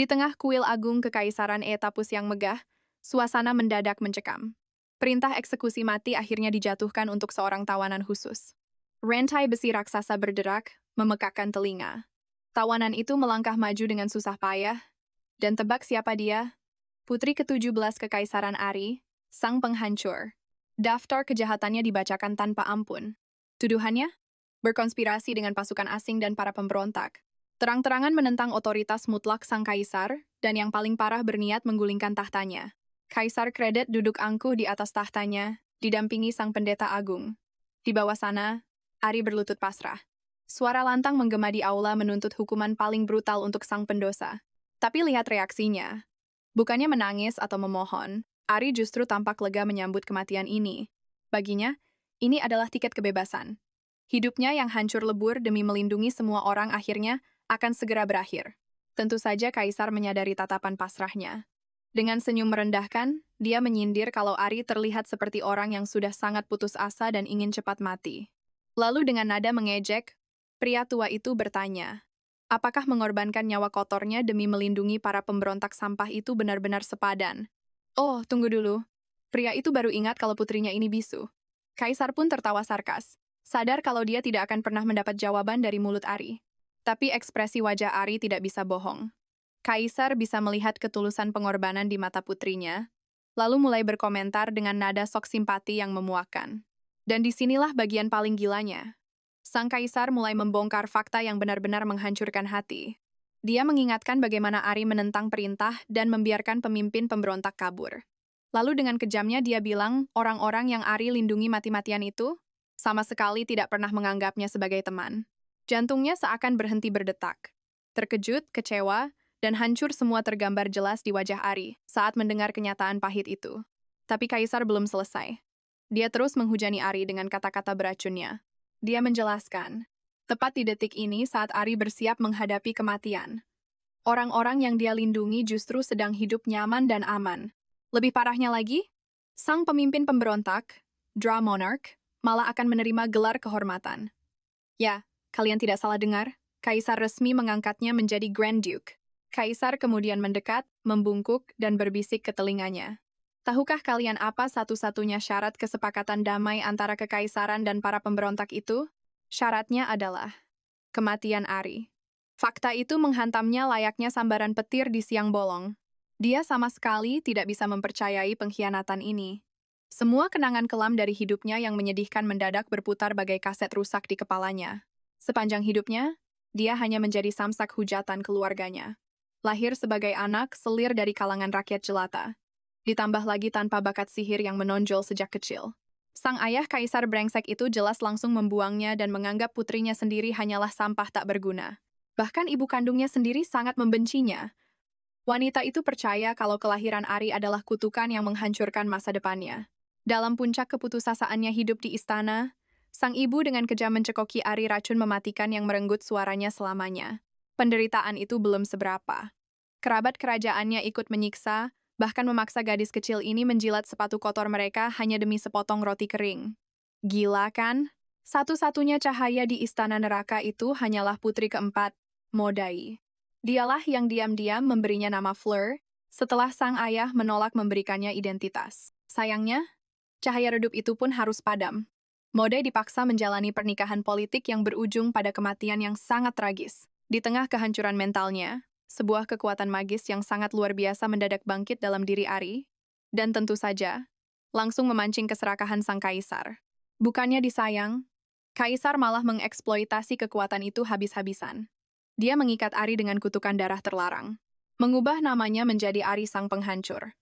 Di tengah kuil agung Kekaisaran Etapus yang megah, suasana mendadak mencekam. Perintah eksekusi mati akhirnya dijatuhkan untuk seorang tawanan khusus. Rantai besi raksasa berderak, memekakkan telinga. Tawanan itu melangkah maju dengan susah payah, dan tebak siapa dia? Putri ke-17 Kekaisaran Ari, sang penghancur. Daftar kejahatannya dibacakan tanpa ampun. Tuduhannya? Berkonspirasi dengan pasukan asing dan para pemberontak. Terang-terangan menentang otoritas mutlak sang kaisar, dan yang paling parah berniat menggulingkan tahtanya. Kaisar Kredet duduk angkuh di atas tahtanya, didampingi sang pendeta agung. Di bawah sana, Ari berlutut pasrah. Suara lantang menggema di aula menuntut hukuman paling brutal untuk sang pendosa. Tapi lihat reaksinya. Bukannya menangis atau memohon, Ari justru tampak lega menyambut kematian ini. Baginya, ini adalah tiket kebebasan. Hidupnya yang hancur lebur demi melindungi semua orang akhirnya akan segera berakhir. Tentu saja Kaisar menyadari tatapan pasrahnya. Dengan senyum merendahkan, dia menyindir kalau Ari terlihat seperti orang yang sudah sangat putus asa dan ingin cepat mati. Lalu dengan nada mengejek, pria tua itu bertanya, apakah mengorbankan nyawa kotornya demi melindungi para pemberontak sampah itu benar-benar sepadan? Oh, tunggu dulu. Pria itu baru ingat kalau putrinya ini bisu. Kaisar pun tertawa sarkas, sadar kalau dia tidak akan pernah mendapat jawaban dari mulut Ari. Tapi ekspresi wajah Ari tidak bisa bohong. Kaisar bisa melihat ketulusan pengorbanan di mata putrinya, lalu mulai berkomentar dengan nada sok simpati yang memuakkan. Dan disinilah bagian paling gilanya. Sang kaisar mulai membongkar fakta yang benar-benar menghancurkan hati. Dia mengingatkan bagaimana Ari menentang perintah dan membiarkan pemimpin pemberontak kabur. Lalu dengan kejamnya dia bilang orang-orang yang Ari lindungi mati-matian itu sama sekali tidak pernah menganggapnya sebagai teman. Jantungnya seakan berhenti berdetak. Terkejut, kecewa, dan hancur semua tergambar jelas di wajah Ari saat mendengar kenyataan pahit itu. Tapi Kaisar belum selesai. Dia terus menghujani Ari dengan kata-kata beracunnya. Dia menjelaskan, tepat di detik ini saat Ari bersiap menghadapi kematian. Orang-orang yang dia lindungi justru sedang hidup nyaman dan aman. Lebih parahnya lagi, sang pemimpin pemberontak, Dra Monarch, malah akan menerima gelar kehormatan. Ya, kalian tidak salah dengar, Kaisar resmi mengangkatnya menjadi Grand Duke. Kaisar kemudian mendekat, membungkuk, dan berbisik ke telinganya. Tahukah kalian apa satu-satunya syarat kesepakatan damai antara kekaisaran dan para pemberontak itu? Syaratnya adalah kematian Ari. Fakta itu menghantamnya layaknya sambaran petir di siang bolong. Dia sama sekali tidak bisa mempercayai pengkhianatan ini. Semua kenangan kelam dari hidupnya yang menyedihkan mendadak berputar bagai kaset rusak di kepalanya. Sepanjang hidupnya, dia hanya menjadi samsak hujatan keluarganya. Lahir sebagai anak selir dari kalangan rakyat jelata. Ditambah lagi tanpa bakat sihir yang menonjol sejak kecil. Sang ayah kaisar brengsek itu jelas langsung membuangnya dan menganggap putrinya sendiri hanyalah sampah tak berguna. Bahkan ibu kandungnya sendiri sangat membencinya. Wanita itu percaya kalau kelahiran Ari adalah kutukan yang menghancurkan masa depannya. Dalam puncak keputusasaannya hidup di istana, sang ibu dengan kejam mencekoki Ari racun mematikan yang merenggut suaranya selamanya. Penderitaan itu belum seberapa. Kerabat kerajaannya ikut menyiksa, bahkan memaksa gadis kecil ini menjilat sepatu kotor mereka hanya demi sepotong roti kering. Gila kan? Satu-satunya cahaya di istana neraka itu hanyalah putri keempat, Modai. Dialah yang diam-diam memberinya nama Fleur, setelah sang ayah menolak memberikannya identitas. Sayangnya, cahaya redup itu pun harus padam. Modai dipaksa menjalani pernikahan politik yang berujung pada kematian yang sangat tragis. Di tengah kehancuran mentalnya, sebuah kekuatan magis yang sangat luar biasa mendadak bangkit dalam diri Ari, dan tentu saja, langsung memancing keserakahan sang kaisar. Bukannya disayang, kaisar malah mengeksploitasi kekuatan itu habis-habisan. Dia mengikat Ari dengan kutukan darah terlarang, mengubah namanya menjadi Ari Sang Penghancur.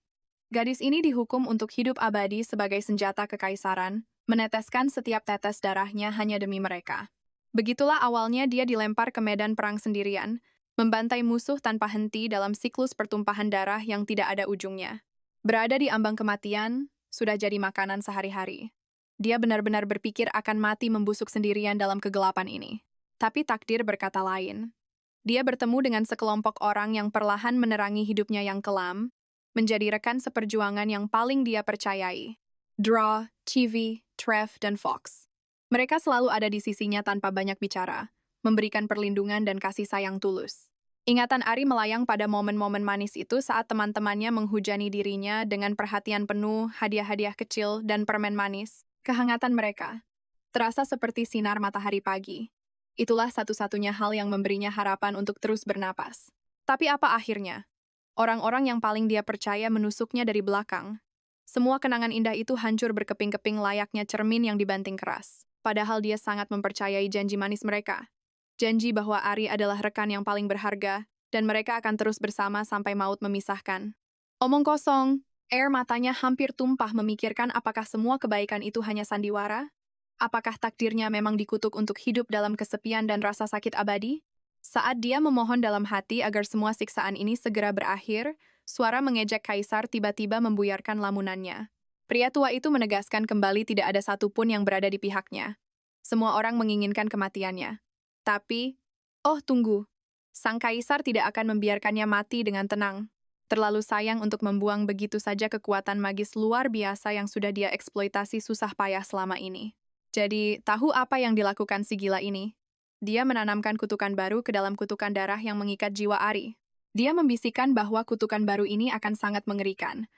Gadis ini dihukum untuk hidup abadi sebagai senjata kekaisaran, meneteskan setiap tetes darahnya hanya demi mereka. Begitulah awalnya dia dilempar ke medan perang sendirian, membantai musuh tanpa henti dalam siklus pertumpahan darah yang tidak ada ujungnya. Berada di ambang kematian, sudah jadi makanan sehari-hari. Dia benar-benar berpikir akan mati membusuk sendirian dalam kegelapan ini. Tapi takdir berkata lain. Dia bertemu dengan sekelompok orang yang perlahan menerangi hidupnya yang kelam, menjadi rekan seperjuangan yang paling dia percayai. Draw, Chivi, Trev, dan Fox. Mereka selalu ada di sisinya tanpa banyak bicara, memberikan perlindungan dan kasih sayang tulus. Ingatan Ari melayang pada momen-momen manis itu saat teman-temannya menghujani dirinya dengan perhatian penuh, hadiah-hadiah kecil, dan permen manis. Kehangatan mereka terasa seperti sinar matahari pagi. Itulah satu-satunya hal yang memberinya harapan untuk terus bernapas. Tapi apa akhirnya? Orang-orang yang paling dia percaya menusuknya dari belakang. Semua kenangan indah itu hancur berkeping-keping layaknya cermin yang dibanting keras. Padahal dia sangat mempercayai janji manis mereka. Janji bahwa Ari adalah rekan yang paling berharga, dan mereka akan terus bersama sampai maut memisahkan. Omong kosong, Air matanya hampir tumpah memikirkan apakah semua kebaikan itu hanya sandiwara? Apakah takdirnya memang dikutuk untuk hidup dalam kesepian dan rasa sakit abadi? Saat dia memohon dalam hati agar semua siksaan ini segera berakhir, suara mengejek kaisar tiba-tiba membuyarkan lamunannya. Pria tua itu menegaskan kembali tidak ada satupun yang berada di pihaknya. Semua orang menginginkan kematiannya. Tapi, oh tunggu, sang kaisar tidak akan membiarkannya mati dengan tenang. Terlalu sayang untuk membuang begitu saja kekuatan magis luar biasa yang sudah dia eksploitasi susah payah selama ini. Jadi, tahu apa yang dilakukan si gila ini? Dia menanamkan kutukan baru ke dalam kutukan darah yang mengikat jiwa Ari. Dia membisikkan bahwa kutukan baru ini akan sangat mengerikan.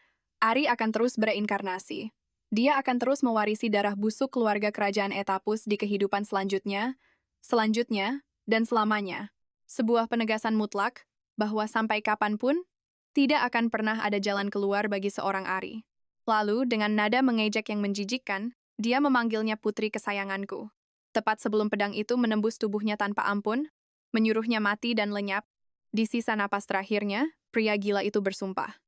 Ari akan terus bereinkarnasi. Dia akan terus mewarisi darah busuk keluarga kerajaan Etapus di kehidupan selanjutnya, dan selamanya. Sebuah penegasan mutlak bahwa sampai kapanpun, tidak akan pernah ada jalan keluar bagi seorang Ari. Lalu, dengan nada mengejek yang menjijikkan, dia memanggilnya putri kesayanganku. Tepat sebelum pedang itu menembus tubuhnya tanpa ampun, menyuruhnya mati dan lenyap, di sisa napas terakhirnya, pria gila itu bersumpah.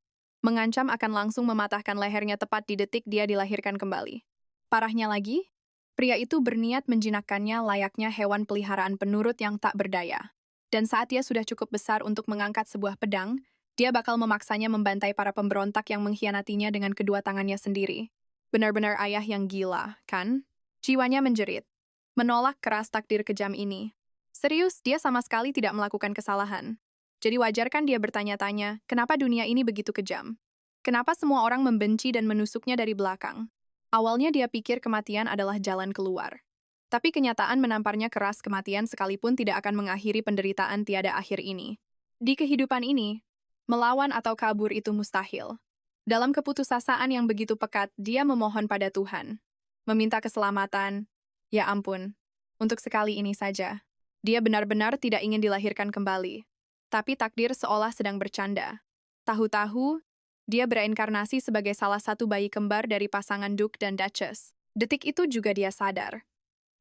Mengancam akan langsung mematahkan lehernya tepat di detik dia dilahirkan kembali. Parahnya lagi, pria itu berniat menjinakkannya layaknya hewan peliharaan penurut yang tak berdaya. Dan saat dia sudah cukup besar untuk mengangkat sebuah pedang, dia bakal memaksanya membantai para pemberontak yang mengkhianatinya dengan kedua tangannya sendiri. Benar-benar ayah yang gila, kan? Jiwanya menjerit. Menolak keras takdir kejam ini. Serius, dia sama sekali tidak melakukan kesalahan. Jadi wajar kan dia bertanya-tanya, kenapa dunia ini begitu kejam? Kenapa semua orang membenci dan menusuknya dari belakang? Awalnya dia pikir kematian adalah jalan keluar. Tapi kenyataan menamparnya keras kematian sekalipun tidak akan mengakhiri penderitaan tiada akhir ini. Di kehidupan ini, melawan atau kabur itu mustahil. Dalam keputusasaan yang begitu pekat, dia memohon pada Tuhan. Meminta keselamatan. Ya ampun, untuk sekali ini saja. Dia benar-benar tidak ingin dilahirkan kembali. Tapi takdir seolah sedang bercanda. Tahu-tahu, dia bereinkarnasi sebagai salah satu bayi kembar dari pasangan Duke dan Duchess. Detik itu juga dia sadar.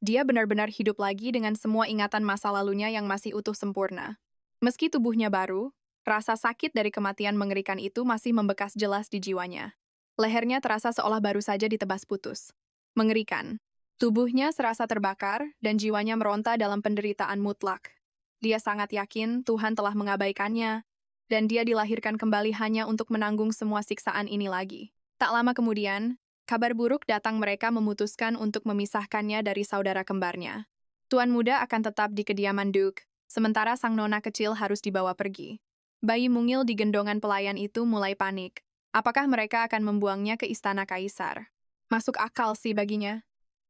Dia benar-benar hidup lagi dengan semua ingatan masa lalunya yang masih utuh sempurna. Meski tubuhnya baru, rasa sakit dari kematian mengerikan itu masih membekas jelas di jiwanya. Lehernya terasa seolah baru saja ditebas putus. Mengerikan. Tubuhnya serasa terbakar dan jiwanya meronta dalam penderitaan mutlak. Dia sangat yakin Tuhan telah mengabaikannya, dan dia dilahirkan kembali hanya untuk menanggung semua siksaan ini lagi. Tak lama kemudian, kabar buruk datang mereka memutuskan untuk memisahkannya dari saudara kembarnya. Tuan muda akan tetap di kediaman Duke, sementara sang nona kecil harus dibawa pergi. Bayi mungil di gendongan pelayan itu mulai panik. Apakah mereka akan membuangnya ke istana kaisar? Masuk akal sih baginya.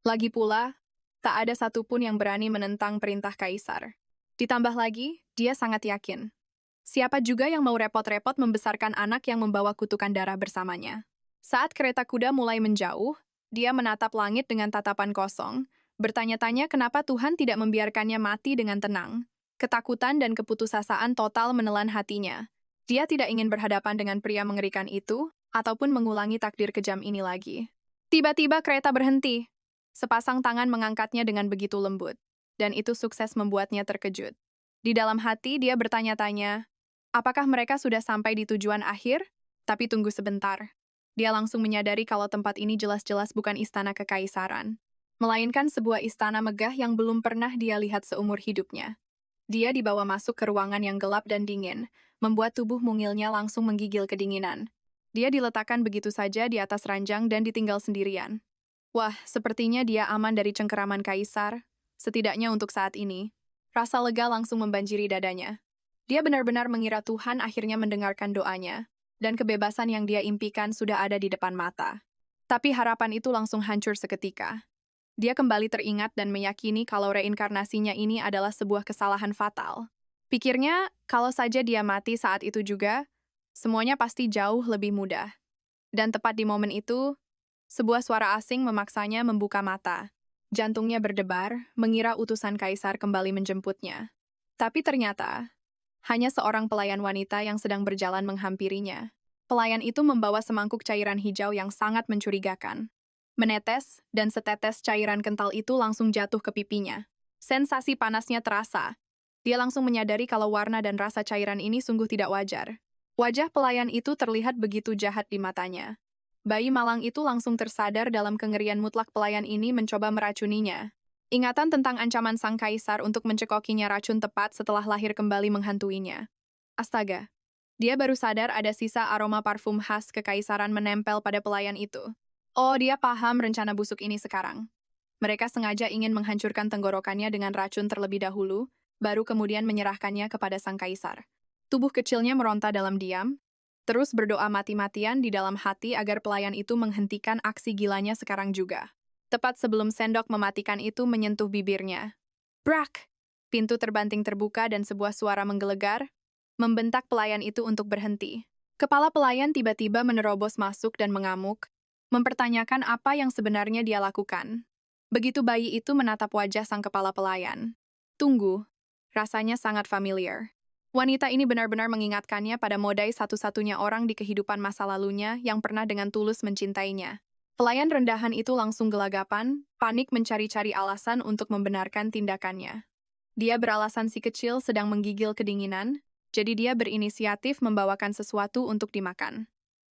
Lagi pula, tak ada satupun yang berani menentang perintah kaisar. Ditambah lagi, dia sangat yakin. Siapa juga yang mau repot-repot membesarkan anak yang membawa kutukan darah bersamanya? Saat kereta kuda mulai menjauh, dia menatap langit dengan tatapan kosong, bertanya-tanya kenapa Tuhan tidak membiarkannya mati dengan tenang. Ketakutan dan keputusasaan total menelan hatinya. Dia tidak ingin berhadapan dengan pria mengerikan itu, ataupun mengulangi takdir kejam ini lagi. Tiba-tiba kereta berhenti. Sepasang tangan mengangkatnya dengan begitu lembut, dan itu sukses membuatnya terkejut. Di dalam hati, dia bertanya-tanya, apakah mereka sudah sampai di tujuan akhir? Tapi tunggu sebentar. Dia langsung menyadari kalau tempat ini jelas-jelas bukan istana kekaisaran, melainkan sebuah istana megah yang belum pernah dia lihat seumur hidupnya. Dia dibawa masuk ke ruangan yang gelap dan dingin, membuat tubuh mungilnya langsung menggigil kedinginan. Dia diletakkan begitu saja di atas ranjang dan ditinggal sendirian. Wah, sepertinya dia aman dari cengkeraman kaisar, setidaknya untuk saat ini. Rasa lega langsung membanjiri dadanya. Dia benar-benar mengira Tuhan akhirnya mendengarkan doanya, dan kebebasan yang dia impikan sudah ada di depan mata. Tapi harapan itu langsung hancur seketika. Dia kembali teringat dan meyakini kalau reinkarnasinya ini adalah sebuah kesalahan fatal. Pikirnya, kalau saja dia mati saat itu juga, semuanya pasti jauh lebih mudah. Dan tepat di momen itu, sebuah suara asing memaksanya membuka mata. Jantungnya berdebar, mengira utusan kaisar kembali menjemputnya. Tapi ternyata, hanya seorang pelayan wanita yang sedang berjalan menghampirinya. Pelayan itu membawa semangkuk cairan hijau yang sangat mencurigakan. Menetes, dan setetes cairan kental itu langsung jatuh ke pipinya. Sensasi panasnya terasa. Dia langsung menyadari kalau warna dan rasa cairan ini sungguh tidak wajar. Wajah pelayan itu terlihat begitu jahat di matanya. Bayi malang itu langsung tersadar dalam kengerian mutlak pelayan ini mencoba meracuninya. Ingatan tentang ancaman sang kaisar untuk mencekokinya racun tepat setelah lahir kembali menghantuinya. Astaga, dia baru sadar ada sisa aroma parfum khas kekaisaran menempel pada pelayan itu. Oh, dia paham rencana busuk ini sekarang. Mereka sengaja ingin menghancurkan tenggorokannya dengan racun terlebih dahulu, baru kemudian menyerahkannya kepada sang kaisar. Tubuh kecilnya meronta dalam diam, terus berdoa mati-matian di dalam hati agar pelayan itu menghentikan aksi gilanya sekarang juga. Tepat sebelum sendok mematikan itu menyentuh bibirnya. Brak! Pintu terbanting terbuka dan sebuah suara menggelegar, membentak pelayan itu untuk berhenti. Kepala pelayan tiba-tiba menerobos masuk dan mengamuk, mempertanyakan apa yang sebenarnya dia lakukan. Begitu bayi itu menatap wajah sang kepala pelayan. Tunggu, rasanya sangat familiar. Wanita ini benar-benar mengingatkannya pada modai satu-satunya orang di kehidupan masa lalunya yang pernah dengan tulus mencintainya. Pelayan rendahan itu langsung gelagapan, panik mencari-cari alasan untuk membenarkan tindakannya. Dia beralasan si kecil sedang menggigil kedinginan, jadi dia berinisiatif membawakan sesuatu untuk dimakan.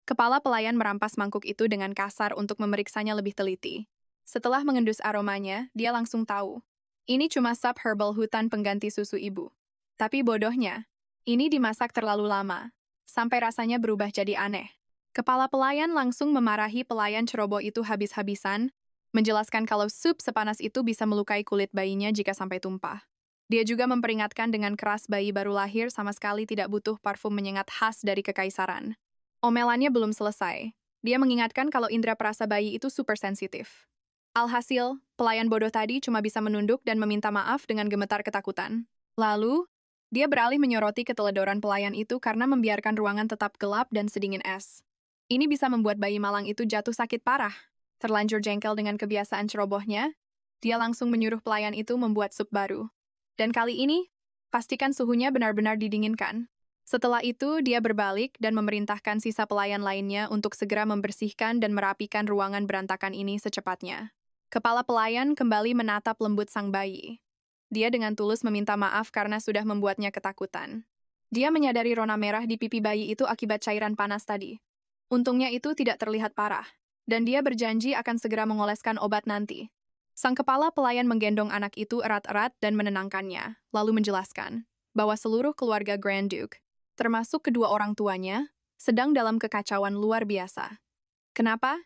Kepala pelayan merampas mangkuk itu dengan kasar untuk memeriksanya lebih teliti. Setelah mengendus aromanya, dia langsung tahu. Ini cuma sap herbal hutan pengganti susu ibu. Tapi bodohnya, ini dimasak terlalu lama, sampai rasanya berubah jadi aneh. Kepala pelayan langsung memarahi pelayan ceroboh itu habis-habisan, menjelaskan kalau sup sepanas itu bisa melukai kulit bayinya jika sampai tumpah. Dia juga memperingatkan dengan keras bayi baru lahir sama sekali tidak butuh parfum menyengat khas dari kekaisaran. Omelannya belum selesai. Dia mengingatkan kalau indera perasa bayi itu super sensitif. Alhasil, pelayan bodoh tadi cuma bisa menunduk dan meminta maaf dengan gemetar ketakutan. Lalu, dia beralih menyoroti keteledoran pelayan itu karena membiarkan ruangan tetap gelap dan sedingin es. Ini bisa membuat bayi malang itu jatuh sakit parah. Terlanjur jengkel dengan kebiasaan cerobohnya, dia langsung menyuruh pelayan itu membuat sup baru. Dan kali ini, pastikan suhunya benar-benar didinginkan. Setelah itu, dia berbalik dan memerintahkan sisa pelayan lainnya untuk segera membersihkan dan merapikan ruangan berantakan ini secepatnya. Kepala pelayan kembali menatap lembut sang bayi. Dia dengan tulus meminta maaf karena sudah membuatnya ketakutan. Dia menyadari rona merah di pipi bayi itu akibat cairan panas tadi. Untungnya itu tidak terlihat parah, dan dia berjanji akan segera mengoleskan obat nanti. Sang kepala pelayan menggendong anak itu erat-erat dan menenangkannya, lalu menjelaskan bahwa seluruh keluarga Grand Duke, termasuk kedua orang tuanya, sedang dalam kekacauan luar biasa. Kenapa?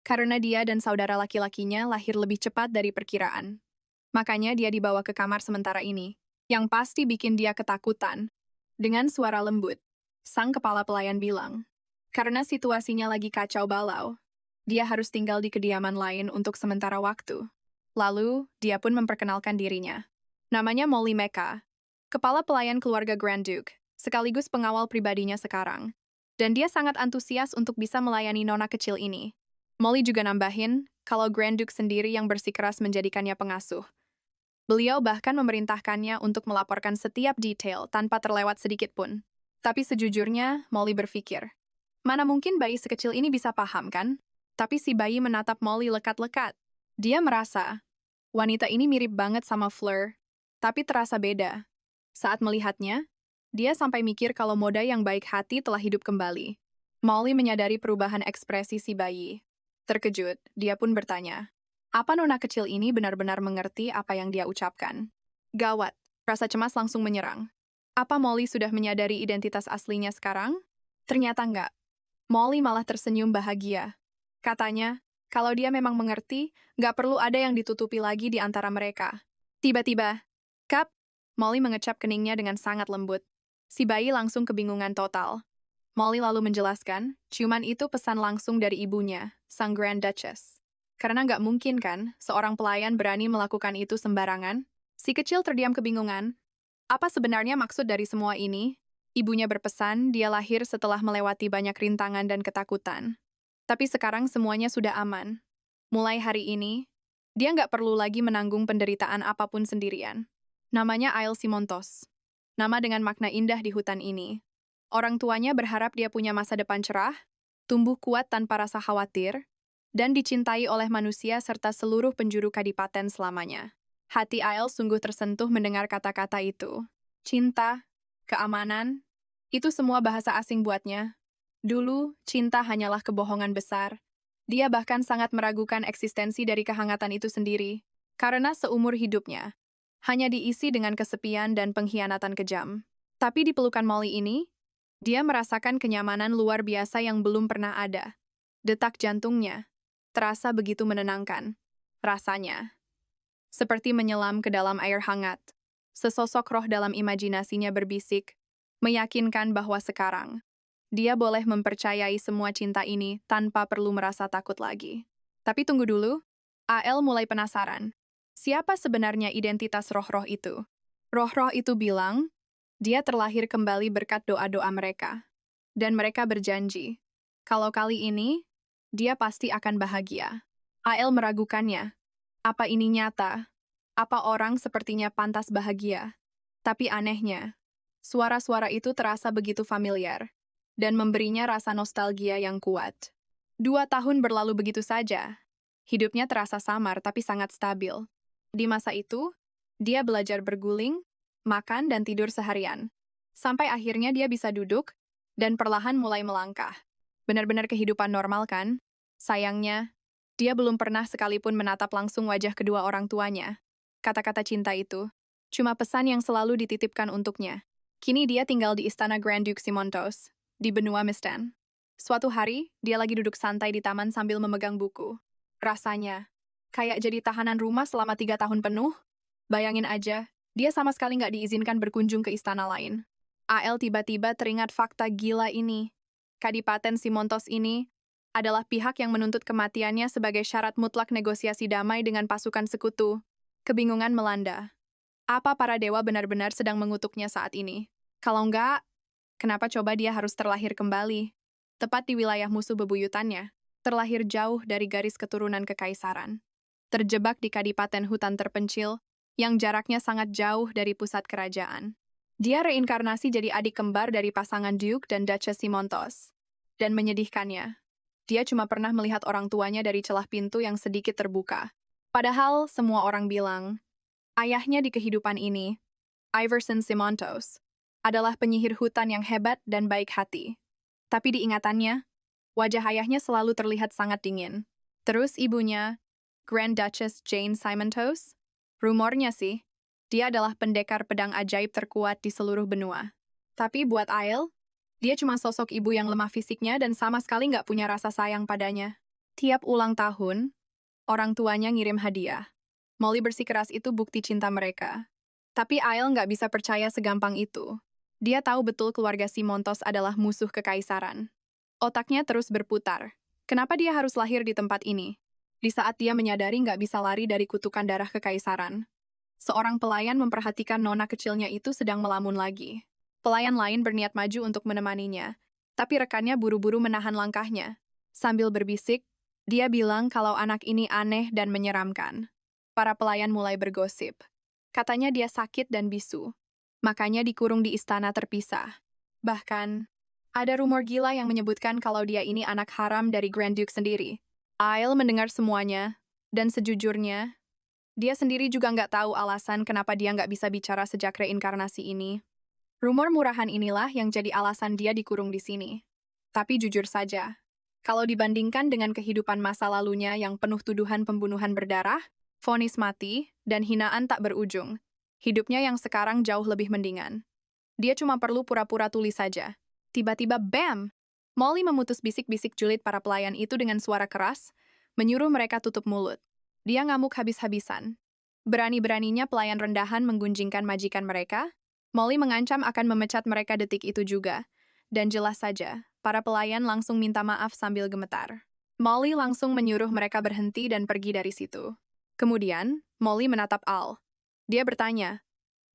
Karena dia dan saudara laki-lakinya lahir lebih cepat dari perkiraan. Makanya dia dibawa ke kamar sementara ini, yang pasti bikin dia ketakutan. Dengan suara lembut, sang kepala pelayan bilang, karena situasinya lagi kacau balau, dia harus tinggal di kediaman lain untuk sementara waktu. Lalu, dia pun memperkenalkan dirinya. Namanya Molly Mecca, kepala pelayan keluarga Grand Duke, sekaligus pengawal pribadinya sekarang. Dan dia sangat antusias untuk bisa melayani nona kecil ini. Molly juga nambahin, kalau Grand Duke sendiri yang bersikeras menjadikannya pengasuh. Beliau bahkan memerintahkannya untuk melaporkan setiap detail tanpa terlewat sedikit pun. Tapi sejujurnya, Molly berpikir, mana mungkin bayi sekecil ini bisa paham kan? Tapi si bayi menatap Molly lekat-lekat. Dia merasa, wanita ini mirip banget sama Fleur, tapi terasa beda. Saat melihatnya, dia sampai mikir kalau Moda yang baik hati telah hidup kembali. Molly menyadari perubahan ekspresi si bayi. Terkejut, dia pun bertanya, apa nona kecil ini benar-benar mengerti apa yang dia ucapkan? Gawat, rasa cemas langsung menyerang. Apa Molly sudah menyadari identitas aslinya sekarang? Ternyata enggak. Molly malah tersenyum bahagia. Katanya, kalau dia memang mengerti, nggak perlu ada yang ditutupi lagi di antara mereka. Tiba-tiba, Kap, Molly mengecap keningnya dengan sangat lembut. Si bayi langsung kebingungan total. Molly lalu menjelaskan, ciuman itu pesan langsung dari ibunya, sang Grand Duchess. Karena nggak mungkin kan, seorang pelayan berani melakukan itu sembarangan. Si kecil terdiam kebingungan. Apa sebenarnya maksud dari semua ini? Ibunya berpesan dia lahir setelah melewati banyak rintangan dan ketakutan. Tapi sekarang semuanya sudah aman. Mulai hari ini, dia nggak perlu lagi menanggung penderitaan apapun sendirian. Namanya Ail Simontos. Nama dengan makna indah di hutan ini. Orang tuanya berharap dia punya masa depan cerah, tumbuh kuat tanpa rasa khawatir, dan dicintai oleh manusia serta seluruh penjuru kadipaten selamanya. Hati Ail sungguh tersentuh mendengar kata-kata itu. Cinta, keamanan, itu semua bahasa asing buatnya. Dulu, cinta hanyalah kebohongan besar. Dia bahkan sangat meragukan eksistensi dari kehangatan itu sendiri, karena seumur hidupnya hanya diisi dengan kesepian dan pengkhianatan kejam. Tapi di pelukan Molly ini, dia merasakan kenyamanan luar biasa yang belum pernah ada. Detak jantungnya terasa begitu menenangkan. Rasanya seperti menyelam ke dalam air hangat. Sesosok roh dalam imajinasinya berbisik, meyakinkan bahwa sekarang dia boleh mempercayai semua cinta ini tanpa perlu merasa takut lagi. Tapi tunggu dulu, AL mulai penasaran. Siapa sebenarnya identitas roh-roh itu? Roh-roh itu bilang, dia terlahir kembali berkat doa-doa mereka. Dan mereka berjanji, kalau kali ini, dia pasti akan bahagia. AL meragukannya. Apa ini nyata? Apa orang sepertinya pantas bahagia? Tapi anehnya, suara-suara itu terasa begitu familiar dan memberinya rasa nostalgia yang kuat. 2 tahun berlalu begitu saja. Hidupnya terasa samar tapi sangat stabil. Di masa itu, dia belajar berguling, makan, dan tidur seharian. Sampai akhirnya dia bisa duduk dan perlahan mulai melangkah. Benar-benar kehidupan normal kan? Sayangnya, dia belum pernah sekalipun menatap langsung wajah kedua orang tuanya. Kata-kata cinta itu cuma pesan yang selalu dititipkan untuknya. Kini dia tinggal di istana Grand Duke Simontos, di benua Mistan. Suatu hari, dia lagi duduk santai di taman sambil memegang buku. Rasanya, kayak jadi tahanan rumah selama 3 tahun penuh. Bayangin aja, dia sama sekali nggak diizinkan berkunjung ke istana lain. AL tiba-tiba teringat fakta gila ini. Kadipaten Simontos ini adalah pihak yang menuntut kematiannya sebagai syarat mutlak negosiasi damai dengan pasukan sekutu. Kebingungan melanda. Apa para dewa benar-benar sedang mengutuknya saat ini? Kalau enggak, kenapa coba dia harus terlahir kembali? Tepat di wilayah musuh bebuyutannya, terlahir jauh dari garis keturunan kekaisaran. Terjebak di kadipaten hutan terpencil, yang jaraknya sangat jauh dari pusat kerajaan. Dia reinkarnasi jadi adik kembar dari pasangan Duke dan Duchess Simontos. Dan menyedihkannya, dia cuma pernah melihat orang tuanya dari celah pintu yang sedikit terbuka. Padahal semua orang bilang, ayahnya di kehidupan ini, Iverson Simontos, adalah penyihir hutan yang hebat dan baik hati. Tapi di ingatannya, wajah ayahnya selalu terlihat sangat dingin. Terus ibunya, Grand Duchess Jane Simontos, rumornya sih, dia adalah pendekar pedang ajaib terkuat di seluruh benua. Tapi buat Ail, dia cuma sosok ibu yang lemah fisiknya dan sama sekali nggak punya rasa sayang padanya. Tiap ulang tahun, orang tuanya ngirim hadiah. Molly bersikeras itu bukti cinta mereka. Tapi Ail nggak bisa percaya segampang itu. Dia tahu betul keluarga Simontos adalah musuh kekaisaran. Otaknya terus berputar. Kenapa dia harus lahir di tempat ini? Di saat dia menyadari nggak bisa lari dari kutukan darah kekaisaran. Seorang pelayan memperhatikan nona kecilnya itu sedang melamun lagi. Pelayan lain berniat maju untuk menemaninya, tapi rekannya buru-buru menahan langkahnya. Sambil berbisik, dia bilang kalau anak ini aneh dan menyeramkan. Para pelayan mulai bergosip. Katanya dia sakit dan bisu. Makanya dikurung di istana terpisah. Bahkan, ada rumor gila yang menyebutkan kalau dia ini anak haram dari Grand Duke sendiri. Ail mendengar semuanya, dan sejujurnya, dia sendiri juga nggak tahu alasan kenapa dia nggak bisa bicara sejak reinkarnasi ini. Rumor murahan inilah yang jadi alasan dia dikurung di sini. Tapi jujur saja, kalau dibandingkan dengan kehidupan masa lalunya yang penuh tuduhan pembunuhan berdarah, vonis mati, dan hinaan tak berujung, hidupnya yang sekarang jauh lebih mendingan. Dia cuma perlu pura-pura tuli saja. Tiba-tiba, bam! Molly memutus bisik-bisik julid para pelayan itu dengan suara keras, menyuruh mereka tutup mulut. Dia ngamuk habis-habisan. Berani-beraninya pelayan rendahan menggunjingkan majikan mereka. Molly mengancam akan memecat mereka detik itu juga. Dan jelas saja, para pelayan langsung minta maaf sambil gemetar. Molly langsung menyuruh mereka berhenti dan pergi dari situ. Kemudian, Molly menatap Al. Dia bertanya,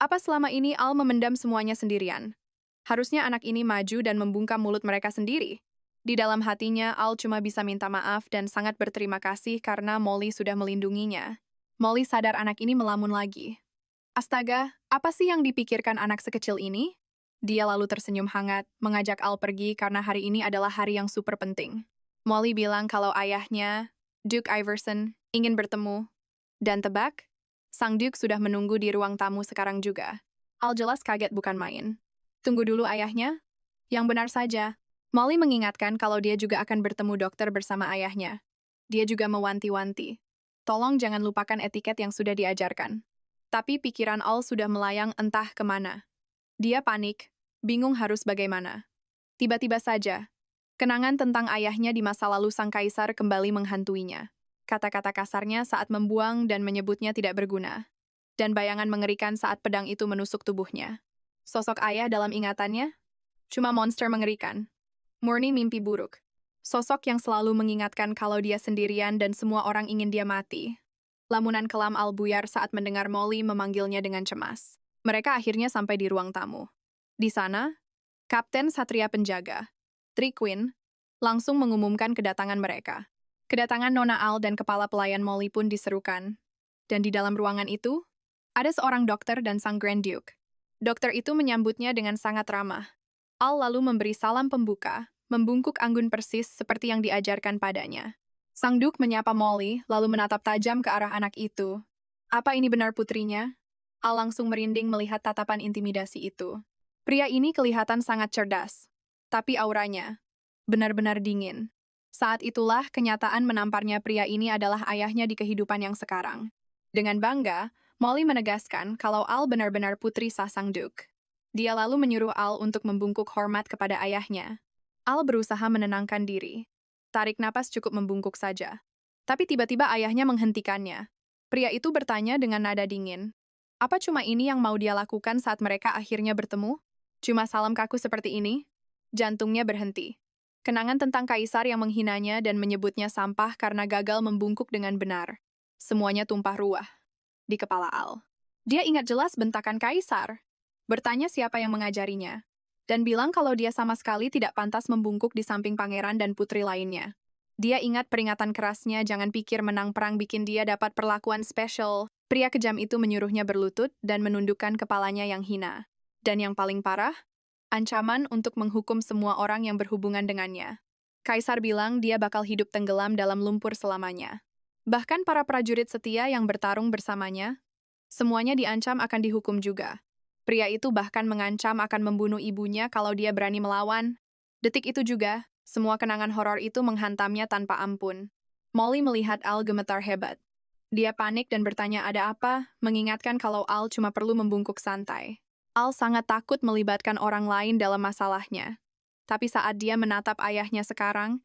Apa selama ini Al memendam semuanya sendirian? Harusnya anak ini maju dan membungkam mulut mereka sendiri. Di dalam hatinya, Al cuma bisa minta maaf dan sangat berterima kasih karena Molly sudah melindunginya. Molly sadar anak ini melamun lagi. Astaga, apa sih yang dipikirkan anak sekecil ini? Dia lalu tersenyum hangat, mengajak Al pergi karena hari ini adalah hari yang super penting. Molly bilang kalau ayahnya, Duke Iverson, ingin bertemu. Dan tebak, sang Duke sudah menunggu di ruang tamu sekarang juga. Al jelas kaget bukan main. Tunggu dulu ayahnya? Yang benar saja. Molly mengingatkan kalau dia juga akan bertemu dokter bersama ayahnya. Dia juga mewanti-wanti. Tolong jangan lupakan etiket yang sudah diajarkan. Tapi pikiran Al sudah melayang entah kemana. Dia panik, bingung harus bagaimana. Tiba-tiba saja, kenangan tentang ayahnya di masa lalu sang kaisar kembali menghantuinya. Kata-kata kasarnya saat membuang dan menyebutnya tidak berguna. Dan bayangan mengerikan saat pedang itu menusuk tubuhnya. Sosok ayah dalam ingatannya, cuma monster mengerikan. Murni mimpi buruk. Sosok yang selalu mengingatkan kalau dia sendirian dan semua orang ingin dia mati. Lamunan kelam Al buyar saat mendengar Molly memanggilnya dengan cemas. Mereka akhirnya sampai di ruang tamu. Di sana, Kapten Satria Penjaga, Triquin, langsung mengumumkan kedatangan mereka. Kedatangan Nona Al dan kepala pelayan Molly pun diserukan. Dan di dalam ruangan itu, ada seorang dokter dan sang Grand Duke. Dokter itu menyambutnya dengan sangat ramah. Al lalu memberi salam pembuka, membungkuk anggun persis seperti yang diajarkan padanya. Sang Duke menyapa Molly, lalu menatap tajam ke arah anak itu. Apa ini benar putrinya? Al langsung merinding melihat tatapan intimidasi itu. Pria ini kelihatan sangat cerdas, tapi auranya benar-benar dingin. Saat itulah kenyataan menamparnya pria ini adalah ayahnya di kehidupan yang sekarang. Dengan bangga, Molly menegaskan kalau Al benar-benar putri sah sang Duke. Dia lalu menyuruh Al untuk membungkuk hormat kepada ayahnya. Al berusaha menenangkan diri. Tarik napas cukup membungkuk saja. Tapi tiba-tiba ayahnya menghentikannya. Pria itu bertanya dengan nada dingin. Apa cuma ini yang mau dia lakukan saat mereka akhirnya bertemu? Cuma salam kaku seperti ini? Jantungnya berhenti. Kenangan tentang kaisar yang menghinanya dan menyebutnya sampah karena gagal membungkuk dengan benar. Semuanya tumpah ruah di kepala Al. Dia ingat jelas bentakan kaisar. Bertanya siapa yang mengajarinya. Dan bilang kalau dia sama sekali tidak pantas membungkuk di samping pangeran dan putri lainnya. Dia ingat peringatan kerasnya jangan pikir menang perang bikin dia dapat perlakuan spesial. Pria kejam itu menyuruhnya berlutut dan menundukkan kepalanya yang hina. Dan yang paling parah, ancaman untuk menghukum semua orang yang berhubungan dengannya. Kaisar bilang dia bakal hidup tenggelam dalam lumpur selamanya. Bahkan para prajurit setia yang bertarung bersamanya, semuanya diancam akan dihukum juga. Pria itu bahkan mengancam akan membunuh ibunya kalau dia berani melawan. Detik itu juga, semua kenangan horor itu menghantamnya tanpa ampun. Molly melihat Al gemetar hebat. Dia panik dan bertanya ada apa, mengingatkan kalau Al cuma perlu membungkuk santai. Al sangat takut melibatkan orang lain dalam masalahnya. Tapi saat dia menatap ayahnya sekarang,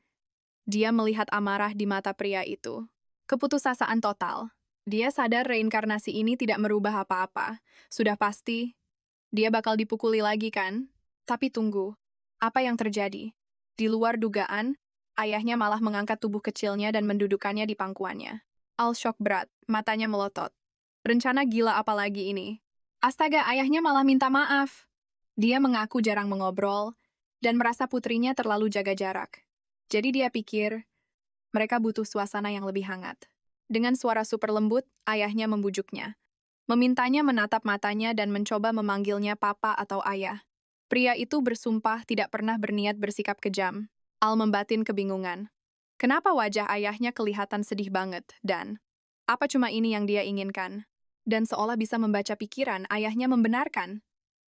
dia melihat amarah di mata pria itu. Keputusasaan total. Dia sadar reinkarnasi ini tidak merubah apa-apa. Sudah pasti, dia bakal dipukuli lagi kan? Tapi tunggu, apa yang terjadi? Di luar dugaan, ayahnya malah mengangkat tubuh kecilnya dan mendudukannya di pangkuannya. Al shock berat, matanya melotot. Rencana gila apa lagi ini? Astaga, ayahnya malah minta maaf. Dia mengaku jarang mengobrol, dan merasa putrinya terlalu jaga jarak. Jadi dia pikir, mereka butuh suasana yang lebih hangat. Dengan suara super lembut, ayahnya membujuknya. Memintanya menatap matanya dan mencoba memanggilnya papa atau ayah. Pria itu bersumpah tidak pernah berniat bersikap kejam. Al membatin kebingungan. Kenapa wajah ayahnya kelihatan sedih banget dan apa cuma ini yang dia inginkan? Dan seolah bisa membaca pikiran, ayahnya membenarkan.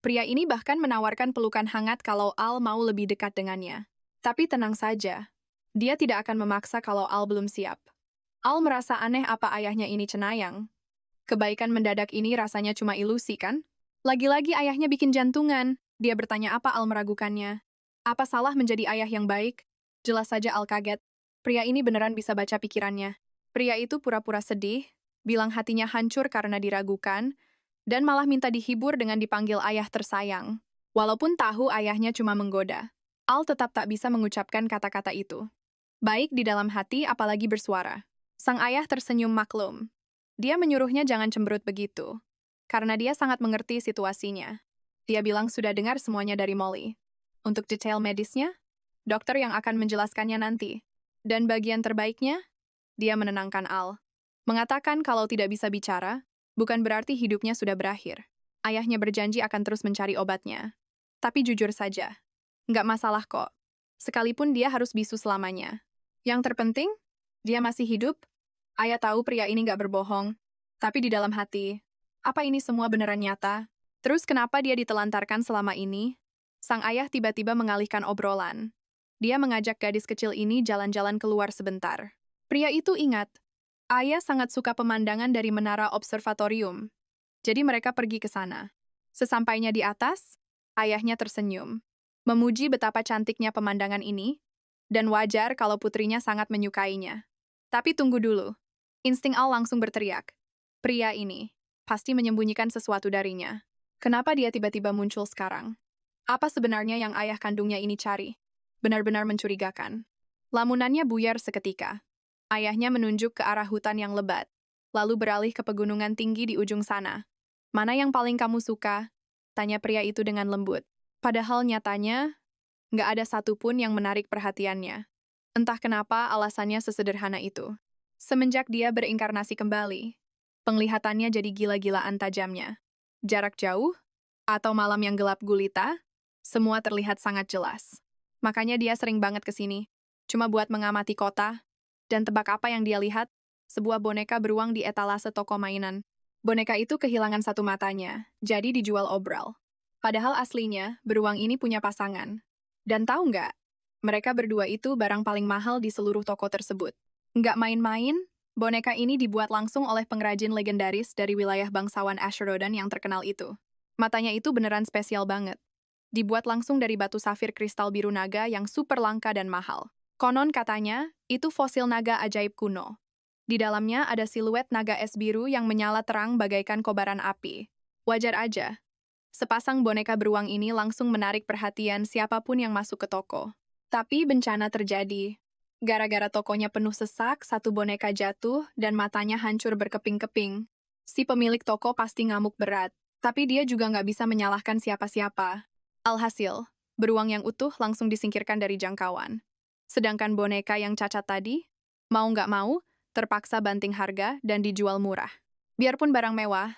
Pria ini bahkan menawarkan pelukan hangat kalau Al mau lebih dekat dengannya. Tapi tenang saja, dia tidak akan memaksa kalau Al belum siap. Al merasa aneh apa ayahnya ini cenayang. Kebaikan mendadak ini rasanya cuma ilusi, kan? Lagi-lagi ayahnya bikin jantungan. Dia bertanya apa Al meragukannya. Apa salah menjadi ayah yang baik? Jelas saja Al kaget. Pria ini beneran bisa baca pikirannya. Pria itu pura-pura sedih, bilang hatinya hancur karena diragukan, dan malah minta dihibur dengan dipanggil ayah tersayang. Walaupun tahu ayahnya cuma menggoda, Al tetap tak bisa mengucapkan kata-kata itu. Baik di dalam hati apalagi bersuara. Sang ayah tersenyum maklum. Dia menyuruhnya jangan cemberut begitu. karena dia sangat mengerti situasinya. Dia bilang sudah dengar semuanya dari Molly. Untuk detail medisnya, dokter yang akan menjelaskannya nanti. Dan bagian terbaiknya, dia menenangkan Al. Mengatakan kalau tidak bisa bicara, bukan berarti hidupnya sudah berakhir. Ayahnya berjanji akan terus mencari obatnya. Tapi jujur saja, nggak masalah kok. Sekalipun dia harus bisu selamanya. Yang terpenting, dia masih hidup. Ayah tahu pria ini nggak berbohong. Tapi di dalam hati, apa ini semua beneran nyata? Terus kenapa dia ditelantarkan selama ini? Sang ayah tiba-tiba mengalihkan obrolan. Dia mengajak gadis kecil ini jalan-jalan keluar sebentar. Pria itu ingat, ayah sangat suka pemandangan dari menara observatorium. Jadi mereka pergi ke sana. Sesampainya di atas, ayahnya tersenyum, memuji betapa cantiknya pemandangan ini, dan wajar kalau putrinya sangat menyukainya. Tapi tunggu dulu. Insting Al langsung berteriak. Pria ini pasti menyembunyikan sesuatu darinya. Kenapa dia tiba-tiba muncul sekarang? Apa sebenarnya yang ayah kandungnya ini cari? Benar-benar mencurigakan. Lamunannya buyar seketika. Ayahnya menunjuk ke arah hutan yang lebat, lalu beralih ke pegunungan tinggi di ujung sana. Mana yang paling kamu suka? Tanya pria itu dengan lembut. Padahal nyatanya, nggak ada satupun yang menarik perhatiannya. Entah kenapa alasannya sesederhana itu. Semenjak dia berinkarnasi kembali, penglihatannya jadi gila-gilaan tajamnya. Jarak jauh, atau malam yang gelap gulita, semua terlihat sangat jelas. Makanya dia sering banget ke sini, cuma buat mengamati kota. Dan tebak apa yang dia lihat? Sebuah boneka beruang di etalase toko mainan. Boneka itu kehilangan satu matanya, jadi dijual obral. Padahal aslinya, beruang ini punya pasangan. Dan tahu nggak? Mereka berdua itu barang paling mahal di seluruh toko tersebut. Nggak main-main, boneka ini dibuat langsung oleh pengrajin legendaris dari wilayah bangsawan Ashrodan yang terkenal itu. Matanya itu beneran spesial banget. Dibuat langsung dari batu safir kristal biru naga yang super langka dan mahal. Konon katanya, itu fosil naga ajaib kuno. Di dalamnya ada siluet naga es biru yang menyala terang bagaikan kobaran api. Wajar aja. Sepasang boneka beruang ini langsung menarik perhatian siapapun yang masuk ke toko. Tapi bencana terjadi. Gara-gara tokonya penuh sesak, satu boneka jatuh dan matanya hancur berkeping-keping. Si pemilik toko pasti ngamuk berat, tapi dia juga nggak bisa menyalahkan siapa-siapa. Alhasil, beruang yang utuh langsung disingkirkan dari jangkauan. Sedangkan boneka yang cacat tadi, mau nggak mau, terpaksa banting harga dan dijual murah. Biarpun barang mewah,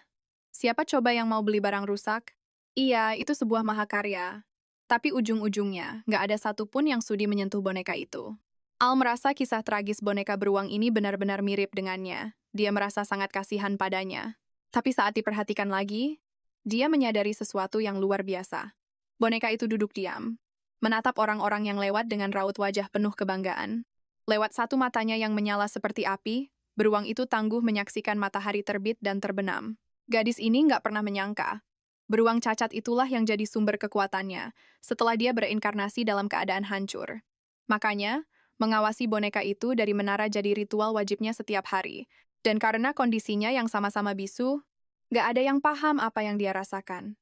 siapa coba yang mau beli barang rusak? Iya, itu sebuah mahakarya. Tapi ujung-ujungnya, nggak ada satupun yang sudi menyentuh boneka itu. Al merasa kisah tragis boneka beruang ini benar-benar mirip dengannya. Dia merasa sangat kasihan padanya. Tapi saat diperhatikan lagi, dia menyadari sesuatu yang luar biasa. Boneka itu duduk diam, menatap orang-orang yang lewat dengan raut wajah penuh kebanggaan. Lewat satu matanya yang menyala seperti api, beruang itu tangguh menyaksikan matahari terbit dan terbenam. Gadis ini nggak pernah menyangka. Beruang cacat itulah yang jadi sumber kekuatannya setelah dia berinkarnasi dalam keadaan hancur. Makanya, mengawasi boneka itu dari menara jadi ritual wajibnya setiap hari. Dan karena kondisinya yang sama-sama bisu, nggak ada yang paham apa yang dia rasakan.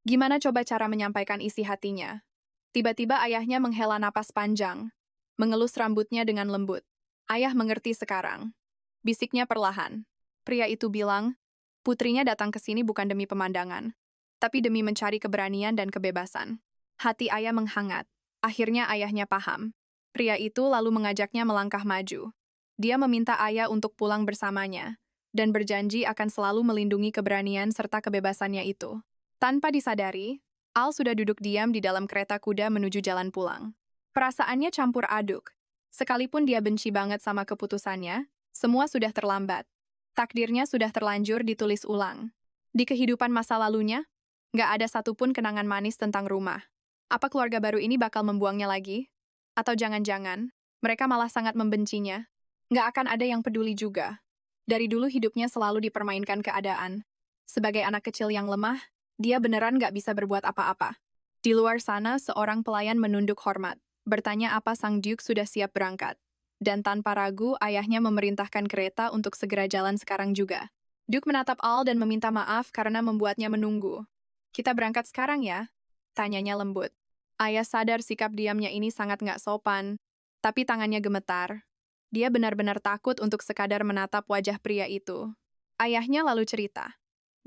Gimana coba cara menyampaikan isi hatinya? Tiba-tiba ayahnya menghela napas panjang, mengelus rambutnya dengan lembut. Ayah mengerti sekarang. Bisiknya perlahan. Pria itu bilang, putrinya datang ke sini bukan demi pemandangan, tapi demi mencari keberanian dan kebebasan. Hati ayah menghangat. Akhirnya ayahnya paham. Pria itu lalu mengajaknya melangkah maju. Dia meminta ayah untuk pulang bersamanya, dan berjanji akan selalu melindungi keberanian serta kebebasannya itu. Tanpa disadari, Al sudah duduk diam di dalam kereta kuda menuju jalan pulang. Perasaannya campur aduk. Sekalipun dia benci banget sama keputusannya, semua sudah terlambat. Takdirnya sudah terlanjur ditulis ulang. Di kehidupan masa lalunya, nggak ada satupun kenangan manis tentang rumah. Apa keluarga baru ini bakal membuangnya lagi? Atau jangan-jangan, mereka malah sangat membencinya? Nggak akan ada yang peduli juga. Dari dulu hidupnya selalu dipermainkan keadaan. Sebagai anak kecil yang lemah, dia beneran nggak bisa berbuat apa-apa. Di luar sana, seorang pelayan menunduk hormat, bertanya apa sang Duke sudah siap berangkat. Dan tanpa ragu, ayahnya memerintahkan kereta untuk segera jalan sekarang juga. Duke menatap Al dan meminta maaf karena membuatnya menunggu. Kita berangkat sekarang ya? Tanyanya lembut. Ayah sadar sikap diamnya ini sangat nggak sopan, tapi tangannya gemetar. Dia benar-benar takut untuk sekadar menatap wajah pria itu. Ayahnya lalu cerita.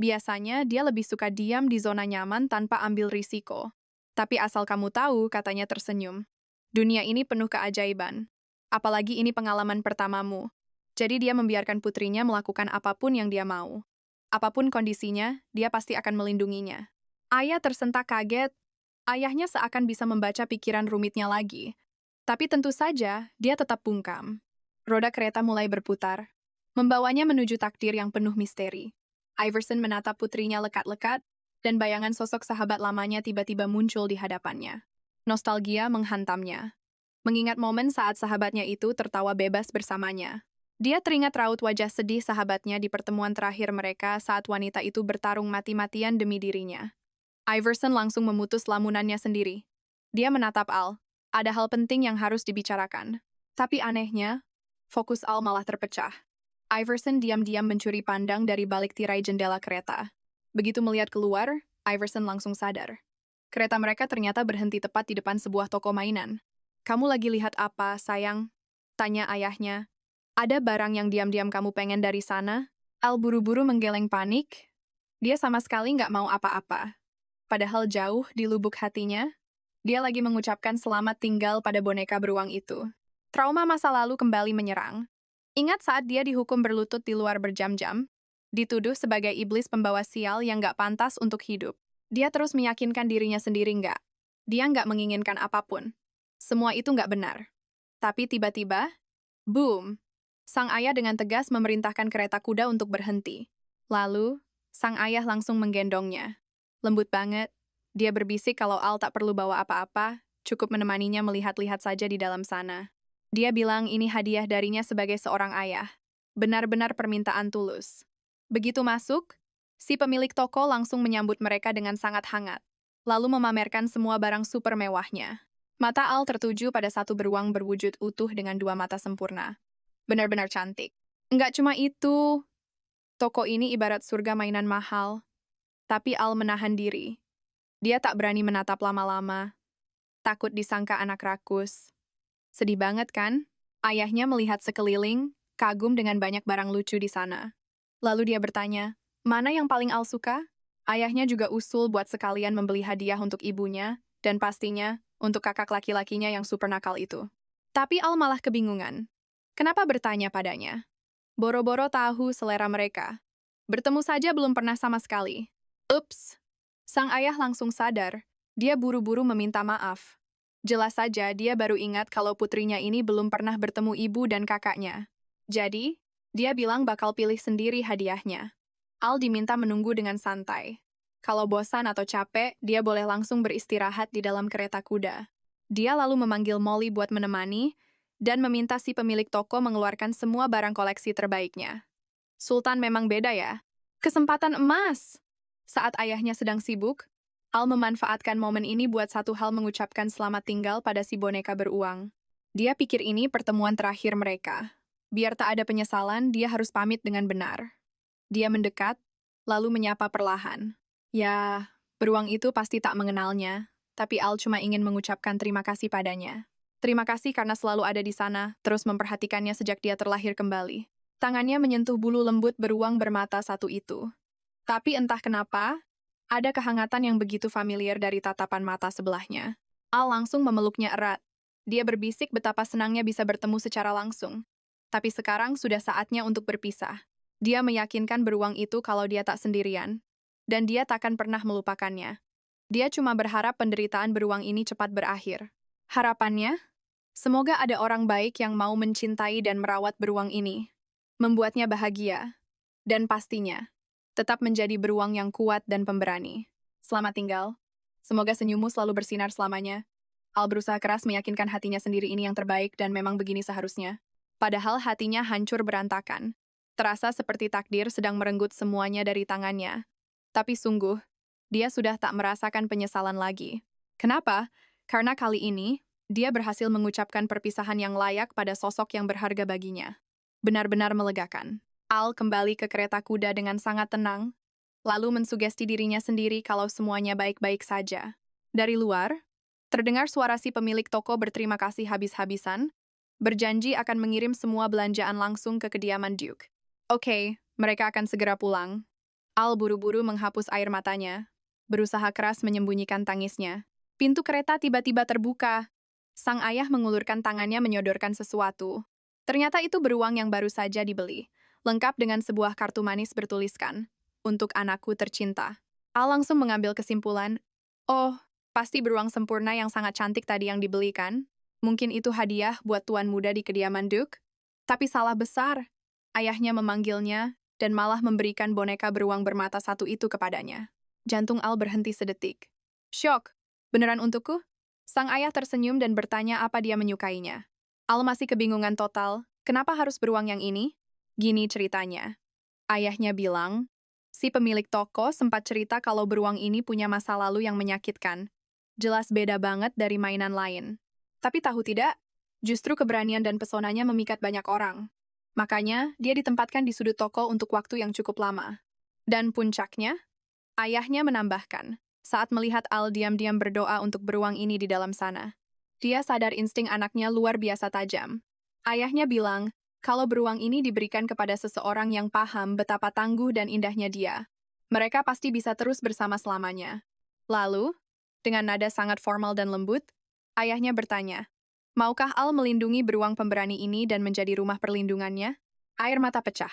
Biasanya dia lebih suka diam di zona nyaman tanpa ambil risiko. Tapi asal kamu tahu, katanya tersenyum. Dunia ini penuh keajaiban. Apalagi ini pengalaman pertamamu. Jadi dia membiarkan putrinya melakukan apapun yang dia mau. Apapun kondisinya, dia pasti akan melindunginya. Ayah tersentak kaget. Ayahnya seakan bisa membaca pikiran rumitnya lagi. Tapi tentu saja, dia tetap bungkam. Roda kereta mulai berputar, membawanya menuju takdir yang penuh misteri. Iverson menatap putrinya lekat-lekat, dan bayangan sosok sahabat lamanya tiba-tiba muncul di hadapannya. Nostalgia menghantamnya. Mengingat momen saat sahabatnya itu tertawa bebas bersamanya. Dia teringat raut wajah sedih sahabatnya di pertemuan terakhir mereka saat wanita itu bertarung mati-matian demi dirinya. Iverson langsung memutus lamunannya sendiri. Dia menatap Al. Ada hal penting yang harus dibicarakan. Tapi anehnya, fokus Al malah terpecah. Iverson diam-diam mencuri pandang dari balik tirai jendela kereta. Begitu melihat keluar, Iverson langsung sadar. Kereta mereka ternyata berhenti tepat di depan sebuah toko mainan. "Kamu lagi lihat apa, sayang?" tanya ayahnya. "Ada barang yang diam-diam kamu pengen dari sana?" Al buru-buru menggeleng panik. Dia sama sekali nggak mau apa-apa. Padahal jauh di lubuk hatinya, dia lagi mengucapkan selamat tinggal pada boneka beruang itu. Trauma masa lalu kembali menyerang. Ingat saat dia dihukum berlutut di luar berjam-jam, dituduh sebagai iblis pembawa sial yang nggak pantas untuk hidup. Dia terus meyakinkan dirinya sendiri nggak. Dia nggak menginginkan apapun. Semua itu nggak benar. Tapi tiba-tiba, boom! Sang ayah dengan tegas memerintahkan kereta kuda untuk berhenti. Lalu, sang ayah langsung menggendongnya. Lembut banget, dia berbisik kalau Al tak perlu bawa apa-apa, cukup menemaninya melihat-lihat saja di dalam sana. Dia bilang ini hadiah darinya sebagai seorang ayah. Benar-benar permintaan tulus. Begitu masuk, si pemilik toko langsung menyambut mereka dengan sangat hangat, lalu memamerkan semua barang super mewahnya. Mata Al tertuju pada satu beruang berwujud utuh dengan dua mata sempurna. Benar-benar cantik. Enggak cuma itu, toko ini ibarat surga mainan mahal. Tapi Al menahan diri. Dia tak berani menatap lama-lama. Takut disangka anak rakus. Sedih banget kan? Ayahnya melihat sekeliling, kagum dengan banyak barang lucu di sana. Lalu dia bertanya, mana yang paling Al suka? Ayahnya juga usul buat sekalian membeli hadiah untuk ibunya, dan pastinya untuk kakak laki-lakinya yang super nakal itu. Tapi Al malah kebingungan. Kenapa bertanya padanya? Boro-boro tahu selera mereka. Bertemu saja belum pernah sama sekali. Ups! Sang ayah langsung sadar. Dia buru-buru meminta maaf. Jelas saja dia baru ingat kalau putrinya ini belum pernah bertemu ibu dan kakaknya. Jadi, dia bilang bakal pilih sendiri hadiahnya. Al diminta menunggu dengan santai. Kalau bosan atau capek, dia boleh langsung beristirahat di dalam kereta kuda. Dia lalu memanggil Molly buat menemani, dan meminta si pemilik toko mengeluarkan semua barang koleksi terbaiknya. Sultan memang beda ya. Kesempatan emas! Saat ayahnya sedang sibuk, Al memanfaatkan momen ini buat satu hal mengucapkan selamat tinggal pada si boneka beruang. Dia pikir ini pertemuan terakhir mereka. Biar tak ada penyesalan, dia harus pamit dengan benar. Dia mendekat, lalu menyapa perlahan. Ya, beruang itu pasti tak mengenalnya, tapi Al cuma ingin mengucapkan terima kasih padanya. Terima kasih karena selalu ada di sana, terus memperhatikannya sejak dia terlahir kembali. Tangannya menyentuh bulu lembut beruang bermata satu itu. Tapi entah kenapa, ada kehangatan yang begitu familiar dari tatapan mata sebelahnya. Al langsung memeluknya erat. Dia berbisik betapa senangnya bisa bertemu secara langsung. Tapi sekarang sudah saatnya untuk berpisah. Dia meyakinkan beruang itu kalau dia tak sendirian. Dan dia takkan pernah melupakannya. Dia cuma berharap penderitaan beruang ini cepat berakhir. Harapannya, semoga ada orang baik yang mau mencintai dan merawat beruang ini. Membuatnya bahagia. Dan pastinya, tetap menjadi beruang yang kuat dan pemberani. Selamat tinggal. Semoga senyummu selalu bersinar selamanya. Al berusaha keras meyakinkan hatinya sendiri ini yang terbaik dan memang begini seharusnya. Padahal hatinya hancur berantakan. Terasa seperti takdir sedang merenggut semuanya dari tangannya. Tapi sungguh, dia sudah tak merasakan penyesalan lagi. Kenapa? Karena kali ini, dia berhasil mengucapkan perpisahan yang layak pada sosok yang berharga baginya. Benar-benar melegakan. Al kembali ke kereta kuda dengan sangat tenang, lalu mensugesti dirinya sendiri kalau semuanya baik-baik saja. Dari luar, terdengar suara si pemilik toko berterima kasih habis-habisan, berjanji akan mengirim semua belanjaan langsung ke kediaman Duke. Oke, mereka akan segera pulang. Al buru-buru menghapus air matanya, berusaha keras menyembunyikan tangisnya. Pintu kereta tiba-tiba terbuka. Sang ayah mengulurkan tangannya menyodorkan sesuatu. Ternyata itu beruang yang baru saja dibeli, lengkap dengan sebuah kartu manis bertuliskan, "Untuk anakku tercinta." Al langsung mengambil kesimpulan, "Oh, pasti beruang sempurna yang sangat cantik tadi yang dibeli kan? Mungkin itu hadiah buat tuan muda di kediaman Duke?" Tapi salah besar. Ayahnya memanggilnya dan malah memberikan boneka beruang bermata satu itu kepadanya. Jantung Al berhenti sedetik. Syok, beneran untukku? Sang ayah tersenyum dan bertanya apa dia menyukainya. Al masih kebingungan total, kenapa harus beruang yang ini? Gini ceritanya. Ayahnya bilang, si pemilik toko sempat cerita kalau beruang ini punya masa lalu yang menyakitkan. Jelas beda banget dari mainan lain. Tapi tahu tidak, justru keberanian dan pesonanya memikat banyak orang. Makanya, dia ditempatkan di sudut toko untuk waktu yang cukup lama. Dan puncaknya, ayahnya menambahkan, saat melihat Al diam-diam berdoa untuk beruang ini di dalam sana. Dia sadar insting anaknya luar biasa tajam. Ayahnya bilang, kalau beruang ini diberikan kepada seseorang yang paham betapa tangguh dan indahnya dia, mereka pasti bisa terus bersama selamanya. Lalu, dengan nada sangat formal dan lembut, ayahnya bertanya, maukah Al melindungi beruang pemberani ini dan menjadi rumah perlindungannya? Air mata pecah.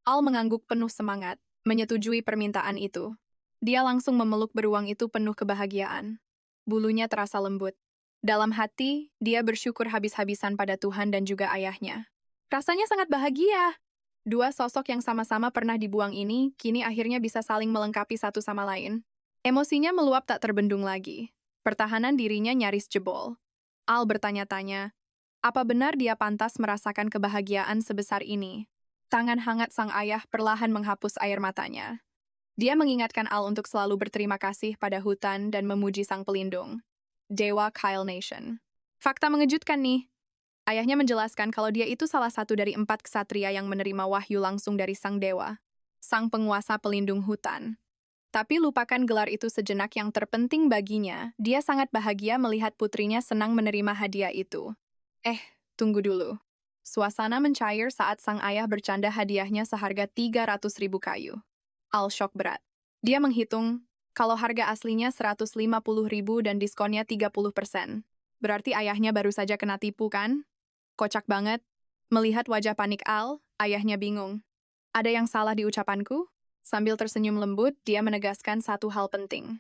Al mengangguk penuh semangat, menyetujui permintaan itu. Dia langsung memeluk beruang itu penuh kebahagiaan. Bulunya terasa lembut. Dalam hati, dia bersyukur habis-habisan pada Tuhan dan juga ayahnya. Rasanya sangat bahagia. Dua sosok yang sama-sama pernah dibuang ini, kini akhirnya bisa saling melengkapi satu sama lain. Emosinya meluap tak terbendung lagi. Pertahanan dirinya nyaris jebol. Al bertanya-tanya, apa benar dia pantas merasakan kebahagiaan sebesar ini? Tangan hangat sang ayah perlahan menghapus air matanya. Dia mengingatkan Al untuk selalu berterima kasih pada hutan dan memuji sang pelindung, Dewa Kyle Nation. Fakta mengejutkan nih. Ayahnya menjelaskan kalau dia itu salah satu dari 4 ksatria yang menerima wahyu langsung dari sang dewa, sang penguasa pelindung hutan. Tapi lupakan gelar itu sejenak, yang terpenting baginya, dia sangat bahagia melihat putrinya senang menerima hadiah itu. Tunggu dulu. Suasana mencair saat sang ayah bercanda hadiahnya seharga 300.000 kayu. Al shock berat. Dia menghitung, kalau harga aslinya 150.000 dan diskonnya 30%. Berarti ayahnya baru saja kena tipu kan? Kocak banget. Melihat wajah panik Al, ayahnya bingung. Ada yang salah di ucapanku? Sambil tersenyum lembut, dia menegaskan satu hal penting.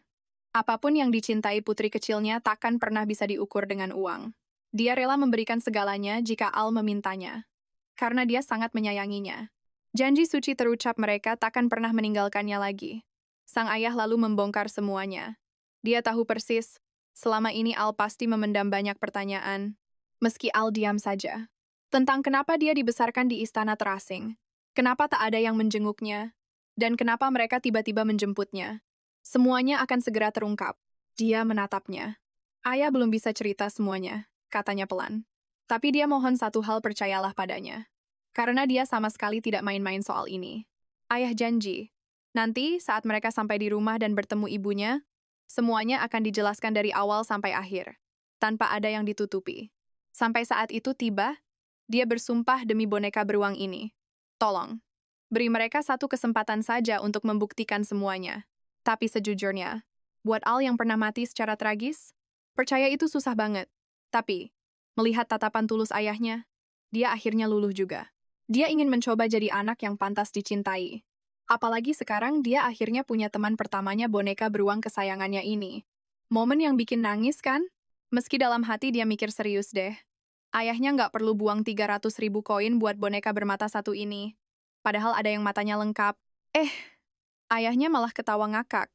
Apapun yang dicintai putri kecilnya takkan pernah bisa diukur dengan uang. Dia rela memberikan segalanya jika Al memintanya. Karena dia sangat menyayanginya. Janji suci terucap mereka takkan pernah meninggalkannya lagi. Sang ayah lalu membongkar semuanya. Dia tahu persis, selama ini Al pasti memendam banyak pertanyaan. Meski Al diam saja. Tentang kenapa dia dibesarkan di istana terasing. Kenapa tak ada yang menjenguknya. Dan kenapa mereka tiba-tiba menjemputnya. Semuanya akan segera terungkap. Dia menatapnya. Ayah belum bisa cerita semuanya, katanya pelan. Tapi dia mohon satu hal, percayalah padanya. Karena dia sama sekali tidak main-main soal ini. Ayah janji, nanti saat mereka sampai di rumah dan bertemu ibunya, semuanya akan dijelaskan dari awal sampai akhir, tanpa ada yang ditutupi. Sampai saat itu tiba, dia bersumpah demi boneka beruang ini. Tolong, beri mereka satu kesempatan saja untuk membuktikan semuanya. Tapi sejujurnya, buat Al yang pernah mati secara tragis, percaya itu susah banget. Tapi, melihat tatapan tulus ayahnya, dia akhirnya luluh juga. Dia ingin mencoba jadi anak yang pantas dicintai. Apalagi sekarang dia akhirnya punya teman pertamanya, boneka beruang kesayangannya ini. Momen yang bikin nangis kan? Meski dalam hati dia mikir serius deh. Ayahnya nggak perlu buang 300.000 koin buat boneka bermata satu ini. Padahal ada yang matanya lengkap. Ayahnya malah ketawa ngakak.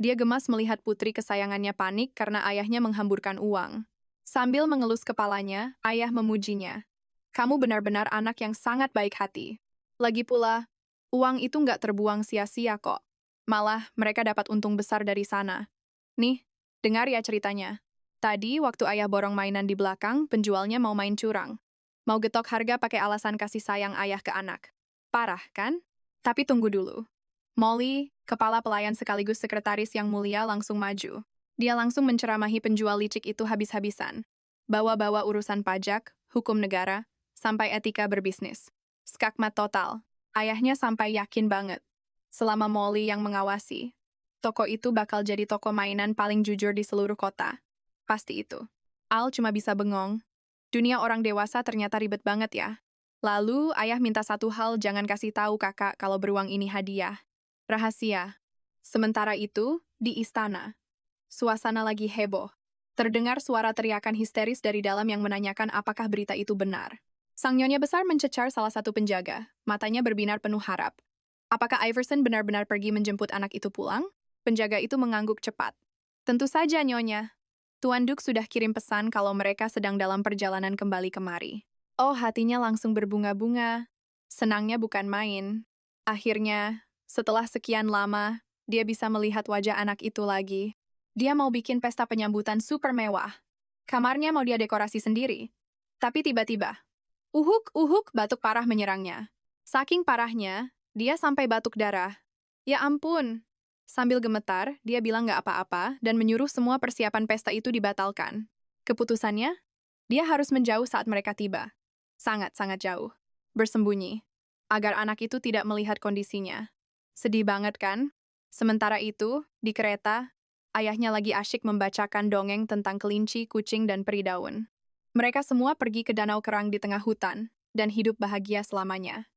Dia gemas melihat putri kesayangannya panik karena ayahnya menghamburkan uang. Sambil mengelus kepalanya, ayah memujinya. Kamu benar-benar anak yang sangat baik hati. Lagi pula, uang itu nggak terbuang sia-sia kok. Malah, mereka dapat untung besar dari sana. Nih, dengar ya ceritanya. Tadi, waktu ayah borong mainan di belakang, penjualnya mau main curang. Mau getok harga pakai alasan kasih sayang ayah ke anak. Parah, kan? Tapi tunggu dulu. Molly, kepala pelayan sekaligus sekretaris yang mulia, langsung maju. Dia langsung menceramahi penjual licik itu habis-habisan. Bawa-bawa urusan pajak, hukum negara, sampai etika berbisnis. Skakmat total. Ayahnya sampai yakin banget. selama Molly yang mengawasi. Toko itu bakal jadi toko mainan paling jujur di seluruh kota. Pasti itu. Al cuma bisa bengong. Dunia orang dewasa ternyata ribet banget ya. Lalu, ayah minta satu hal, jangan kasih tahu kakak kalau beruang ini hadiah. Rahasia. Sementara itu, di istana. Suasana lagi heboh. Terdengar suara teriakan histeris dari dalam yang menanyakan apakah berita itu benar. Sang nyonya besar mencecar salah satu penjaga. Matanya berbinar penuh harap. Apakah Iverson benar-benar pergi menjemput anak itu pulang? Penjaga itu mengangguk cepat. Tentu saja, nyonya. Tuan Duk sudah kirim pesan kalau mereka sedang dalam perjalanan kembali kemari. Oh, hatinya langsung berbunga-bunga. Senangnya bukan main. Akhirnya, setelah sekian lama, dia bisa melihat wajah anak itu lagi. Dia mau bikin pesta penyambutan super mewah. Kamarnya mau dia dekorasi sendiri. Tapi tiba-tiba, uhuk, batuk parah menyerangnya. Saking parahnya, dia sampai batuk darah. Ya ampun. Sambil gemetar, dia bilang nggak apa-apa dan menyuruh semua persiapan pesta itu dibatalkan. Keputusannya, dia harus menjauh saat mereka tiba. Sangat-sangat jauh. Bersembunyi. Agar anak itu tidak melihat kondisinya. Sedih banget kan? Sementara itu, di kereta, ayahnya lagi asyik membacakan dongeng tentang kelinci, kucing, dan peri daun. Mereka semua pergi ke danau kerang di tengah hutan, dan hidup bahagia selamanya.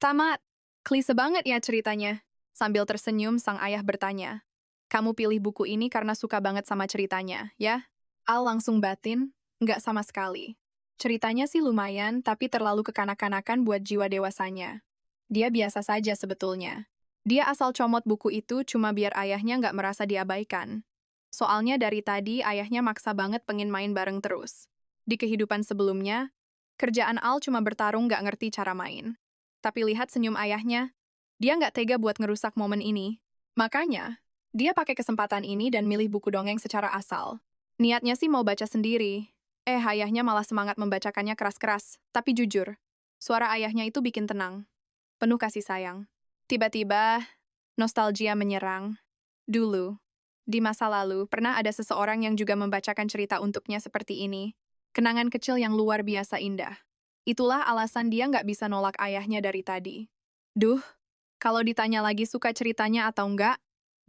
Tamat! Klise banget ya ceritanya. Sambil tersenyum, sang ayah bertanya, kamu pilih buku ini karena suka banget sama ceritanya, ya? Al langsung batin, nggak sama sekali. Ceritanya sih lumayan, tapi terlalu kekanak-kanakan buat jiwa dewasanya. Dia biasa saja sebetulnya. Dia asal comot buku itu cuma biar ayahnya nggak merasa diabaikan. Soalnya dari tadi ayahnya maksa banget pengen main bareng terus. Di kehidupan sebelumnya, kerjaan Al cuma bertarung nggak ngerti cara main. Tapi lihat senyum ayahnya, dia nggak tega buat ngerusak momen ini. Makanya, dia pakai kesempatan ini dan milih buku dongeng secara asal. Niatnya sih mau baca sendiri. Ayahnya malah semangat membacakannya keras-keras. Tapi jujur, suara ayahnya itu bikin tenang. Penuh kasih sayang. Tiba-tiba, nostalgia menyerang. Dulu, di masa lalu, pernah ada seseorang yang juga membacakan cerita untuknya seperti ini. Kenangan kecil yang luar biasa indah. Itulah alasan dia nggak bisa nolak ayahnya dari tadi. Duh, kalau ditanya lagi suka ceritanya atau enggak,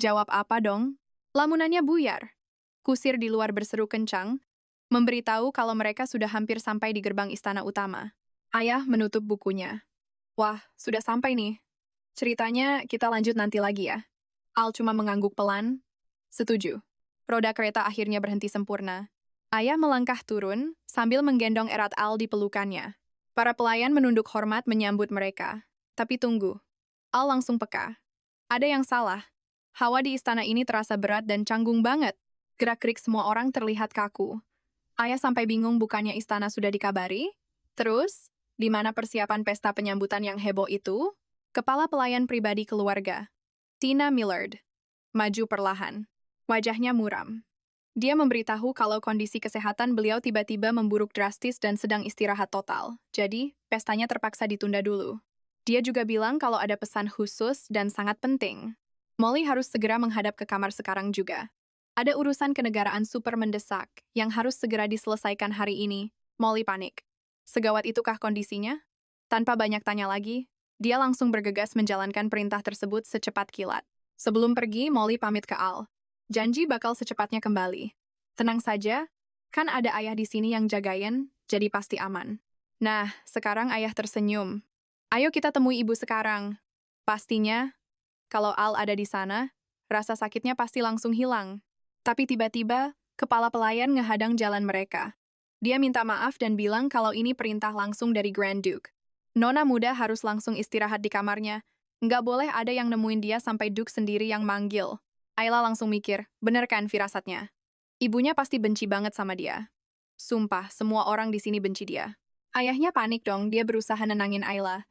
jawab apa dong? Lamunannya buyar. Kusir di luar berseru kencang, memberitahu kalau mereka sudah hampir sampai di gerbang istana utama. Ayah menutup bukunya. Wah, sudah sampai nih. Ceritanya kita lanjut nanti lagi ya. Al cuma mengangguk pelan. Setuju. Roda kereta akhirnya berhenti sempurna. Ayah melangkah turun sambil menggendong erat Al di pelukannya. Para pelayan menunduk hormat menyambut mereka. Tapi tunggu. Al langsung peka. Ada yang salah. Hawa di istana ini terasa berat dan canggung banget. Gerak-gerik semua orang terlihat kaku. Ayah sampai bingung bukannya istana sudah dikabari? Terus, di mana persiapan pesta penyambutan yang heboh itu? Kepala pelayan pribadi keluarga, Tina Millard, maju perlahan. Wajahnya muram. Dia memberitahu kalau kondisi kesehatan beliau tiba-tiba memburuk drastis dan sedang istirahat total. Jadi, pestanya terpaksa ditunda dulu. Dia juga bilang kalau ada pesan khusus dan sangat penting. Molly harus segera menghadap ke kamar sekarang juga. Ada urusan kenegaraan super mendesak yang harus segera diselesaikan hari ini. Molly panik. Segawat itukah kondisinya? Tanpa banyak tanya lagi, dia langsung bergegas menjalankan perintah tersebut secepat kilat. Sebelum pergi, Molly pamit ke Al. Janji bakal secepatnya kembali. Tenang saja, kan ada ayah di sini yang jagain, jadi pasti aman. Nah, sekarang ayah tersenyum. Ayo kita temui ibu sekarang. Pastinya, kalau Al ada di sana, rasa sakitnya pasti langsung hilang. Tapi tiba-tiba, kepala pelayan ngehadang jalan mereka. Dia minta maaf dan bilang kalau ini perintah langsung dari Grand Duke. Nona muda harus langsung istirahat di kamarnya. Nggak boleh ada yang nemuin dia sampai Duke sendiri yang manggil. Ayla langsung mikir, bener kan firasatnya? Ibunya pasti benci banget sama dia. Sumpah, semua orang di sini benci dia. Ayahnya panik dong, dia berusaha nenangin Ayla.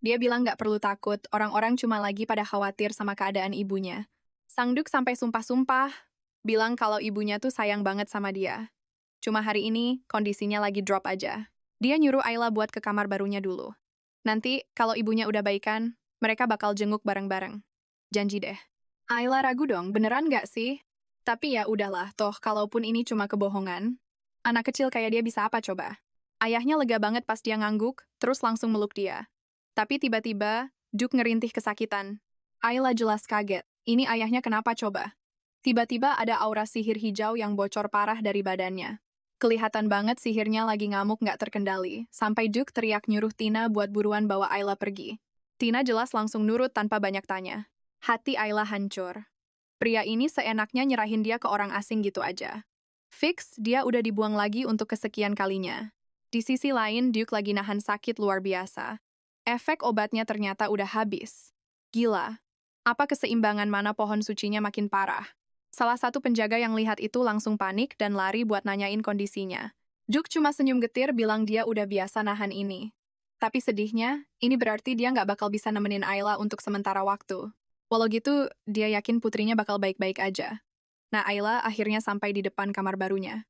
Dia bilang nggak perlu takut, orang-orang cuma lagi pada khawatir sama keadaan ibunya. Sang Duke sampai sumpah-sumpah, bilang kalau ibunya tuh sayang banget sama dia. Cuma hari ini, kondisinya lagi drop aja. Dia nyuruh Ayla buat ke kamar barunya dulu. Nanti, kalau ibunya udah baikan, mereka bakal jenguk bareng-bareng. Janji deh. Ayla ragu dong, beneran nggak sih? Tapi ya udahlah, toh kalaupun ini cuma kebohongan. Anak kecil kayak dia bisa apa coba? Ayahnya lega banget pas dia ngangguk, terus langsung meluk dia. Tapi tiba-tiba, Duke ngerintih kesakitan. Ayla jelas kaget. Ini ayahnya kenapa coba? Tiba-tiba ada aura sihir hijau yang bocor parah dari badannya. Kelihatan banget sihirnya lagi ngamuk nggak terkendali, sampai Duke teriak nyuruh Tina buat buruan bawa Ayla pergi. Tina jelas langsung nurut tanpa banyak tanya. Hati Ayla hancur. Pria ini seenaknya nyerahin dia ke orang asing gitu aja. Fix, dia udah dibuang lagi untuk kesekian kalinya. Di sisi lain, Duke lagi nahan sakit luar biasa. Efek obatnya ternyata udah habis. Gila. Apa keseimbangan mana pohon sucinya makin parah? Salah satu penjaga yang lihat itu langsung panik dan lari buat nanyain kondisinya. Duke cuma senyum getir bilang dia udah biasa nahan ini. Tapi sedihnya, ini berarti dia nggak bakal bisa nemenin Ayla untuk sementara waktu. Walau gitu, dia yakin putrinya bakal baik-baik aja. Nah, Ayla akhirnya sampai di depan kamar barunya.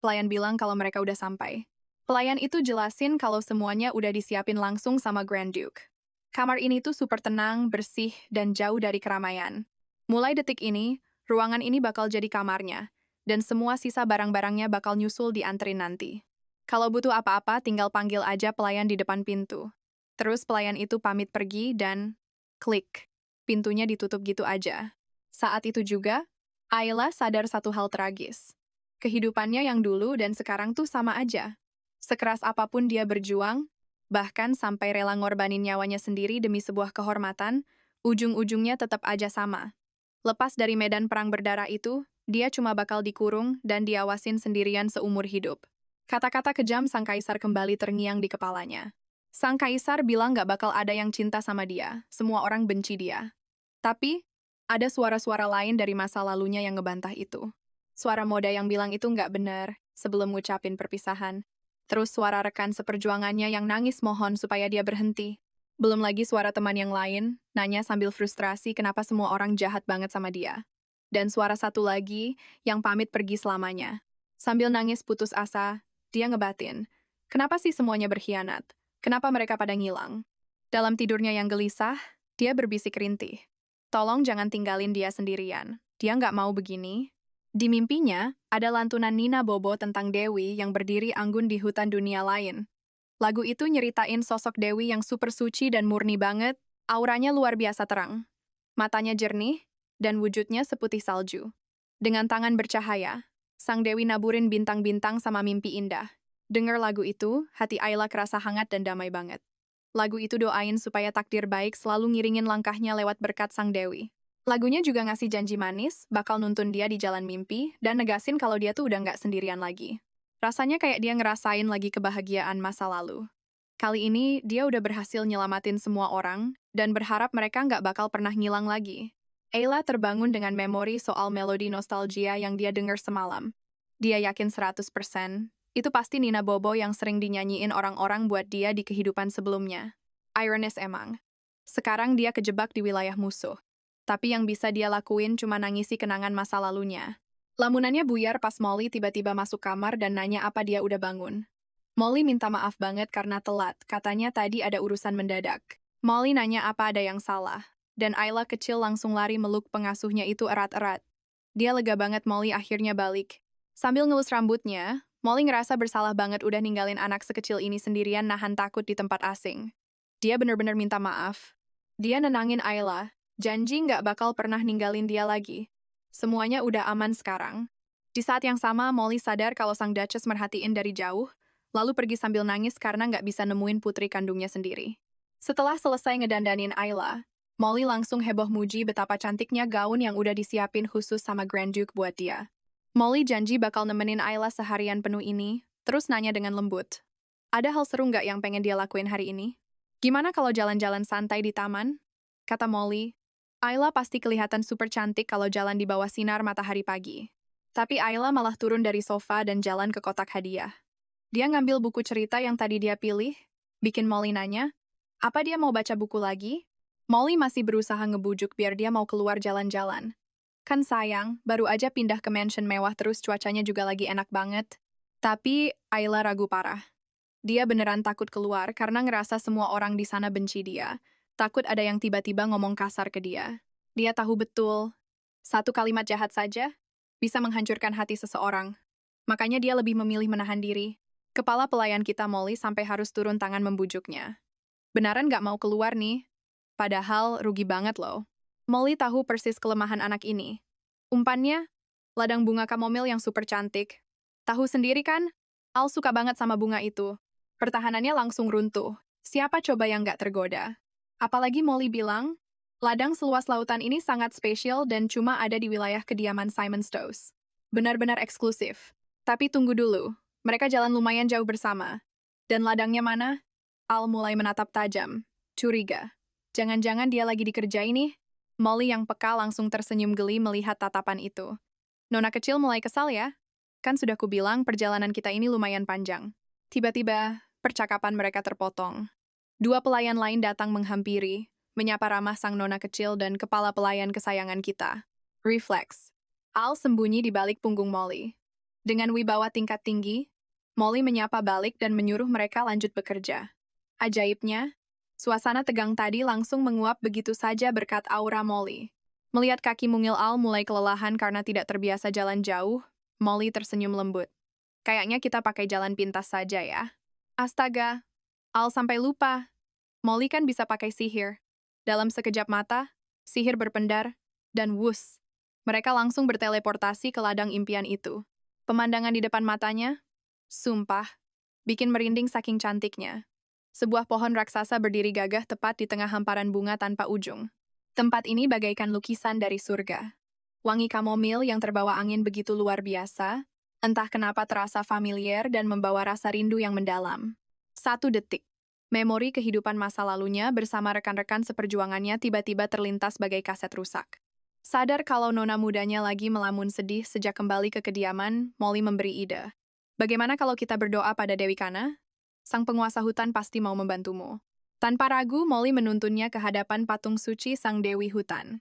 Pelayan bilang kalau mereka udah sampai. Pelayan itu jelasin kalau semuanya udah disiapin langsung sama Grand Duke. Kamar ini tuh super tenang, bersih, dan jauh dari keramaian. Mulai detik ini, ruangan ini bakal jadi kamarnya, dan semua sisa barang-barangnya bakal nyusul dianterin nanti. Kalau butuh apa-apa, tinggal panggil aja pelayan di depan pintu. Terus pelayan itu pamit pergi dan klik. Pintunya ditutup gitu aja. Saat itu juga, Ayla sadar satu hal tragis. Kehidupannya yang dulu dan sekarang tuh sama aja. Sekeras apapun dia berjuang, bahkan sampai rela ngorbanin nyawanya sendiri demi sebuah kehormatan, ujung-ujungnya tetap aja sama. Lepas dari medan perang berdarah itu, dia cuma bakal dikurung dan diawasin sendirian seumur hidup. Kata-kata kejam sang kaisar kembali terngiang di kepalanya. Sang kaisar bilang gak bakal ada yang cinta sama dia, semua orang benci dia. Tapi, ada suara-suara lain dari masa lalunya yang ngebantah itu. Suara Moda yang bilang itu nggak benar sebelum ngucapin perpisahan. Terus suara rekan seperjuangannya yang nangis mohon supaya dia berhenti. Belum lagi suara teman yang lain, nanya sambil frustrasi kenapa semua orang jahat banget sama dia. Dan suara satu lagi, yang pamit pergi selamanya. Sambil nangis putus asa, dia ngebatin. Kenapa sih semuanya berkhianat? Kenapa mereka pada ngilang? Dalam tidurnya yang gelisah, dia berbisik rintih. Tolong jangan tinggalin dia sendirian. Dia nggak mau begini. Di mimpinya, ada lantunan Nina Bobo tentang Dewi yang berdiri anggun di hutan dunia lain. Lagu itu nyeritain sosok Dewi yang super suci dan murni banget, auranya luar biasa terang. Matanya jernih, dan wujudnya seputih salju. Dengan tangan bercahaya, sang Dewi naburin bintang-bintang sama mimpi indah. Dengar lagu itu, hati Ayla kerasa hangat dan damai banget. Lagu itu doain supaya takdir baik selalu ngiringin langkahnya lewat berkat sang Dewi. Lagunya juga ngasih janji manis, bakal nuntun dia di jalan mimpi, dan negasin kalau dia tuh udah nggak sendirian lagi. Rasanya kayak dia ngerasain lagi kebahagiaan masa lalu. Kali ini, dia udah berhasil nyelamatin semua orang, dan berharap mereka nggak bakal pernah ngilang lagi. Ayla terbangun dengan memori soal melodi nostalgia yang dia dengar semalam. Dia yakin 100%, itu pasti Nina Bobo yang sering dinyanyiin orang-orang buat dia di kehidupan sebelumnya. Ironis emang. Sekarang dia kejebak di wilayah musuh. Tapi yang bisa dia lakuin cuma nangisi kenangan masa lalunya. Lamunannya buyar pas Molly tiba-tiba masuk kamar dan nanya apa dia udah bangun. Molly minta maaf banget karena telat, katanya tadi ada urusan mendadak. Molly nanya apa ada yang salah, dan Ayla kecil langsung lari meluk pengasuhnya itu erat-erat. Dia lega banget Molly akhirnya balik. Sambil ngelus rambutnya, Molly ngerasa bersalah banget udah ninggalin anak sekecil ini sendirian nahan takut di tempat asing. Dia bener-bener minta maaf. Dia nenangin Ayla, janji nggak bakal pernah ninggalin dia lagi. Semuanya udah aman sekarang. Di saat yang sama, Molly sadar kalau sang Duchess merhatiin dari jauh, lalu pergi sambil nangis karena nggak bisa nemuin putri kandungnya sendiri. Setelah selesai ngedandanin Ayla, Molly langsung heboh muji betapa cantiknya gaun yang udah disiapin khusus sama Grand Duke buat dia. Molly janji bakal nemenin Ayla seharian penuh ini, terus nanya dengan lembut. Ada hal seru nggak yang pengen dia lakuin hari ini? Gimana kalau jalan-jalan santai di taman? Kata Molly. Ayla pasti kelihatan super cantik kalau jalan di bawah sinar matahari pagi. Tapi Ayla malah turun dari sofa dan jalan ke kotak hadiah. Dia ngambil buku cerita yang tadi dia pilih, bikin Molly nanya, apa dia mau baca buku lagi? Molly masih berusaha ngebujuk biar dia mau keluar jalan-jalan. Kan sayang, baru aja pindah ke mansion mewah terus cuacanya juga lagi enak banget. Tapi Ayla ragu parah. Dia beneran takut keluar karena ngerasa semua orang di sana benci dia. Takut ada yang tiba-tiba ngomong kasar ke dia. Dia tahu betul, satu kalimat jahat saja bisa menghancurkan hati seseorang. Makanya dia lebih memilih menahan diri. Kepala pelayan kita Molly sampai harus turun tangan membujuknya. Beneran gak mau keluar nih? Padahal rugi banget loh. Molly tahu persis kelemahan anak ini. Umpannya, ladang bunga kamomil yang super cantik. Tahu sendiri kan? Al suka banget sama bunga itu. Pertahanannya langsung runtuh. Siapa coba yang nggak tergoda? Apalagi Molly bilang, ladang seluas lautan ini sangat spesial dan cuma ada di wilayah kediaman Simon Stows. Benar-benar eksklusif. Tapi tunggu dulu, mereka jalan lumayan jauh bersama. Dan ladangnya mana? Al mulai menatap tajam. Curiga. Jangan-jangan dia lagi dikerjain nih? Molly yang peka langsung tersenyum geli melihat tatapan itu. Nona kecil mulai kesal ya? Kan sudah kubilang perjalanan kita ini lumayan panjang. Tiba-tiba, percakapan mereka terpotong. Dua pelayan lain datang menghampiri, menyapa ramah sang nona kecil dan kepala pelayan kesayangan kita. Reflex. Al sembunyi di balik punggung Molly. Dengan wibawa tingkat tinggi, Molly menyapa balik dan menyuruh mereka lanjut bekerja. Ajaibnya, suasana tegang tadi langsung menguap begitu saja berkat aura Molly. Melihat kaki mungil Al mulai kelelahan karena tidak terbiasa jalan jauh, Molly tersenyum lembut. Kayaknya kita pakai jalan pintas saja ya. Astaga, Al sampai lupa. Molly kan bisa pakai sihir. Dalam sekejap mata, sihir berpendar, dan wus. Mereka langsung berteleportasi ke ladang impian itu. Pemandangan di depan matanya, sumpah, bikin merinding saking cantiknya. Sebuah pohon raksasa berdiri gagah tepat di tengah hamparan bunga tanpa ujung. Tempat ini bagaikan lukisan dari surga. Wangi kamomil yang terbawa angin begitu luar biasa, entah kenapa terasa familiar dan membawa rasa rindu yang mendalam. 1 detik. Memori kehidupan masa lalunya bersama rekan-rekan seperjuangannya tiba-tiba terlintas bagai kaset rusak. Sadar kalau nona mudanya lagi melamun sedih sejak kembali ke kediaman, Molly memberi ide. Bagaimana kalau kita berdoa pada Dewi Kana? Sang penguasa hutan pasti mau membantumu. Tanpa ragu, Molly menuntunnya ke hadapan patung suci sang Dewi Hutan.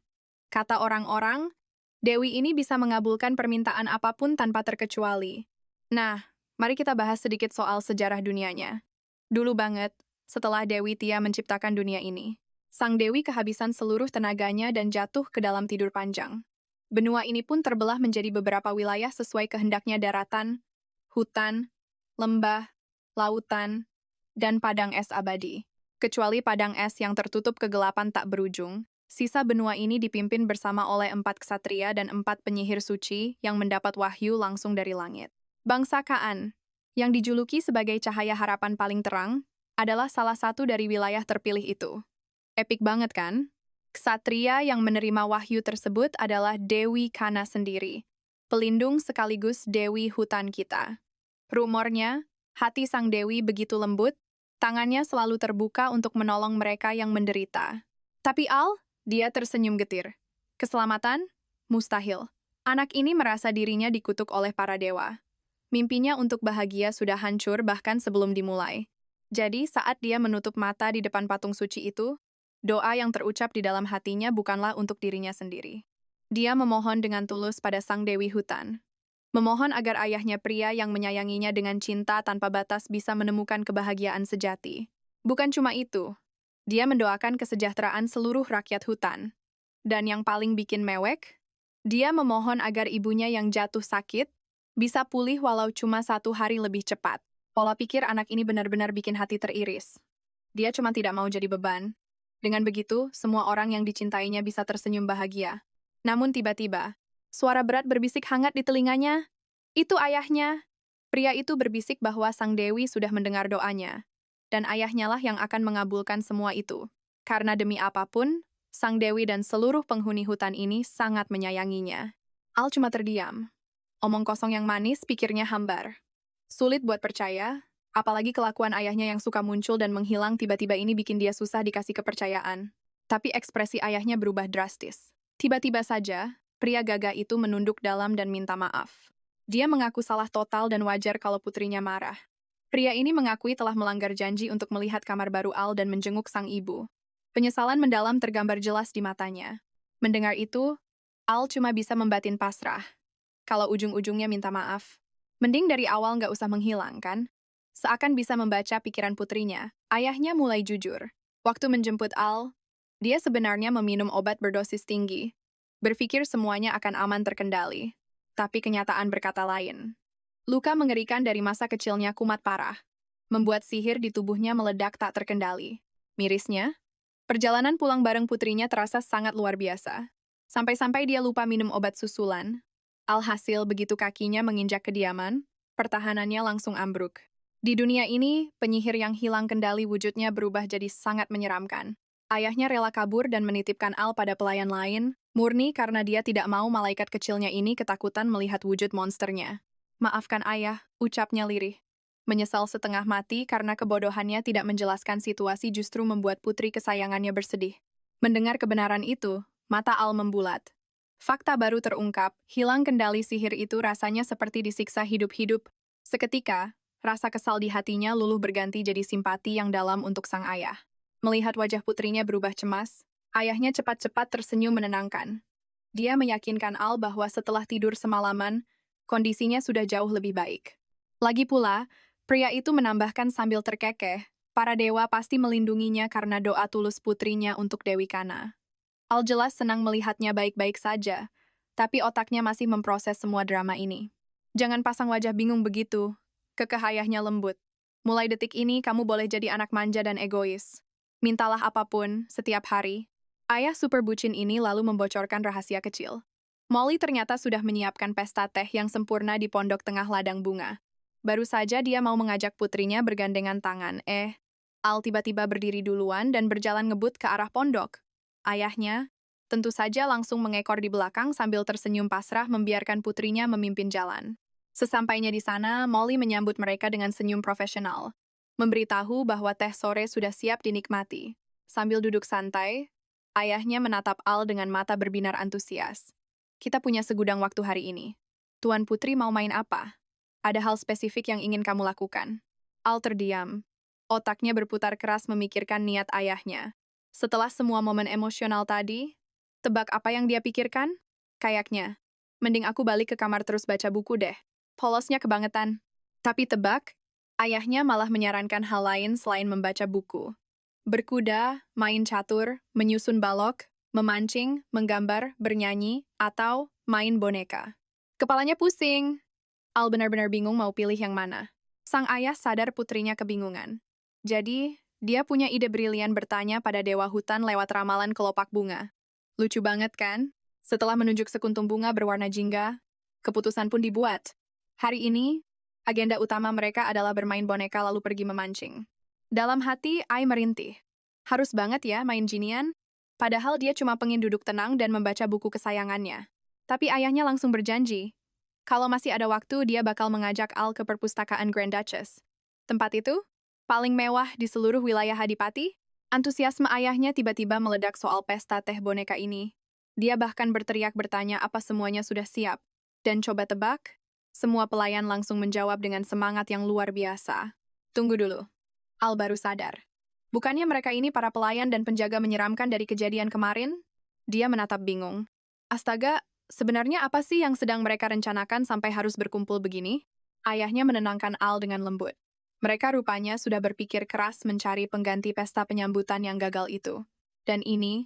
Kata orang-orang, Dewi ini bisa mengabulkan permintaan apapun tanpa terkecuali. Nah, mari kita bahas sedikit soal sejarah dunianya. Dulu banget, setelah Dewi Tia menciptakan dunia ini, sang Dewi kehabisan seluruh tenaganya dan jatuh ke dalam tidur panjang. Benua ini pun terbelah menjadi beberapa wilayah sesuai kehendaknya daratan, hutan, lembah, lautan, dan padang es abadi. Kecuali padang es yang tertutup kegelapan tak berujung, sisa benua ini dipimpin bersama oleh 4 ksatria dan 4 penyihir suci yang mendapat wahyu langsung dari langit. Bangsa Kaan, yang dijuluki sebagai cahaya harapan paling terang, adalah salah satu dari wilayah terpilih itu. Epik banget kan? Ksatria yang menerima wahyu tersebut adalah Dewi Kana sendiri, pelindung sekaligus Dewi Hutan kita. Rumornya, hati sang Dewi begitu lembut, tangannya selalu terbuka untuk menolong mereka yang menderita. Tapi Al, dia tersenyum getir. Keselamatan? Mustahil. Anak ini merasa dirinya dikutuk oleh para dewa. Mimpinya untuk bahagia sudah hancur bahkan sebelum dimulai. Jadi saat dia menutup mata di depan patung suci itu, doa yang terucap di dalam hatinya bukanlah untuk dirinya sendiri. Dia memohon dengan tulus pada sang Dewi Hutan. Memohon agar ayahnya pria yang menyayanginya dengan cinta tanpa batas bisa menemukan kebahagiaan sejati. Bukan cuma itu, dia mendoakan kesejahteraan seluruh rakyat hutan. Dan yang paling bikin mewek, dia memohon agar ibunya yang jatuh sakit bisa pulih walau cuma 1 hari lebih cepat. Pola pikir anak ini benar-benar bikin hati teriris. Dia cuma tidak mau jadi beban. Dengan begitu, semua orang yang dicintainya bisa tersenyum bahagia. Namun tiba-tiba, suara berat berbisik hangat di telinganya. Itu ayahnya. Pria itu berbisik bahwa sang Dewi sudah mendengar doanya. Dan ayahnya lah yang akan mengabulkan semua itu. Karena demi apapun, sang Dewi dan seluruh penghuni hutan ini sangat menyayanginya. Al cuma terdiam. Omong kosong yang manis, pikirnya hambar. Sulit buat percaya, apalagi kelakuan ayahnya yang suka muncul dan menghilang tiba-tiba ini bikin dia susah dikasih kepercayaan. Tapi ekspresi ayahnya berubah drastis. Tiba-tiba saja, pria gagah itu menunduk dalam dan minta maaf. Dia mengaku salah total dan wajar kalau putrinya marah. Pria ini mengakui telah melanggar janji untuk melihat kamar baru Al dan menjenguk sang ibu. Penyesalan mendalam tergambar jelas di matanya. Mendengar itu, Al cuma bisa membatin pasrah. Kalau ujung-ujungnya minta maaf, mending dari awal nggak usah menghilang, kan? Seakan bisa membaca pikiran putrinya, ayahnya mulai jujur. Waktu menjemput Al, dia sebenarnya meminum obat berdosis tinggi. Berpikir semuanya akan aman terkendali. Tapi kenyataan berkata lain. Luka mengerikan dari masa kecilnya kumat parah. Membuat sihir di tubuhnya meledak tak terkendali. Mirisnya, Perjalanan pulang bareng putrinya terasa sangat luar biasa. Sampai-sampai dia lupa minum obat susulan. Alhasil begitu kakinya menginjak kediaman, pertahanannya langsung ambruk. Di dunia ini, penyihir yang hilang kendali wujudnya berubah jadi sangat menyeramkan. Ayahnya rela kabur dan menitipkan Al pada pelayan lain, murni karena dia tidak mau malaikat kecilnya ini ketakutan melihat wujud monsternya. Maafkan ayah, ucapnya lirih. Menyesal setengah mati karena kebodohannya tidak menjelaskan situasi justru membuat putri kesayangannya bersedih. Mendengar kebenaran itu, mata Al membulat. Fakta baru terungkap, hilang kendali sihir itu rasanya seperti disiksa hidup-hidup. Seketika, rasa kesal di hatinya luluh berganti jadi simpati yang dalam untuk sang ayah. Melihat wajah putrinya berubah cemas, ayahnya cepat-cepat tersenyum menenangkan. Dia meyakinkan Al bahwa setelah tidur semalaman, kondisinya sudah jauh lebih baik. Lagi pula, pria itu menambahkan sambil terkekeh, para dewa pasti melindunginya karena doa tulus putrinya untuk Dewi Kana. Al jelas senang melihatnya baik-baik saja, tapi otaknya masih memproses semua drama ini. Jangan pasang wajah bingung begitu, kekeh ayahnya lembut. Mulai detik ini kamu boleh jadi anak manja dan egois. Mintalah apapun, setiap hari. Ayah super bucin ini lalu membocorkan rahasia kecil. Molly ternyata sudah menyiapkan pesta teh yang sempurna di pondok tengah ladang bunga. Baru saja dia mau mengajak putrinya bergandengan tangan, Al tiba-tiba berdiri duluan dan berjalan ngebut ke arah pondok. Ayahnya, tentu saja langsung mengekor di belakang sambil tersenyum pasrah membiarkan putrinya memimpin jalan. Sesampainya di sana, Molly menyambut mereka dengan senyum profesional. Memberitahu bahwa teh sore sudah siap dinikmati. Sambil duduk santai, ayahnya menatap Al dengan mata berbinar antusias. Kita punya segudang waktu hari ini. Tuan Putri mau main apa? Ada hal spesifik yang ingin kamu lakukan. Al terdiam. Otaknya berputar keras memikirkan niat ayahnya. Setelah semua momen emosional tadi, tebak apa yang dia pikirkan? Kayaknya, mending aku balik ke kamar terus baca buku deh. Polosnya kebangetan. Tapi tebak, ayahnya malah menyarankan hal lain selain membaca buku. Berkuda, main catur, menyusun balok, memancing, menggambar, bernyanyi, atau main boneka. Kepalanya pusing. Al benar-benar bingung mau pilih yang mana. Sang ayah sadar putrinya kebingungan. Jadi, dia punya ide brilian bertanya pada dewa hutan lewat ramalan kelopak bunga. Lucu banget kan? Setelah menunjuk sekuntum bunga berwarna jingga, keputusan pun dibuat. Hari ini, agenda utama mereka adalah bermain boneka lalu pergi memancing. Dalam hati, Ai merintih. Harus banget ya main ginian? Padahal dia cuma pengen duduk tenang dan membaca buku kesayangannya. Tapi ayahnya langsung berjanji, kalau masih ada waktu, dia bakal mengajak Al ke perpustakaan Grand Duchess. Tempat itu, paling mewah di seluruh wilayah Hadipati. Antusiasme ayahnya tiba-tiba meledak soal pesta teh boneka ini. Dia bahkan berteriak bertanya apa semuanya sudah siap. Dan coba tebak, semua pelayan langsung menjawab dengan semangat yang luar biasa. Tunggu dulu. Al baru sadar. Bukannya mereka ini para pelayan dan penjaga menyeramkan dari kejadian kemarin? Dia menatap bingung. Astaga, sebenarnya apa sih yang sedang mereka rencanakan sampai harus berkumpul begini? Ayahnya menenangkan Al dengan lembut. Mereka rupanya sudah berpikir keras mencari pengganti pesta penyambutan yang gagal itu. Dan ini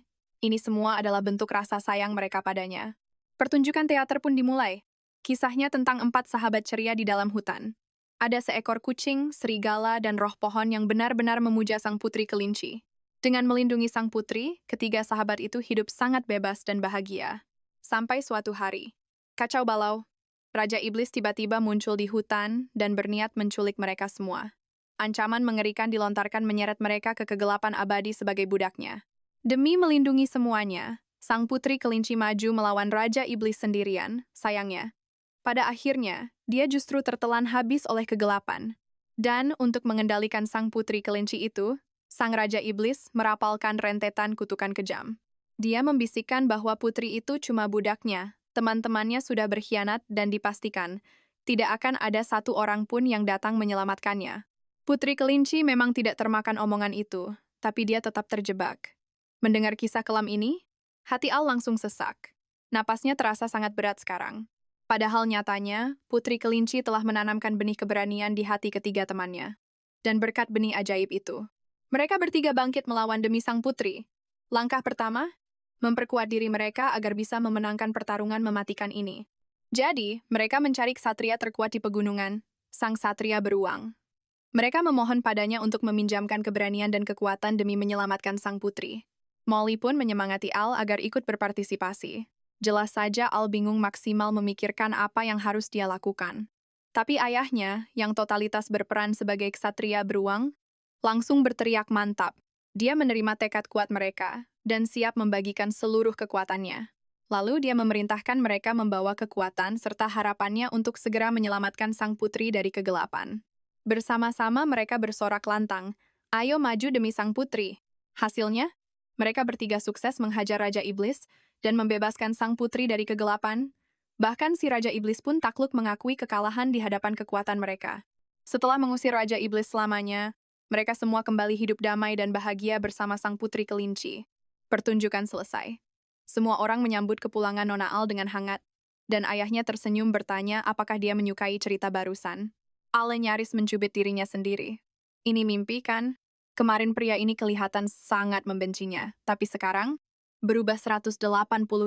semua adalah bentuk rasa sayang mereka padanya. Pertunjukan teater pun dimulai. Kisahnya tentang 4 sahabat ceria di dalam hutan. Ada seekor kucing, serigala, dan roh pohon yang benar-benar memuja sang putri kelinci. Dengan melindungi sang putri, ketiga sahabat itu hidup sangat bebas dan bahagia. Sampai suatu hari, kacau balau, Raja Iblis tiba-tiba muncul di hutan dan berniat menculik mereka semua. Ancaman mengerikan dilontarkan menyeret mereka ke kegelapan abadi sebagai budaknya. Demi melindungi semuanya, sang putri kelinci maju melawan Raja Iblis sendirian, sayangnya. Pada akhirnya, dia justru tertelan habis oleh kegelapan. Dan untuk mengendalikan sang putri kelinci itu, sang Raja Iblis merapalkan rentetan kutukan kejam. Dia membisikkan bahwa putri itu cuma budaknya, teman-temannya sudah berkhianat dan dipastikan tidak akan ada satu orang pun yang datang menyelamatkannya. Putri kelinci memang tidak termakan omongan itu, tapi dia tetap terjebak. Mendengar kisah kelam ini, hati Al langsung sesak. Napasnya terasa sangat berat sekarang. Padahal nyatanya, putri kelinci telah menanamkan benih keberanian di hati ketiga temannya. Dan berkat benih ajaib itu, mereka bertiga bangkit melawan demi sang putri. Langkah pertama, memperkuat diri mereka agar bisa memenangkan pertarungan mematikan ini. Jadi, mereka mencari ksatria terkuat di pegunungan, sang satria beruang. Mereka memohon padanya untuk meminjamkan keberanian dan kekuatan demi menyelamatkan sang putri. Molly pun menyemangati Al agar ikut berpartisipasi. Jelas saja Al bingung maksimal memikirkan apa yang harus dia lakukan. Tapi ayahnya, yang totalitas berperan sebagai ksatria beruang, langsung berteriak mantap. Dia menerima tekad kuat mereka dan siap membagikan seluruh kekuatannya. Lalu dia memerintahkan mereka membawa kekuatan serta harapannya untuk segera menyelamatkan sang putri dari kegelapan. Bersama-sama mereka bersorak lantang, "Ayo maju demi sang putri." Hasilnya, mereka bertiga sukses menghajar Raja Iblis dan membebaskan sang putri dari kegelapan. Bahkan si Raja Iblis pun takluk mengakui kekalahan di hadapan kekuatan mereka. Setelah mengusir Raja Iblis selamanya, mereka semua kembali hidup damai dan bahagia bersama sang putri kelinci. Pertunjukan selesai. Semua orang menyambut kepulangan Nona Al dengan hangat, dan ayahnya tersenyum bertanya apakah dia menyukai cerita barusan. Al nyaris mencubit dirinya sendiri. Ini mimpi kan? Kemarin pria ini kelihatan sangat membencinya, tapi sekarang berubah 180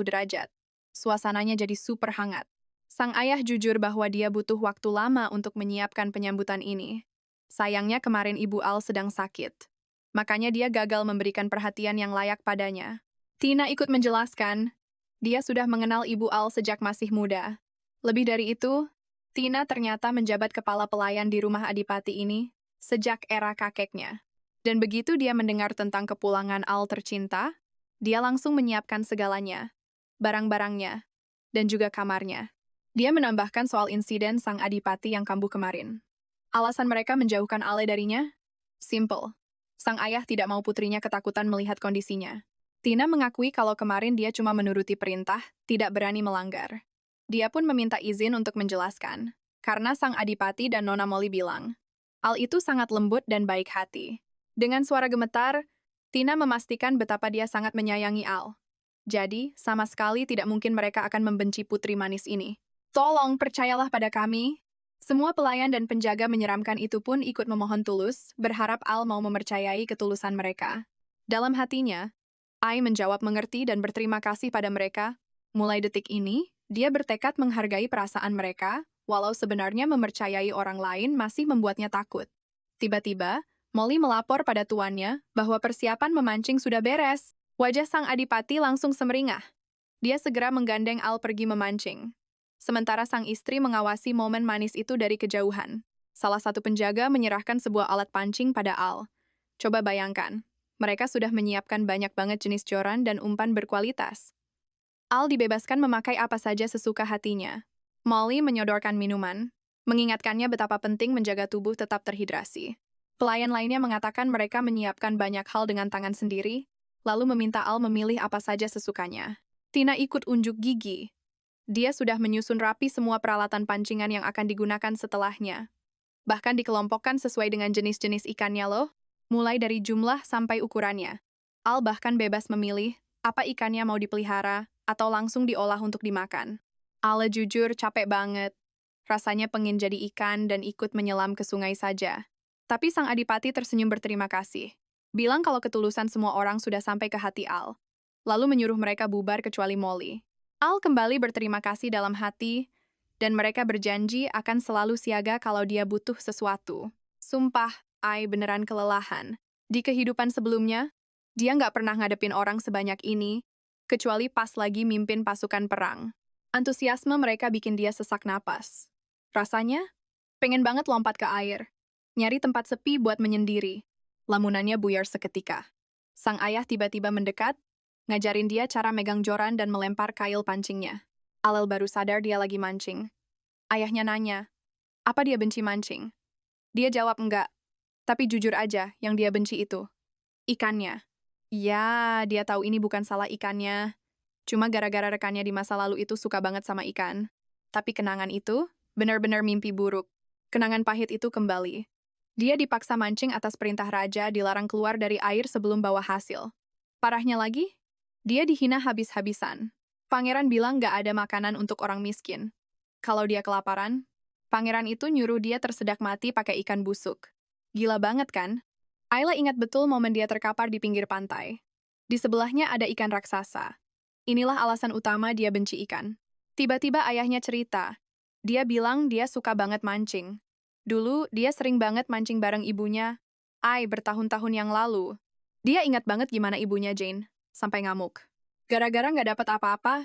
derajat. Suasananya jadi super hangat. Sang ayah jujur bahwa dia butuh waktu lama untuk menyiapkan penyambutan ini. Sayangnya kemarin Ibu Al sedang sakit. Makanya dia gagal memberikan perhatian yang layak padanya. Tina ikut menjelaskan, dia sudah mengenal Ibu Al sejak masih muda. Lebih dari itu, Tina ternyata menjabat kepala pelayan di rumah Adipati ini sejak era kakeknya. Dan begitu dia mendengar tentang kepulangan Al tercinta, dia langsung menyiapkan segalanya, barang-barangnya, dan juga kamarnya. Dia menambahkan soal insiden sang adipati yang kambuh kemarin. Alasan mereka menjauhkan Ale darinya? Simple. Sang ayah tidak mau putrinya ketakutan melihat kondisinya. Tina mengakui kalau kemarin dia cuma menuruti perintah, tidak berani melanggar. Dia pun meminta izin untuk menjelaskan, karena sang adipati dan Nona Molly bilang, Al itu sangat lembut dan baik hati. Dengan suara gemetar, Tina memastikan betapa dia sangat menyayangi Al. Jadi, sama sekali tidak mungkin mereka akan membenci putri manis ini. Tolong, percayalah pada kami. Semua pelayan dan penjaga menyeramkan itu pun ikut memohon tulus, berharap Al mau mempercayai ketulusan mereka. Dalam hatinya, Ai menjawab mengerti dan berterima kasih pada mereka. Mulai detik ini, dia bertekad menghargai perasaan mereka, walau sebenarnya mempercayai orang lain masih membuatnya takut. Tiba-tiba, Molly melapor pada tuannya bahwa persiapan memancing sudah beres. Wajah sang adipati langsung semeringah. Dia segera menggandeng Al pergi memancing. Sementara sang istri mengawasi momen manis itu dari kejauhan. Salah satu penjaga menyerahkan sebuah alat pancing pada Al. Coba bayangkan, mereka sudah menyiapkan banyak banget jenis joran dan umpan berkualitas. Al dibebaskan memakai apa saja sesuka hatinya. Molly menyodorkan minuman, mengingatkannya betapa penting menjaga tubuh tetap terhidrasi. Pelayan lainnya mengatakan mereka menyiapkan banyak hal dengan tangan sendiri, lalu meminta Al memilih apa saja sesukanya. Tina ikut unjuk gigi. Dia sudah menyusun rapi semua peralatan pancingan yang akan digunakan setelahnya. Bahkan dikelompokkan sesuai dengan jenis-jenis ikannya loh, mulai dari jumlah sampai ukurannya. Al bahkan bebas memilih apa ikannya mau dipelihara atau langsung diolah untuk dimakan. Al jujur capek banget. Rasanya pengen jadi ikan dan ikut menyelam ke sungai saja. Tapi sang adipati tersenyum berterima kasih. Bilang kalau ketulusan semua orang sudah sampai ke hati Al. Lalu menyuruh mereka bubar kecuali Molly. Al kembali berterima kasih dalam hati, dan mereka berjanji akan selalu siaga kalau dia butuh sesuatu. Sumpah, Ai beneran kelelahan. Di kehidupan sebelumnya, dia nggak pernah ngadepin orang sebanyak ini, kecuali pas lagi mimpin pasukan perang. Antusiasme mereka bikin dia sesak napas. Rasanya, pengen banget lompat ke air. Nyari tempat sepi buat menyendiri. Lamunannya buyar seketika. Sang ayah tiba-tiba mendekat, ngajarin dia cara megang joran dan melempar kail pancingnya. Al baru sadar dia lagi mancing. Ayahnya nanya, apa dia benci mancing? Dia jawab enggak, tapi jujur aja yang dia benci itu. Ikannya. Ya, dia tahu ini bukan salah ikannya. Cuma gara-gara rekannya di masa lalu itu suka banget sama ikan. Tapi kenangan itu benar-benar mimpi buruk. Kenangan pahit itu kembali. Dia dipaksa mancing atas perintah raja, dilarang keluar dari air sebelum bawa hasil. Parahnya lagi, dia dihina habis-habisan. Pangeran bilang gak ada makanan untuk orang miskin. Kalau dia kelaparan, pangeran itu nyuruh dia tersedak mati pakai ikan busuk. Gila banget kan? Ayla ingat betul momen dia terkapar di pinggir pantai. Di sebelahnya ada ikan raksasa. Inilah alasan utama dia benci ikan. Tiba-tiba ayahnya cerita. Dia bilang dia suka banget mancing. Dulu, dia sering banget mancing bareng ibunya. Bertahun-tahun yang lalu. Dia ingat banget gimana ibunya Jane sampai ngamuk. Gara-gara nggak dapat apa-apa,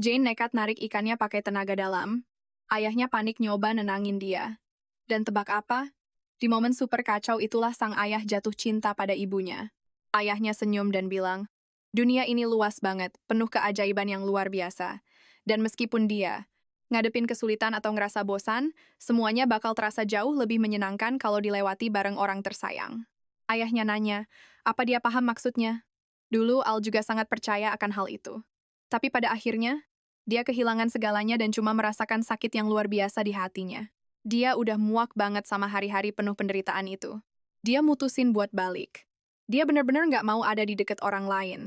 Jane nekat narik ikannya pakai tenaga dalam. Ayahnya panik nyoba nenangin dia. Dan tebak apa? Di momen super kacau itulah sang ayah jatuh cinta pada ibunya. Ayahnya senyum dan bilang, dunia ini luas banget, penuh keajaiban yang luar biasa. Dan meskipun dia ngadepin kesulitan atau ngerasa bosan, semuanya bakal terasa jauh lebih menyenangkan kalau dilewati bareng orang tersayang. Ayahnya nanya, apa dia paham maksudnya? Dulu Al juga sangat percaya akan hal itu. Tapi pada akhirnya, dia kehilangan segalanya dan cuma merasakan sakit yang luar biasa di hatinya. Dia udah muak banget sama hari-hari penuh penderitaan itu. Dia mutusin buat balik. Dia benar-benar nggak mau ada di dekat orang lain.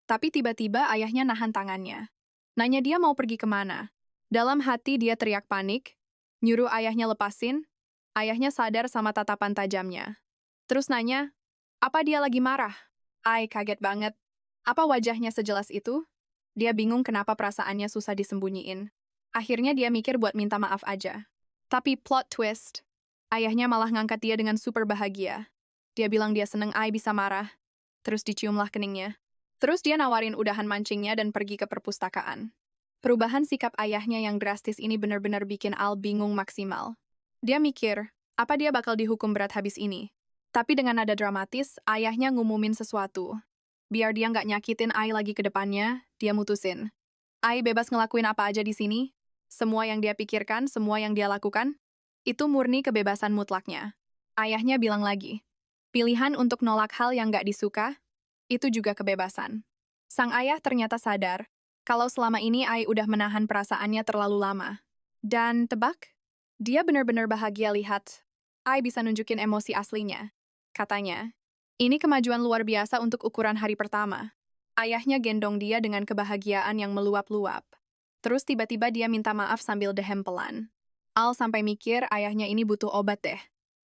Tapi tiba-tiba ayahnya nahan tangannya. Nanya dia mau pergi kemana. Dalam hati dia teriak panik, nyuruh ayahnya lepasin. Ayahnya sadar sama tatapan tajamnya. Terus nanya, apa dia lagi marah? Ai kaget banget. Apa wajahnya sejelas itu? Dia bingung kenapa perasaannya susah disembunyiin. Akhirnya dia mikir buat minta maaf aja. Tapi plot twist, ayahnya malah ngangkat dia dengan super bahagia. Dia bilang dia seneng Ai bisa marah. Terus diciumlah keningnya. Terus dia nawarin udahan mancingnya dan pergi ke perpustakaan. Perubahan sikap ayahnya yang drastis ini benar-benar bikin Al bingung maksimal. Dia mikir, apa dia bakal dihukum berat habis ini? Tapi dengan nada dramatis, ayahnya ngumumin sesuatu. Biar dia nggak nyakitin Ai lagi ke depannya, dia mutusin. Ai bebas ngelakuin apa aja di sini. Semua yang dia pikirkan, semua yang dia lakukan, itu murni kebebasan mutlaknya. Ayahnya bilang lagi, pilihan untuk nolak hal yang nggak disuka, itu juga kebebasan. Sang ayah ternyata sadar, kalau selama ini Ai udah menahan perasaannya terlalu lama. Dan tebak, dia benar-benar bahagia lihat Ai bisa nunjukin emosi aslinya. Katanya, ini kemajuan luar biasa untuk ukuran hari pertama. Ayahnya gendong dia dengan kebahagiaan yang meluap-luap. Terus tiba-tiba dia minta maaf sambil dehem pelan. Al sampai mikir ayahnya ini butuh obat deh.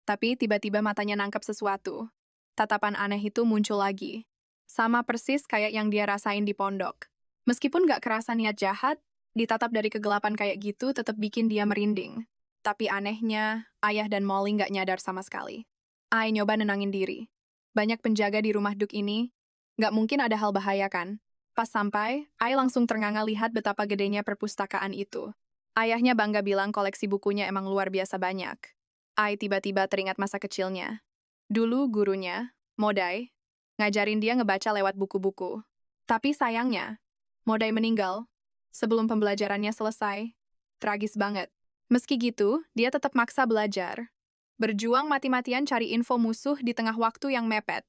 Tapi tiba-tiba matanya nangkep sesuatu. Tatapan aneh itu muncul lagi. Sama persis kayak yang dia rasain di pondok. Meskipun gak kerasa niat jahat, ditatap dari kegelapan kayak gitu tetap bikin dia merinding. Tapi anehnya, ayah dan Molly gak nyadar sama sekali. Ai nyoba nenangin diri. Banyak penjaga di rumah Duk ini, gak mungkin ada hal bahaya kan? Pas sampai, Ai langsung ternganga lihat betapa gedenya perpustakaan itu. Ayahnya bangga bilang koleksi bukunya emang luar biasa banyak. Ai tiba-tiba teringat masa kecilnya. Dulu gurunya, Modai, ngajarin dia ngebaca lewat buku-buku. Tapi sayangnya, Modai meninggal sebelum pembelajarannya selesai. Tragis banget. Meski gitu, dia tetap maksa belajar. Berjuang mati-matian cari info musuh di tengah waktu yang mepet.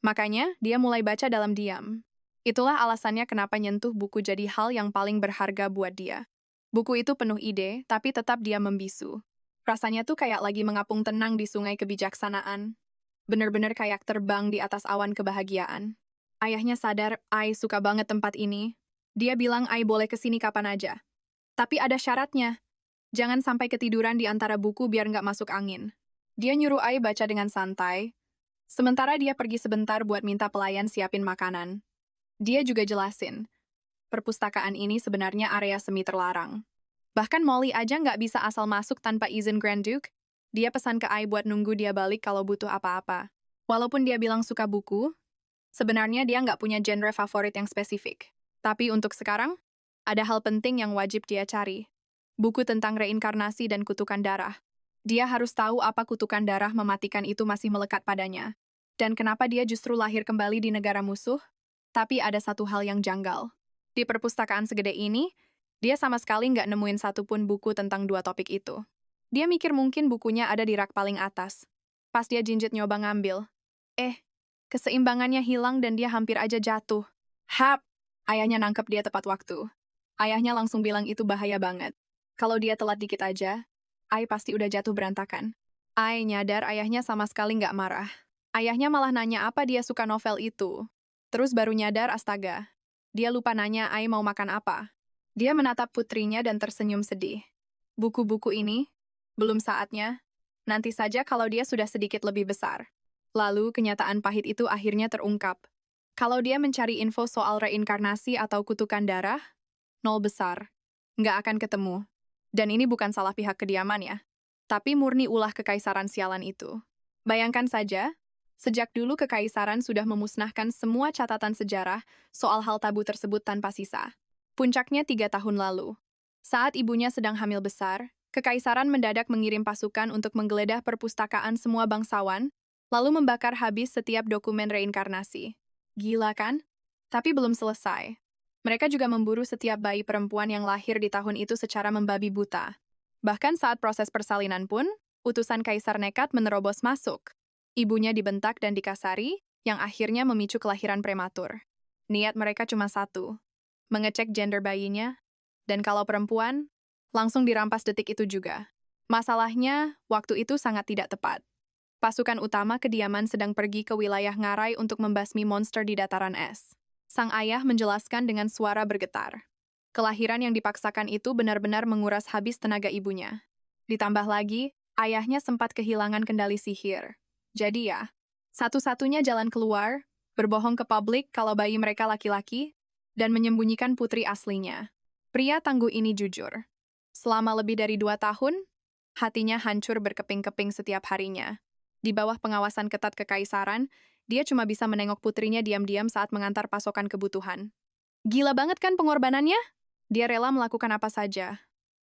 Makanya, dia mulai baca dalam diam. Itulah alasannya kenapa nyentuh buku jadi hal yang paling berharga buat dia. Buku itu penuh ide, tapi tetap dia membisu. Rasanya tuh kayak lagi mengapung tenang di sungai kebijaksanaan. Bener-bener kayak terbang di atas awan kebahagiaan. Ayahnya sadar Ai suka banget tempat ini. Dia bilang Ai boleh kesini kapan aja. Tapi ada syaratnya. Jangan sampai ketiduran di antara buku biar nggak masuk angin. Dia nyuruh Ai baca dengan santai, sementara dia pergi sebentar buat minta pelayan siapin makanan. Dia juga jelasin, perpustakaan ini sebenarnya area semi terlarang. Bahkan Molly aja nggak bisa asal masuk tanpa izin Grand Duke. Dia pesan ke Ai buat nunggu dia balik kalau butuh apa-apa. Walaupun dia bilang suka buku, sebenarnya dia nggak punya genre favorit yang spesifik. Tapi untuk sekarang, ada hal penting yang wajib dia cari. Buku tentang reinkarnasi dan kutukan darah. Dia harus tahu apa kutukan darah mematikan itu masih melekat padanya. Dan kenapa dia justru lahir kembali di negara musuh. Tapi ada satu hal yang janggal. Di perpustakaan segede ini, dia sama sekali nggak nemuin satupun buku tentang dua topik itu. Dia mikir mungkin bukunya ada di rak paling atas. Pas dia jinjit nyoba ngambil. Keseimbangannya hilang dan dia hampir aja jatuh. Hap! Ayahnya nangkep dia tepat waktu. Ayahnya langsung bilang itu bahaya banget. Kalau dia telat dikit aja, Ai pasti udah jatuh berantakan. Ai nyadar ayahnya sama sekali nggak marah. Ayahnya malah nanya apa dia suka novel itu. Terus baru nyadar astaga. Dia lupa nanya Ai mau makan apa. Dia menatap putrinya dan tersenyum sedih. Buku-buku ini, belum saatnya. Nanti saja kalau dia sudah sedikit lebih besar. Lalu kenyataan pahit itu akhirnya terungkap. Kalau dia mencari info soal reinkarnasi atau kutukan darah, nol besar. Nggak akan ketemu. Dan ini bukan salah pihak kediaman ya. Tapi murni ulah kekaisaran sialan itu. Bayangkan saja, Sejak dulu kekaisaran sudah memusnahkan semua catatan sejarah soal hal tabu tersebut tanpa sisa. Puncaknya 3 tahun lalu. Saat ibunya sedang hamil besar, kekaisaran mendadak mengirim pasukan untuk menggeledah perpustakaan semua bangsawan, lalu membakar habis setiap dokumen reinkarnasi. Gila kan? Tapi belum selesai. Mereka juga memburu setiap bayi perempuan yang lahir di tahun itu secara membabi buta. Bahkan saat proses persalinan pun, utusan kaisar nekat menerobos masuk. Ibunya dibentak dan dikasari, yang akhirnya memicu kelahiran prematur. Niat mereka cuma satu, mengecek gender bayinya, dan kalau perempuan, langsung dirampas detik itu juga. Masalahnya, waktu itu sangat tidak tepat. Pasukan utama kediaman sedang pergi ke wilayah Ngarai untuk membasmi monster di dataran es. Sang ayah menjelaskan dengan suara bergetar. Kelahiran yang dipaksakan itu benar-benar menguras habis tenaga ibunya. Ditambah lagi, ayahnya sempat kehilangan kendali sihir. Jadi ya, satu-satunya jalan keluar, berbohong ke publik kalau bayi mereka laki-laki, dan menyembunyikan putri aslinya. Pria tangguh ini jujur. Selama lebih dari 2 tahun, hatinya hancur berkeping-keping setiap harinya. Di bawah pengawasan ketat kekaisaran, dia cuma bisa menengok putrinya diam-diam saat mengantar pasokan kebutuhan. Gila banget kan pengorbanannya? Dia rela melakukan apa saja.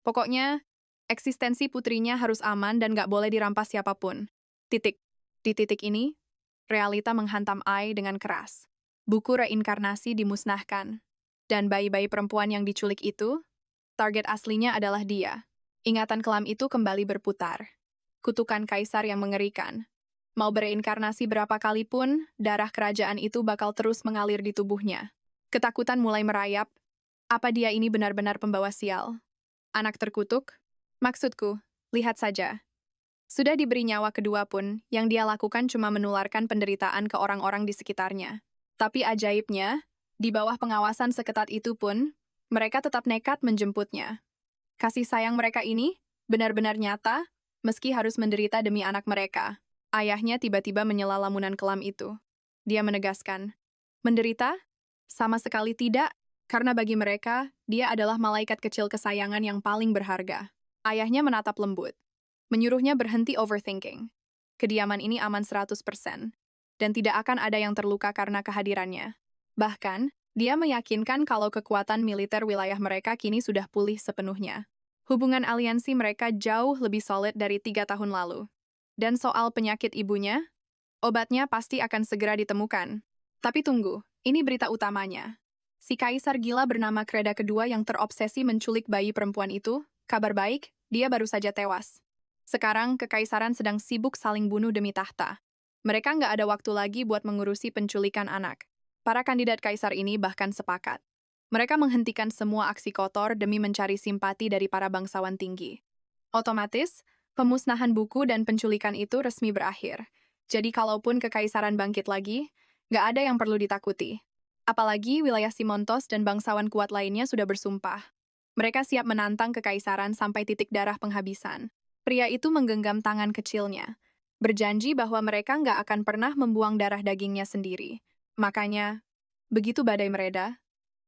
Pokoknya, eksistensi putrinya harus aman dan gak boleh dirampas siapapun. Titik. Di titik ini, realita menghantam Ai dengan keras. Buku reinkarnasi dimusnahkan. Dan bayi-bayi perempuan yang diculik itu, target aslinya adalah dia. Ingatan kelam itu kembali berputar. Kutukan kaisar yang mengerikan. Mau bereinkarnasi berapa kali pun, darah kerajaan itu bakal terus mengalir di tubuhnya. Ketakutan mulai merayap. Apa dia ini benar-benar pembawa sial? Anak terkutuk? Maksudku, lihat saja. Sudah diberi nyawa kedua pun, yang dia lakukan cuma menularkan penderitaan ke orang-orang di sekitarnya. Tapi ajaibnya, di bawah pengawasan seketat itu pun, mereka tetap nekat menjemputnya. Kasih sayang mereka ini benar-benar nyata, meski harus menderita demi anak mereka. Ayahnya tiba-tiba menyela lamunan kelam itu. Dia menegaskan, menderita? Sama sekali tidak, karena bagi mereka, dia adalah malaikat kecil kesayangan yang paling berharga. Ayahnya menatap lembut. Menyuruhnya berhenti overthinking. Kediaman ini aman 100%, dan tidak akan ada yang terluka karena kehadirannya. Bahkan, dia meyakinkan kalau kekuatan militer wilayah mereka kini sudah pulih sepenuhnya. Hubungan aliansi mereka jauh lebih solid dari 3 tahun lalu. Dan soal penyakit ibunya, obatnya pasti akan segera ditemukan. Tapi tunggu, ini berita utamanya. Si kaisar gila bernama Kreda kedua yang terobsesi menculik bayi perempuan itu, kabar baik, dia baru saja tewas. Sekarang, kekaisaran sedang sibuk saling bunuh demi tahta. Mereka nggak ada waktu lagi buat mengurusi penculikan anak. Para kandidat kaisar ini bahkan sepakat. Mereka menghentikan semua aksi kotor demi mencari simpati dari para bangsawan tinggi. Otomatis, pemusnahan buku dan penculikan itu resmi berakhir. Jadi kalaupun kekaisaran bangkit lagi, nggak ada yang perlu ditakuti. Apalagi wilayah Simontos dan bangsawan kuat lainnya sudah bersumpah. Mereka siap menantang kekaisaran sampai titik darah penghabisan. Pria itu menggenggam tangan kecilnya, berjanji bahwa mereka nggak akan pernah membuang darah dagingnya sendiri. Makanya, begitu badai mereda,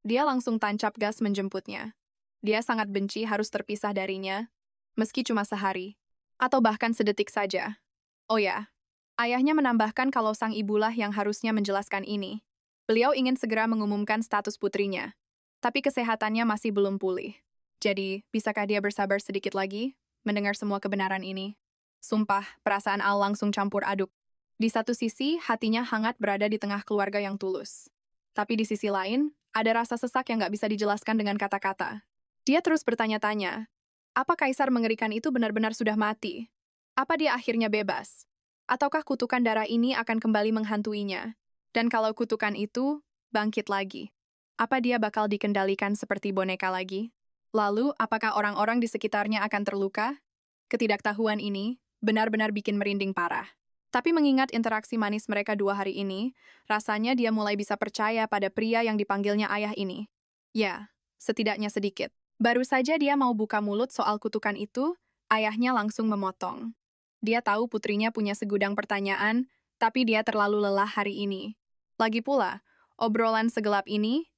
dia langsung tancap gas menjemputnya. Dia sangat benci harus terpisah darinya, meski cuma sehari, atau bahkan sedetik saja. Oh ya, ayahnya menambahkan kalau sang ibulah yang harusnya menjelaskan ini. Beliau ingin segera mengumumkan status putrinya, tapi kesehatannya masih belum pulih. Jadi, bisakah dia bersabar sedikit lagi? Mendengar semua kebenaran ini. Sumpah, perasaan Al langsung campur aduk. Di satu sisi, hatinya hangat berada di tengah keluarga yang tulus. Tapi di sisi lain, ada rasa sesak yang nggak bisa dijelaskan dengan kata-kata. Dia terus bertanya-tanya, apa kaisar mengerikan itu benar-benar sudah mati? Apa dia akhirnya bebas? Ataukah kutukan darah ini akan kembali menghantuinya? Dan kalau kutukan itu bangkit lagi, apa dia bakal dikendalikan seperti boneka lagi? Lalu, apakah orang-orang di sekitarnya akan terluka? Ketidaktahuan ini benar-benar bikin merinding parah. Tapi mengingat interaksi manis mereka 2 hari ini, rasanya dia mulai bisa percaya pada pria yang dipanggilnya ayah ini. Ya, setidaknya sedikit. Baru saja dia mau buka mulut soal kutukan itu, ayahnya langsung memotong. Dia tahu putrinya punya segudang pertanyaan, tapi dia terlalu lelah hari ini. Lagi pula, obrolan segelap ini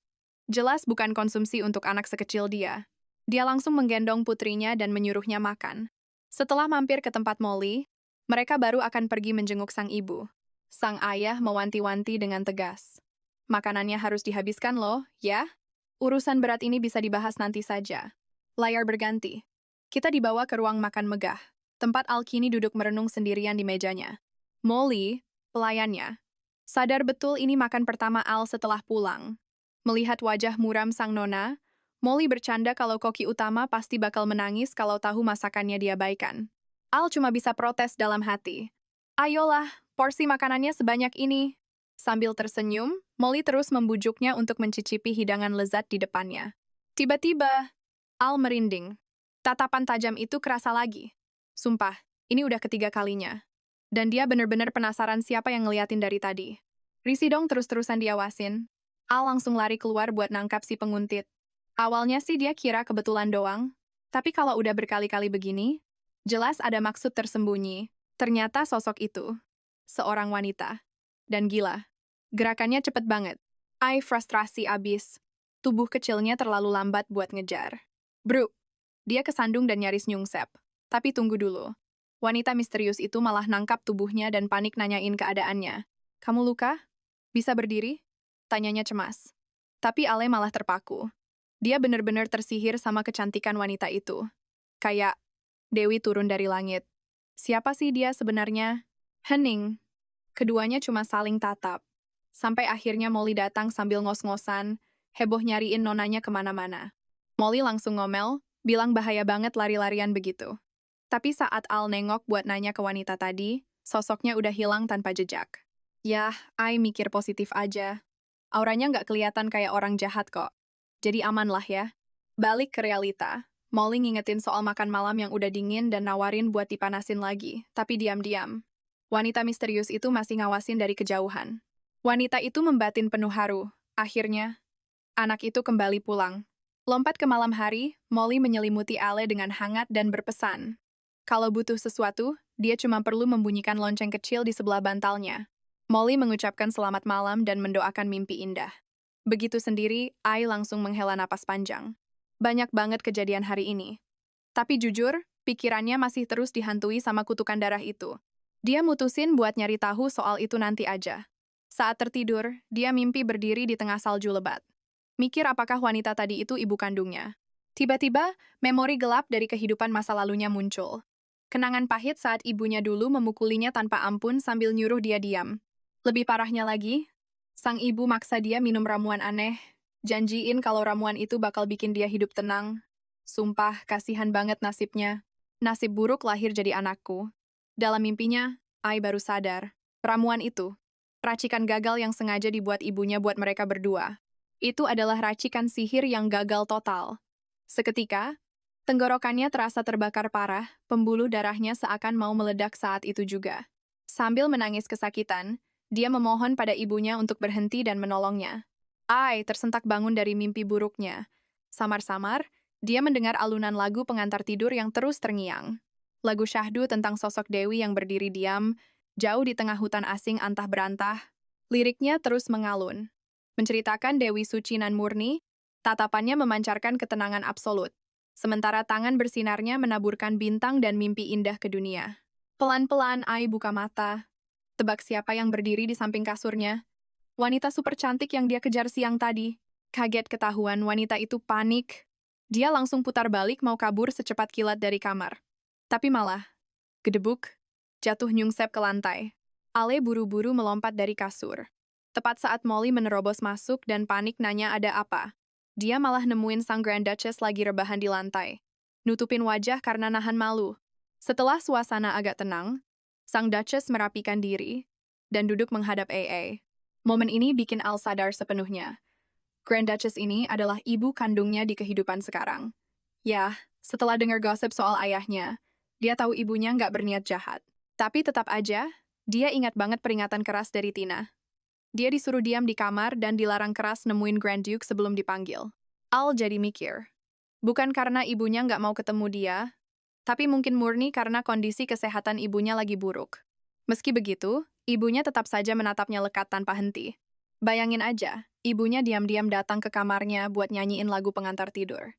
jelas bukan konsumsi untuk anak sekecil dia. Dia langsung menggendong putrinya dan menyuruhnya makan. Setelah mampir ke tempat Molly, mereka baru akan pergi menjenguk sang ibu. Sang ayah mewanti-wanti dengan tegas. Makanannya harus dihabiskan loh, ya? Urusan berat ini bisa dibahas nanti saja. Layar berganti. Kita dibawa ke ruang makan megah. Tempat Al kini duduk merenung sendirian di mejanya. Molly, pelayannya, sadar betul ini makan pertama Al setelah pulang. Melihat wajah muram sang nona, Molly bercanda kalau koki utama pasti bakal menangis kalau tahu masakannya diabaikan. Al cuma bisa protes dalam hati. Ayolah, porsi makanannya sebanyak ini. Sambil tersenyum, Molly terus membujuknya untuk mencicipi hidangan lezat di depannya. Tiba-tiba, Al merinding. Tatapan tajam itu kerasa lagi. Sumpah, ini udah ketiga kalinya. Dan dia bener-bener penasaran siapa yang ngeliatin dari tadi. Risi dong terus-terusan diawasin. Al langsung lari keluar buat nangkap si penguntit. Awalnya sih dia kira kebetulan doang. Tapi kalau udah berkali-kali begini, jelas ada maksud tersembunyi. Ternyata sosok itu seorang wanita. Dan gila, gerakannya cepet banget. Ai frustrasi abis. Tubuh kecilnya terlalu lambat buat ngejar. Bro, dia kesandung dan nyaris nyungsep. Tapi tunggu dulu. Wanita misterius itu malah nangkap tubuhnya dan panik nanyain keadaannya. Kamu luka? Bisa berdiri? Tanyanya cemas. Tapi Ale malah terpaku. Dia benar-benar tersihir sama kecantikan wanita itu. Kayak Dewi turun dari langit. Siapa sih dia sebenarnya? Hening. Keduanya cuma saling tatap. Sampai akhirnya Molly datang sambil ngos-ngosan, heboh nyariin nonanya kemana-mana. Molly langsung ngomel, bilang bahaya banget lari-larian begitu. Tapi saat Al nengok buat nanya ke wanita tadi, sosoknya udah hilang tanpa jejak. Yah, I mikir positif aja. Auranya nggak kelihatan kayak orang jahat kok. Jadi aman lah ya. Balik ke realita. Molly ngingetin soal makan malam yang udah dingin dan nawarin buat dipanasin lagi, tapi diam-diam. Wanita misterius itu masih ngawasin dari kejauhan. Wanita itu membatin penuh haru. Akhirnya, anak itu kembali pulang. Lompat ke malam hari, Molly menyelimuti Ale dengan hangat dan berpesan. Kalau butuh sesuatu, dia cuma perlu membunyikan lonceng kecil di sebelah bantalnya. Molly mengucapkan selamat malam dan mendoakan mimpi indah. Begitu sendiri, Ai langsung menghela napas panjang. Banyak banget kejadian hari ini. Tapi jujur, pikirannya masih terus dihantui sama kutukan darah itu. Dia mutusin buat nyari tahu soal itu nanti aja. Saat tertidur, dia mimpi berdiri di tengah salju lebat. Mikir apakah wanita tadi itu ibu kandungnya. Tiba-tiba, memori gelap dari kehidupan masa lalunya muncul. Kenangan pahit saat ibunya dulu memukulinya tanpa ampun sambil nyuruh dia diam. Lebih parahnya lagi, sang ibu maksa dia minum ramuan aneh, janjiin kalau ramuan itu bakal bikin dia hidup tenang. Sumpah, kasihan banget nasibnya. Nasib buruk lahir jadi anakku. Dalam mimpinya, Ai baru sadar. Ramuan itu, racikan gagal yang sengaja dibuat ibunya buat mereka berdua. Itu adalah racikan sihir yang gagal total. Seketika, tenggorokannya terasa terbakar parah, pembuluh darahnya seakan mau meledak saat itu juga. Sambil menangis kesakitan, dia memohon pada ibunya untuk berhenti dan menolongnya. Ai tersentak bangun dari mimpi buruknya. Samar-samar, dia mendengar alunan lagu pengantar tidur yang terus terngiang. Lagu syahdu tentang sosok Dewi yang berdiri diam, jauh di tengah hutan asing antah berantah. Liriknya terus mengalun. Menceritakan Dewi suci nan murni, tatapannya memancarkan ketenangan absolut. Sementara tangan bersinarnya menaburkan bintang dan mimpi indah ke dunia. Pelan-pelan Ai buka mata. Tebak siapa yang berdiri di samping kasurnya. Wanita super cantik yang dia kejar siang tadi. Kaget ketahuan wanita itu panik. Dia langsung putar balik mau kabur secepat kilat dari kamar. Tapi malah, gedebuk, jatuh nyungsep ke lantai. Ale buru-buru melompat dari kasur. Tepat saat Molly menerobos masuk dan panik nanya ada apa. Dia malah nemuin sang Grand Duchess lagi rebahan di lantai. Nutupin wajah karena nahan malu. Setelah suasana agak tenang, sang Duchess merapikan diri dan duduk menghadap AA. Momen ini bikin Al sadar sepenuhnya. Grand Duchess ini adalah ibu kandungnya di kehidupan sekarang. Ya, setelah dengar gosip soal ayahnya, dia tahu ibunya nggak berniat jahat. Tapi tetap aja, dia ingat banget peringatan keras dari Tina. Dia disuruh diam di kamar dan dilarang keras nemuin Grand Duke sebelum dipanggil. Al jadi mikir. Bukan karena ibunya nggak mau ketemu dia, tapi mungkin murni karena kondisi kesehatan ibunya lagi buruk. Meski begitu, ibunya tetap saja menatapnya lekat tanpa henti. Bayangin aja, ibunya diam-diam datang ke kamarnya buat nyanyiin lagu pengantar tidur.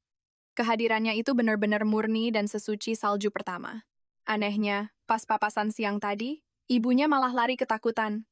Kehadirannya itu benar-benar murni dan sesuci salju pertama. Anehnya, pas papasan siang tadi, ibunya malah lari ketakutan.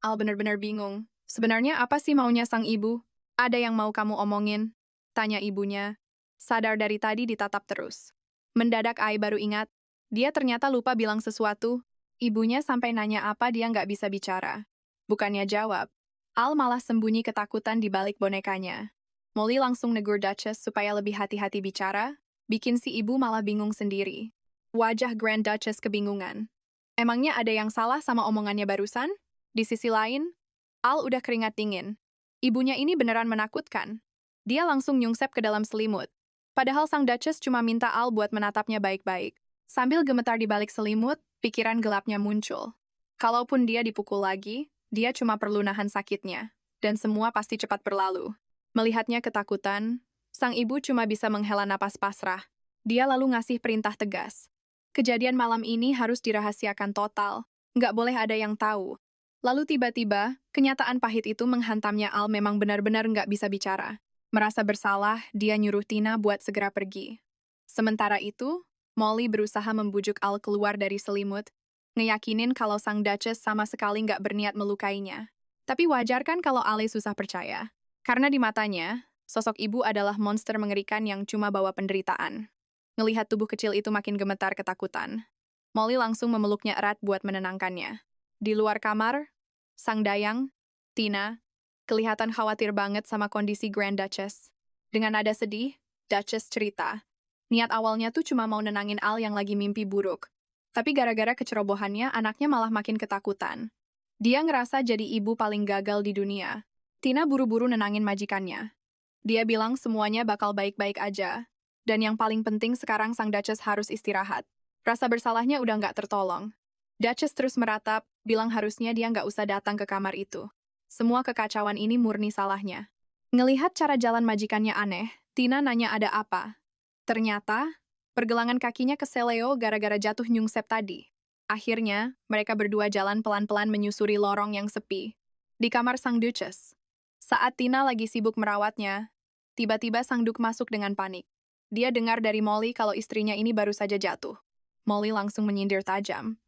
Al benar-benar bingung. Sebenarnya apa sih maunya sang ibu? Ada yang mau kamu omongin? Tanya ibunya. Sadar dari tadi ditatap terus. Mendadak Ai baru ingat. Dia ternyata lupa bilang sesuatu. Ibunya sampai nanya apa dia nggak bisa bicara. Bukannya jawab. Al malah sembunyi ketakutan di balik bonekanya. Molly langsung negur Duchess supaya lebih hati-hati bicara, bikin si ibu malah bingung sendiri. Wajah Grand Duchess kebingungan. Emangnya ada yang salah sama omongannya barusan? Di sisi lain, Al udah keringat dingin. Ibunya ini beneran menakutkan. Dia langsung nyungsep ke dalam selimut. Padahal sang Duchess cuma minta Al buat menatapnya baik-baik. Sambil gemetar di balik selimut, pikiran gelapnya muncul. Kalaupun dia dipukul lagi, dia cuma perlu nahan sakitnya. Dan semua pasti cepat berlalu. Melihatnya ketakutan, sang ibu cuma bisa menghela napas pasrah. Dia lalu ngasih perintah tegas. Kejadian malam ini harus dirahasiakan total. Nggak boleh ada yang tahu. Lalu tiba-tiba, kenyataan pahit itu menghantamnya. Al memang benar-benar nggak bisa bicara. Merasa bersalah, dia nyuruh Tina buat segera pergi. Sementara itu, Molly berusaha membujuk Al keluar dari selimut, ngeyakinin kalau sang Duchess sama sekali nggak berniat melukainya. Tapi wajar kan kalau Ale susah percaya. Karena di matanya, sosok ibu adalah monster mengerikan yang cuma bawa penderitaan. Ngelihat tubuh kecil itu makin gemetar ketakutan. Molly langsung memeluknya erat buat menenangkannya. Di luar kamar, sang Dayang, Tina, kelihatan khawatir banget sama kondisi Grand Duchess. Dengan nada sedih, Duchess cerita. Niat awalnya tuh cuma mau nenangin Al yang lagi mimpi buruk. Tapi gara-gara kecerobohannya, anaknya malah makin ketakutan. Dia ngerasa jadi ibu paling gagal di dunia. Tina buru-buru nenangin majikannya. Dia bilang semuanya bakal baik-baik aja. Dan yang paling penting sekarang sang Duchess harus istirahat. Rasa bersalahnya udah nggak tertolong. Duchess terus meratap, bilang harusnya dia nggak usah datang ke kamar itu. Semua kekacauan ini murni salahnya. Ngelihat cara jalan majikannya aneh, Tina nanya ada apa. Ternyata, pergelangan kakinya keseleo gara-gara jatuh nyungsep tadi. Akhirnya, mereka berdua jalan pelan-pelan menyusuri lorong yang sepi. Di kamar sang Duchess. Saat Tina lagi sibuk merawatnya, tiba-tiba sang Duk masuk dengan panik. Dia dengar dari Molly kalau istrinya ini baru saja jatuh. Molly langsung menyindir tajam.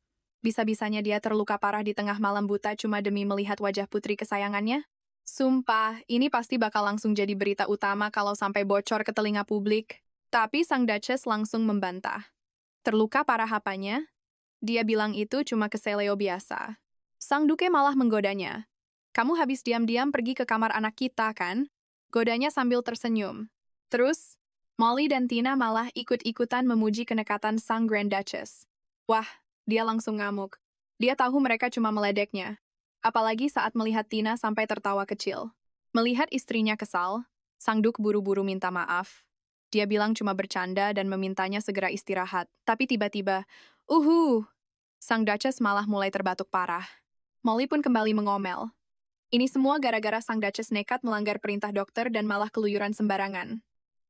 Bisa-bisanya dia terluka parah di tengah malam buta cuma demi melihat wajah putri kesayangannya? Sumpah, ini pasti bakal langsung jadi berita utama kalau sampai bocor ke telinga publik. Tapi sang Duchess langsung membantah. Terluka parah apanya? Dia bilang itu cuma keseleo biasa. Sang Duke malah menggodanya. Kamu habis diam-diam pergi ke kamar anak kita, kan? Godanya sambil tersenyum. Terus, Molly dan Tina malah ikut-ikutan memuji kenekatan sang Grand Duchess. Wah, dia langsung ngamuk. Dia tahu mereka cuma meledeknya. Apalagi saat melihat Tina sampai tertawa kecil. Melihat istrinya kesal, sang Duk buru-buru minta maaf. Dia bilang cuma bercanda dan memintanya segera istirahat. Tapi tiba-tiba, sang Duchess malah mulai terbatuk parah. Molly pun kembali mengomel. Ini semua gara-gara sang Duchess nekat melanggar perintah dokter dan malah keluyuran sembarangan.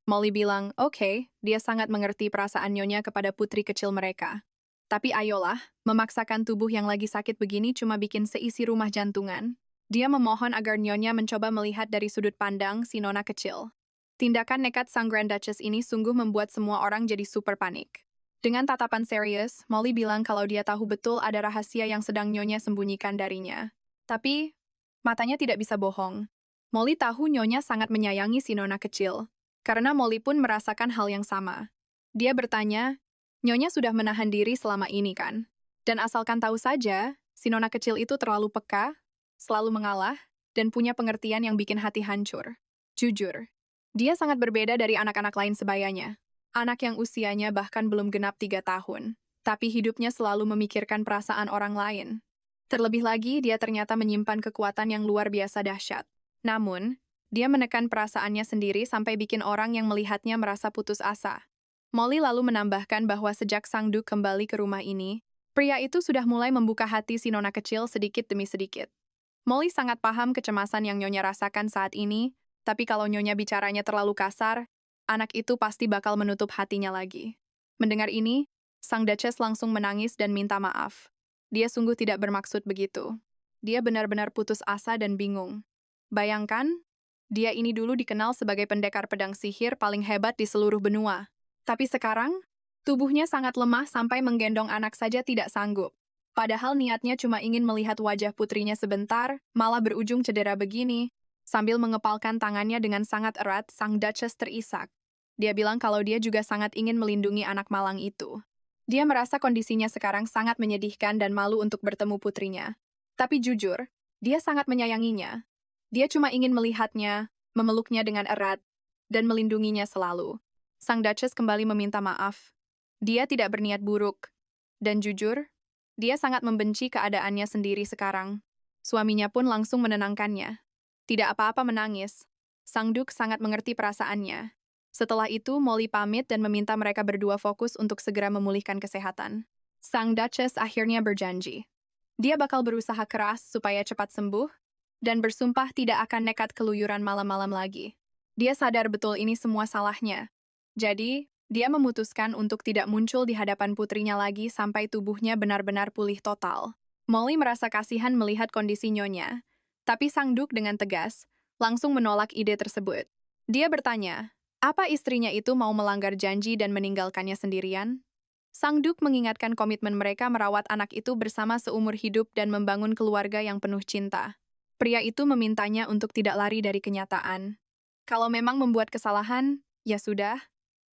Molly bilang, oke, dia sangat mengerti perasaan Nyonya kepada putri kecil mereka. Tapi ayolah, memaksakan tubuh yang lagi sakit begini cuma bikin seisi rumah jantungan. Dia memohon agar Nyonya mencoba melihat dari sudut pandang si nona kecil. Tindakan nekat sang Grand Duchess ini sungguh membuat semua orang jadi super panik. Dengan tatapan serius, Molly bilang kalau dia tahu betul ada rahasia yang sedang Nyonya sembunyikan darinya. Tapi, matanya tidak bisa bohong. Molly tahu Nyonya sangat menyayangi si nona kecil. Karena Molly pun merasakan hal yang sama. Dia bertanya, Nyonya sudah menahan diri selama ini kan? Dan asalkan tahu saja, si nona kecil itu terlalu peka, selalu mengalah, dan punya pengertian yang bikin hati hancur. Jujur, dia sangat berbeda dari anak-anak lain sebayanya. Anak yang usianya bahkan belum genap 3 tahun, tapi hidupnya selalu memikirkan perasaan orang lain. Terlebih lagi, dia ternyata menyimpan kekuatan yang luar biasa dahsyat. Namun, dia menekan perasaannya sendiri sampai bikin orang yang melihatnya merasa putus asa. Molly lalu menambahkan bahwa sejak Sang Duk kembali ke rumah ini, pria itu sudah mulai membuka hati si nona kecil sedikit demi sedikit. Molly sangat paham kecemasan yang Nyonya rasakan saat ini, tapi kalau Nyonya bicaranya terlalu kasar, anak itu pasti bakal menutup hatinya lagi. Mendengar ini, Sang Duchess langsung menangis dan minta maaf. Dia sungguh tidak bermaksud begitu. Dia benar-benar putus asa dan bingung. Bayangkan, dia ini dulu dikenal sebagai pendekar pedang sihir paling hebat di seluruh benua. Tapi sekarang, tubuhnya sangat lemah sampai menggendong anak saja tidak sanggup. Padahal niatnya cuma ingin melihat wajah putrinya sebentar, malah berujung cedera begini. Sambil mengepalkan tangannya dengan sangat erat, sang Duchess terisak. Dia bilang kalau dia juga sangat ingin melindungi anak malang itu. Dia merasa kondisinya sekarang sangat menyedihkan dan malu untuk bertemu putrinya. Tapi jujur, dia sangat menyayanginya. Dia cuma ingin melihatnya, memeluknya dengan erat, dan melindunginya selalu. Sang Duchess kembali meminta maaf. Dia tidak berniat buruk. Dan jujur, dia sangat membenci keadaannya sendiri sekarang. Suaminya pun langsung menenangkannya. Tidak apa-apa menangis. Sang Duke sangat mengerti perasaannya. Setelah itu, Molly pamit dan meminta mereka berdua fokus untuk segera memulihkan kesehatan. Sang Duchess akhirnya berjanji. Dia bakal berusaha keras supaya cepat sembuh, dan bersumpah tidak akan nekat keluyuran malam-malam lagi. Dia sadar betul ini semua salahnya. Jadi, dia memutuskan untuk tidak muncul di hadapan putrinya lagi sampai tubuhnya benar-benar pulih total. Molly merasa kasihan melihat kondisi nyonya, tapi Sang Duke dengan tegas langsung menolak ide tersebut. Dia bertanya, apa istrinya itu mau melanggar janji dan meninggalkannya sendirian? Sang Duke mengingatkan komitmen mereka merawat anak itu bersama seumur hidup dan membangun keluarga yang penuh cinta. Pria itu memintanya untuk tidak lari dari kenyataan. Kalau memang membuat kesalahan, ya sudah.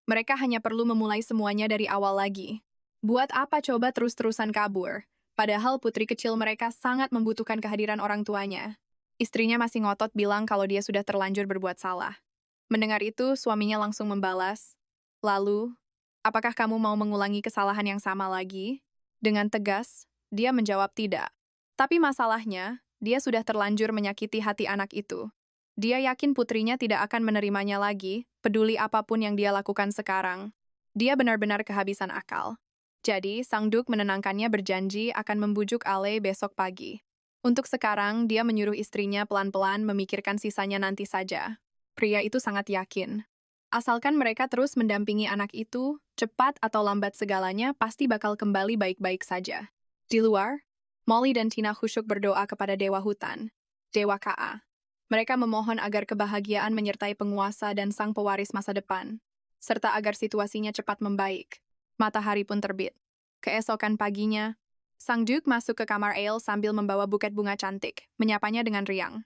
Mereka hanya perlu memulai semuanya dari awal lagi. Buat apa coba terus-terusan kabur? Padahal putri kecil mereka sangat membutuhkan kehadiran orang tuanya. Istrinya masih ngotot bilang kalau dia sudah terlanjur berbuat salah. Mendengar itu, suaminya langsung membalas. Lalu, apakah kamu mau mengulangi kesalahan yang sama lagi? Dengan tegas, dia menjawab tidak. Tapi masalahnya, dia sudah terlanjur menyakiti hati anak itu. Dia yakin putrinya tidak akan menerimanya lagi, peduli apapun yang dia lakukan sekarang. Dia benar-benar kehabisan akal. Jadi, Sang Duke menenangkannya berjanji akan membujuk Ale besok pagi. Untuk sekarang, dia menyuruh istrinya pelan-pelan memikirkan sisanya nanti saja. Pria itu sangat yakin. Asalkan mereka terus mendampingi anak itu, cepat atau lambat segalanya pasti bakal kembali baik-baik saja. Di luar, Molly dan Tina khusyuk berdoa kepada Dewa Hutan, Dewa Ka. Mereka memohon agar kebahagiaan menyertai penguasa dan sang pewaris masa depan, serta agar situasinya cepat membaik. Matahari pun terbit. Keesokan paginya, Sang Duke masuk ke kamar Ale sambil membawa buket bunga cantik, menyapanya dengan riang.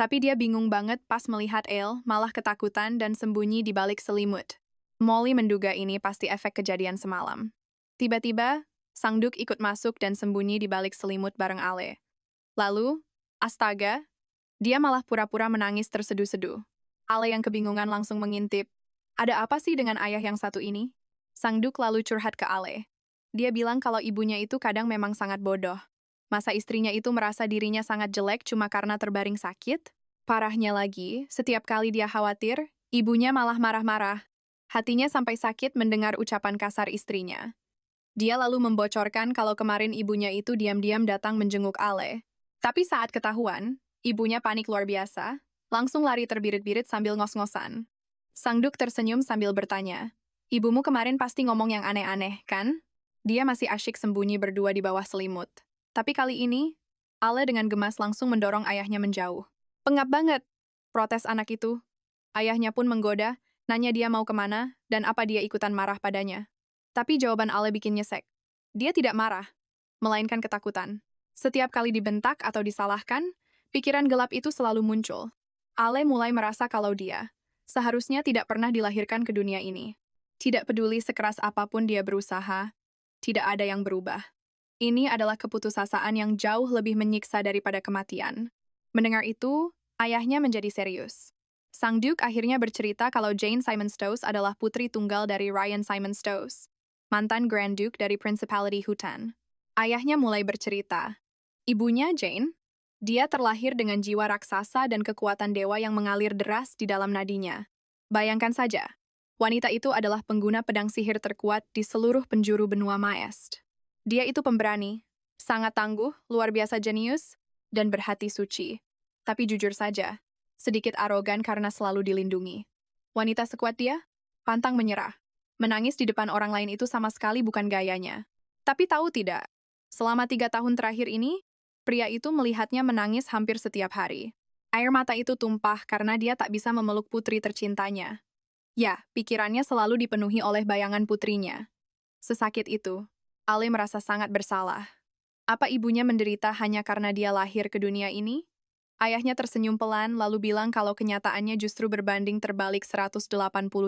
Tapi dia bingung banget pas melihat Ale malah ketakutan dan sembunyi di balik selimut. Molly menduga ini pasti efek kejadian semalam. Tiba-tiba, Sang Duke ikut masuk dan sembunyi di balik selimut bareng Ale. Lalu, astaga, dia malah pura-pura menangis terseduh-seduh. Ale yang kebingungan langsung mengintip. Ada apa sih dengan ayah yang satu ini? Sang Duke lalu curhat ke Ale. Dia bilang kalau ibunya itu kadang memang sangat bodoh. Masa istrinya itu merasa dirinya sangat jelek cuma karena terbaring sakit? Parahnya lagi, setiap kali dia khawatir, ibunya malah marah-marah. Hatinya sampai sakit mendengar ucapan kasar istrinya. Dia lalu membocorkan kalau kemarin ibunya itu diam-diam datang menjenguk Ale. Tapi saat ketahuan, ibunya panik luar biasa, langsung lari terbirit-birit sambil ngos-ngosan. Sang Duke tersenyum sambil bertanya, ibumu kemarin pasti ngomong yang aneh-aneh, kan? Dia masih asyik sembunyi berdua di bawah selimut. Tapi kali ini, Ale dengan gemas langsung mendorong ayahnya menjauh. Pengap banget, protes anak itu. Ayahnya pun menggoda, nanya dia mau kemana, dan apa dia ikutan marah padanya. Tapi jawaban Ale bikin nyesek. Dia tidak marah, melainkan ketakutan. Setiap kali dibentak atau disalahkan, pikiran gelap itu selalu muncul. Ale mulai merasa kalau dia seharusnya tidak pernah dilahirkan ke dunia ini. Tidak peduli sekeras apapun dia berusaha, tidak ada yang berubah. Ini adalah keputusasaan yang jauh lebih menyiksa daripada kematian. Mendengar itu, ayahnya menjadi serius. Sang Duke akhirnya bercerita kalau Jane Simon-Stowes adalah putri tunggal dari Ryan Simon-Stowes, mantan Grand Duke dari Principality Hutan. Ayahnya mulai bercerita. Ibunya, Jane, dia terlahir dengan jiwa raksasa dan kekuatan dewa yang mengalir deras di dalam nadinya. Bayangkan saja, wanita itu adalah pengguna pedang sihir terkuat di seluruh penjuru benua Maest. Dia itu pemberani, sangat tangguh, luar biasa jenius, dan berhati suci. Tapi jujur saja, sedikit arogan karena selalu dilindungi. Wanita sekuat dia, pantang menyerah. Menangis di depan orang lain itu sama sekali bukan gayanya. Tapi tahu tidak, selama 3 tahun terakhir ini, pria itu melihatnya menangis hampir setiap hari. Air mata itu tumpah karena dia tak bisa memeluk putri tercintanya. Ya, pikirannya selalu dipenuhi oleh bayangan putrinya. Sesakit itu, Ale merasa sangat bersalah. Apa ibunya menderita hanya karena dia lahir ke dunia ini? Ayahnya tersenyum pelan lalu bilang kalau kenyataannya justru berbanding terbalik 180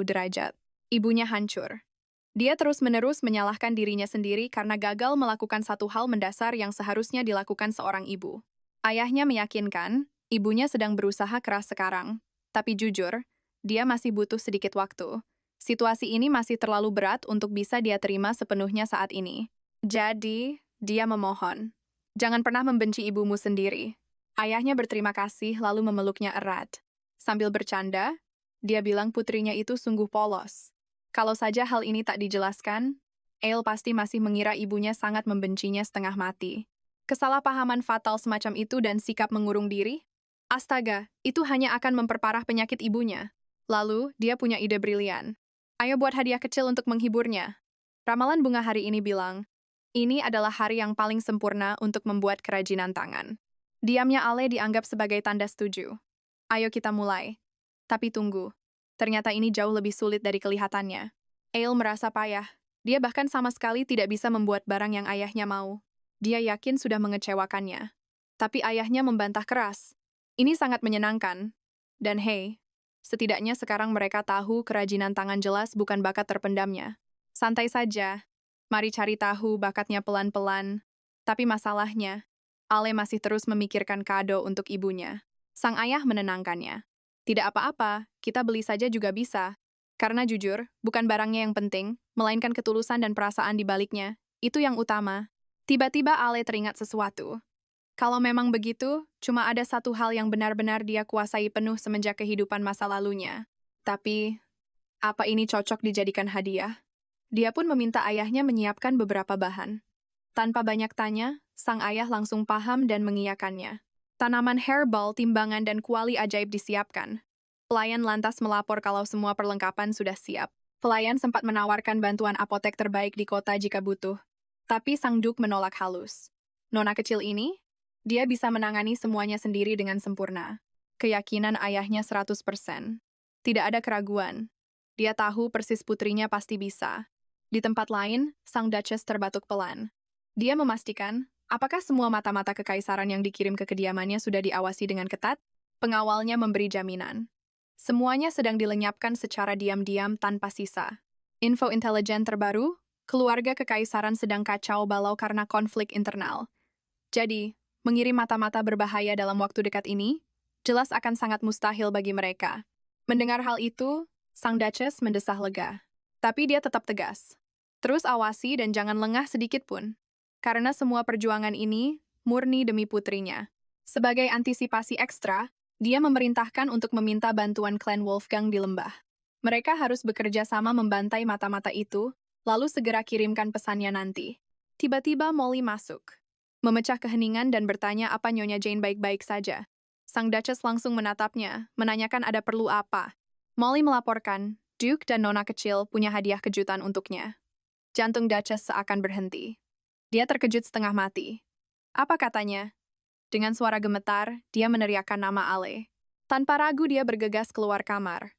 derajat. Ibunya hancur. Dia terus-menerus menyalahkan dirinya sendiri karena gagal melakukan satu hal mendasar yang seharusnya dilakukan seorang ibu. Ayahnya meyakinkan, ibunya sedang berusaha keras sekarang. Tapi jujur, dia masih butuh sedikit waktu. Situasi ini masih terlalu berat untuk bisa dia terima sepenuhnya saat ini. Jadi, dia memohon. Jangan pernah membenci ibumu sendiri. Ayahnya berterima kasih lalu memeluknya erat. Sambil bercanda, dia bilang putrinya itu sungguh polos. Kalau saja hal ini tak dijelaskan, Ale pasti masih mengira ibunya sangat membencinya setengah mati. Kesalahpahaman fatal semacam itu dan sikap mengurung diri? Astaga, itu hanya akan memperparah penyakit ibunya. Lalu, dia punya ide brilian. Ayo buat hadiah kecil untuk menghiburnya. Ramalan bunga hari ini bilang, ini adalah hari yang paling sempurna untuk membuat kerajinan tangan. Diamnya Ale dianggap sebagai tanda setuju. Ayo kita mulai. Tapi tunggu. Ternyata ini jauh lebih sulit dari kelihatannya. Ale merasa payah. Dia bahkan sama sekali tidak bisa membuat barang yang ayahnya mau. Dia yakin sudah mengecewakannya. Tapi ayahnya membantah keras. Ini sangat menyenangkan. Dan hey, setidaknya sekarang mereka tahu kerajinan tangan jelas bukan bakat terpendamnya. Santai saja. Mari cari tahu bakatnya pelan-pelan. Tapi masalahnya, Ale masih terus memikirkan kado untuk ibunya. Sang ayah menenangkannya. Tidak apa-apa, kita beli saja juga bisa. Karena jujur, bukan barangnya yang penting, melainkan ketulusan dan perasaan di baliknya. Itu yang utama. Tiba-tiba Ale teringat sesuatu. Kalau memang begitu, cuma ada satu hal yang benar-benar dia kuasai penuh semenjak kehidupan masa lalunya. Tapi, apa ini cocok dijadikan hadiah? Dia pun meminta ayahnya menyiapkan beberapa bahan. Tanpa banyak tanya, sang ayah langsung paham dan mengiyakannya. Tanaman herbal, timbangan, dan kuali ajaib disiapkan. Pelayan lantas melapor kalau semua perlengkapan sudah siap. Pelayan sempat menawarkan bantuan apotek terbaik di kota jika butuh. Tapi sang Duk menolak halus. Nona kecil ini, dia bisa menangani semuanya sendiri dengan sempurna. Keyakinan ayahnya 100%. Tidak ada keraguan. Dia tahu persis putrinya pasti bisa. Di tempat lain, sang Duchess terbatuk pelan. Dia memastikan, apakah semua mata-mata kekaisaran yang dikirim ke kediamannya sudah diawasi dengan ketat? Pengawalnya memberi jaminan. Semuanya sedang dilenyapkan secara diam-diam tanpa sisa. Info intelijen terbaru, keluarga kekaisaran sedang kacau balau karena konflik internal. Jadi, mengirim mata-mata berbahaya dalam waktu dekat ini, jelas akan sangat mustahil bagi mereka. Mendengar hal itu, sang Duchess mendesah lega. Tapi dia tetap tegas. Terus awasi dan jangan lengah sedikit pun. Karena semua perjuangan ini murni demi putrinya. Sebagai antisipasi ekstra, dia memerintahkan untuk meminta bantuan klan Wolfgang di lembah. Mereka harus bekerja sama membantai mata-mata itu, lalu segera kirimkan pesannya nanti. Tiba-tiba Molly masuk. Memecah keheningan dan bertanya apa Nyonya Jane baik-baik saja. Sang Duchess langsung menatapnya, menanyakan ada perlu apa. Molly melaporkan, Duke dan Nona kecil punya hadiah kejutan untuknya. Jantung Duchess seakan berhenti. Dia terkejut setengah mati. Apa katanya? Dengan suara gemetar, dia meneriakkan nama Ale. Tanpa ragu dia bergegas keluar kamar.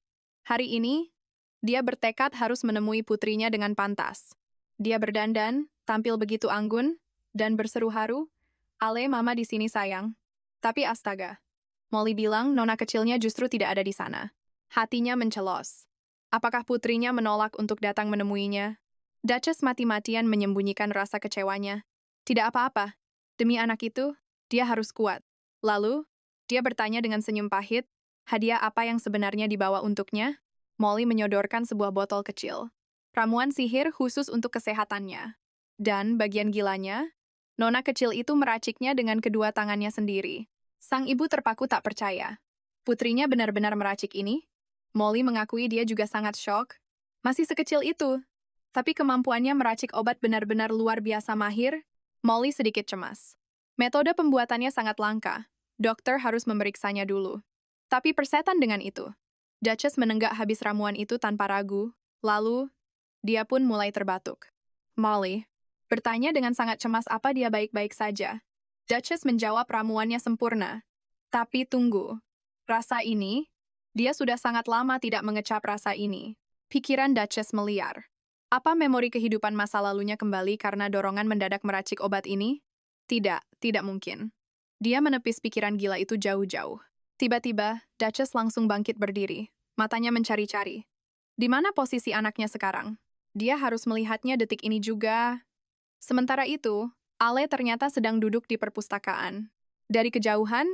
Hari ini, dia bertekad harus menemui putrinya dengan pantas. Dia berdandan, tampil begitu anggun, dan berseru haru, Ale, mama di sini sayang. Tapi astaga. Molly bilang nona kecilnya justru tidak ada di sana. Hatinya mencelos. Apakah putrinya menolak untuk datang menemuinya? Duchess mati-matian menyembunyikan rasa kecewanya. Tidak apa-apa. Demi anak itu, dia harus kuat. Lalu, dia bertanya dengan senyum pahit, hadiah apa yang sebenarnya dibawa untuknya? Molly menyodorkan sebuah botol kecil. Ramuan sihir khusus untuk kesehatannya. Dan bagian gilanya, nona kecil itu meraciknya dengan kedua tangannya sendiri. Sang ibu terpaku tak percaya. Putrinya benar-benar meracik ini? Molly mengakui dia juga sangat syok. Masih sekecil itu. Tapi kemampuannya meracik obat benar-benar luar biasa mahir. Molly sedikit cemas. Metode pembuatannya sangat langka. Dokter harus memeriksanya dulu. Tapi persetan dengan itu. Duchess menenggak habis ramuan itu tanpa ragu. Lalu, dia pun mulai terbatuk. Molly bertanya dengan sangat cemas apa dia baik-baik saja. Duchess menjawab ramuannya sempurna. Tapi tunggu. Rasa ini, dia sudah sangat lama tidak mengecap rasa ini. Pikiran Duchess meliar. Apa memori kehidupan masa lalunya kembali karena dorongan mendadak meracik obat ini? Tidak mungkin. Dia menepis pikiran gila itu jauh-jauh. Tiba-tiba, Duchess langsung bangkit berdiri. Matanya mencari-cari. Di mana posisi anaknya sekarang? Dia harus melihatnya detik ini juga. Sementara itu, Ale ternyata sedang duduk di perpustakaan. Dari kejauhan,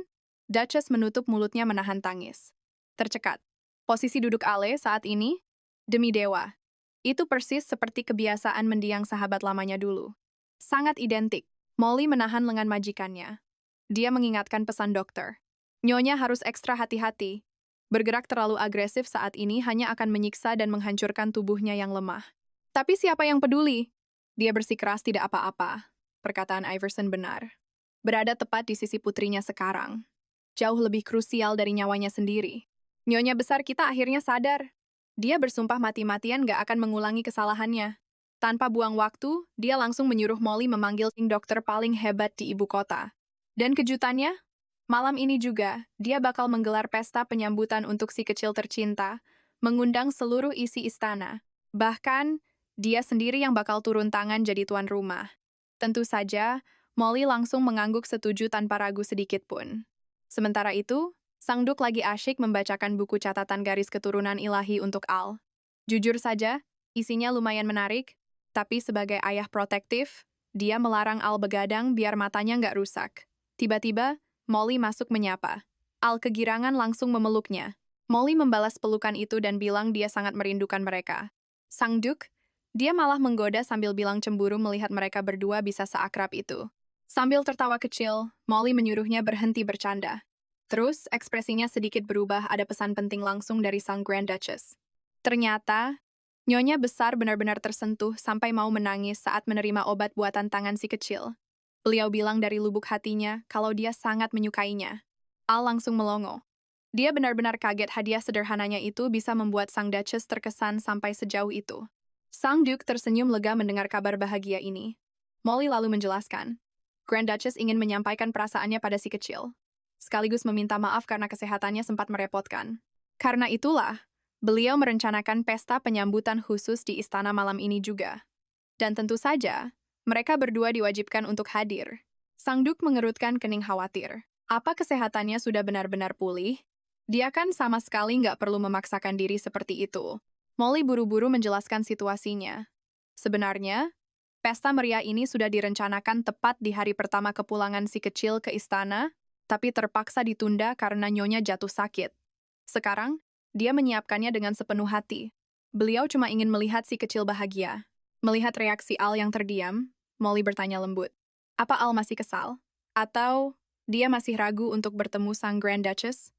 Duchess menutup mulutnya menahan tangis. Tercekat. Posisi duduk Ale saat ini, demi dewa. Itu persis seperti kebiasaan mendiang sahabat lamanya dulu. Sangat identik. Molly menahan lengan majikannya. Dia mengingatkan pesan dokter. Nyonya harus ekstra hati-hati. Bergerak terlalu agresif saat ini hanya akan menyiksa dan menghancurkan tubuhnya yang lemah. Tapi siapa yang peduli? Dia bersikeras tidak apa-apa. Perkataan Iverson benar. Berada tepat di sisi putrinya sekarang. Jauh lebih krusial dari nyawanya sendiri. Nyonya besar kita akhirnya sadar. Dia bersumpah mati-matian gak akan mengulangi kesalahannya. Tanpa buang waktu, dia langsung menyuruh Molly memanggil dokter paling hebat di ibu kota. Dan kejutannya, malam ini juga, dia bakal menggelar pesta penyambutan untuk si kecil tercinta, mengundang seluruh isi istana. Bahkan, dia sendiri yang bakal turun tangan jadi tuan rumah. Tentu saja, Molly langsung mengangguk setuju tanpa ragu sedikit pun. Sementara itu, Sang Duk lagi asyik membacakan buku catatan garis keturunan ilahi untuk Al. Jujur saja, isinya lumayan menarik, tapi sebagai ayah protektif, dia melarang Al begadang biar matanya nggak rusak. Tiba-tiba, Molly masuk menyapa. Al kegirangan langsung memeluknya. Molly membalas pelukan itu dan bilang dia sangat merindukan mereka. Sang Duk, dia malah menggoda sambil bilang cemburu melihat mereka berdua bisa seakrab itu. Sambil tertawa kecil, Molly menyuruhnya berhenti bercanda. Terus, ekspresinya sedikit berubah, ada pesan penting langsung dari sang Grand Duchess. Ternyata, Nyonya besar benar-benar tersentuh sampai mau menangis saat menerima obat buatan tangan si kecil. Beliau bilang dari lubuk hatinya kalau dia sangat menyukainya. Al langsung melongo. Dia benar-benar kaget hadiah sederhananya itu bisa membuat sang Duchess terkesan sampai sejauh itu. Sang Duke tersenyum lega mendengar kabar bahagia ini. Molly lalu menjelaskan. Grand Duchess ingin menyampaikan perasaannya pada si kecil. Sekaligus meminta maaf karena kesehatannya sempat merepotkan. Karena itulah, beliau merencanakan pesta penyambutan khusus di istana malam ini juga. Dan tentu saja, mereka berdua diwajibkan untuk hadir. Sang Duk mengerutkan kening khawatir. Apa kesehatannya sudah benar-benar pulih? Dia kan sama sekali nggak perlu memaksakan diri seperti itu. Molly buru-buru menjelaskan situasinya. Sebenarnya, pesta meriah ini sudah direncanakan tepat di hari pertama kepulangan si kecil ke istana, tapi terpaksa ditunda karena Nyonya jatuh sakit. Sekarang, dia menyiapkannya dengan sepenuh hati. Beliau cuma ingin melihat si kecil bahagia. Melihat reaksi Al yang terdiam, Molly bertanya lembut. Apa Al masih kesal? Atau dia masih ragu untuk bertemu sang Grand Duchess?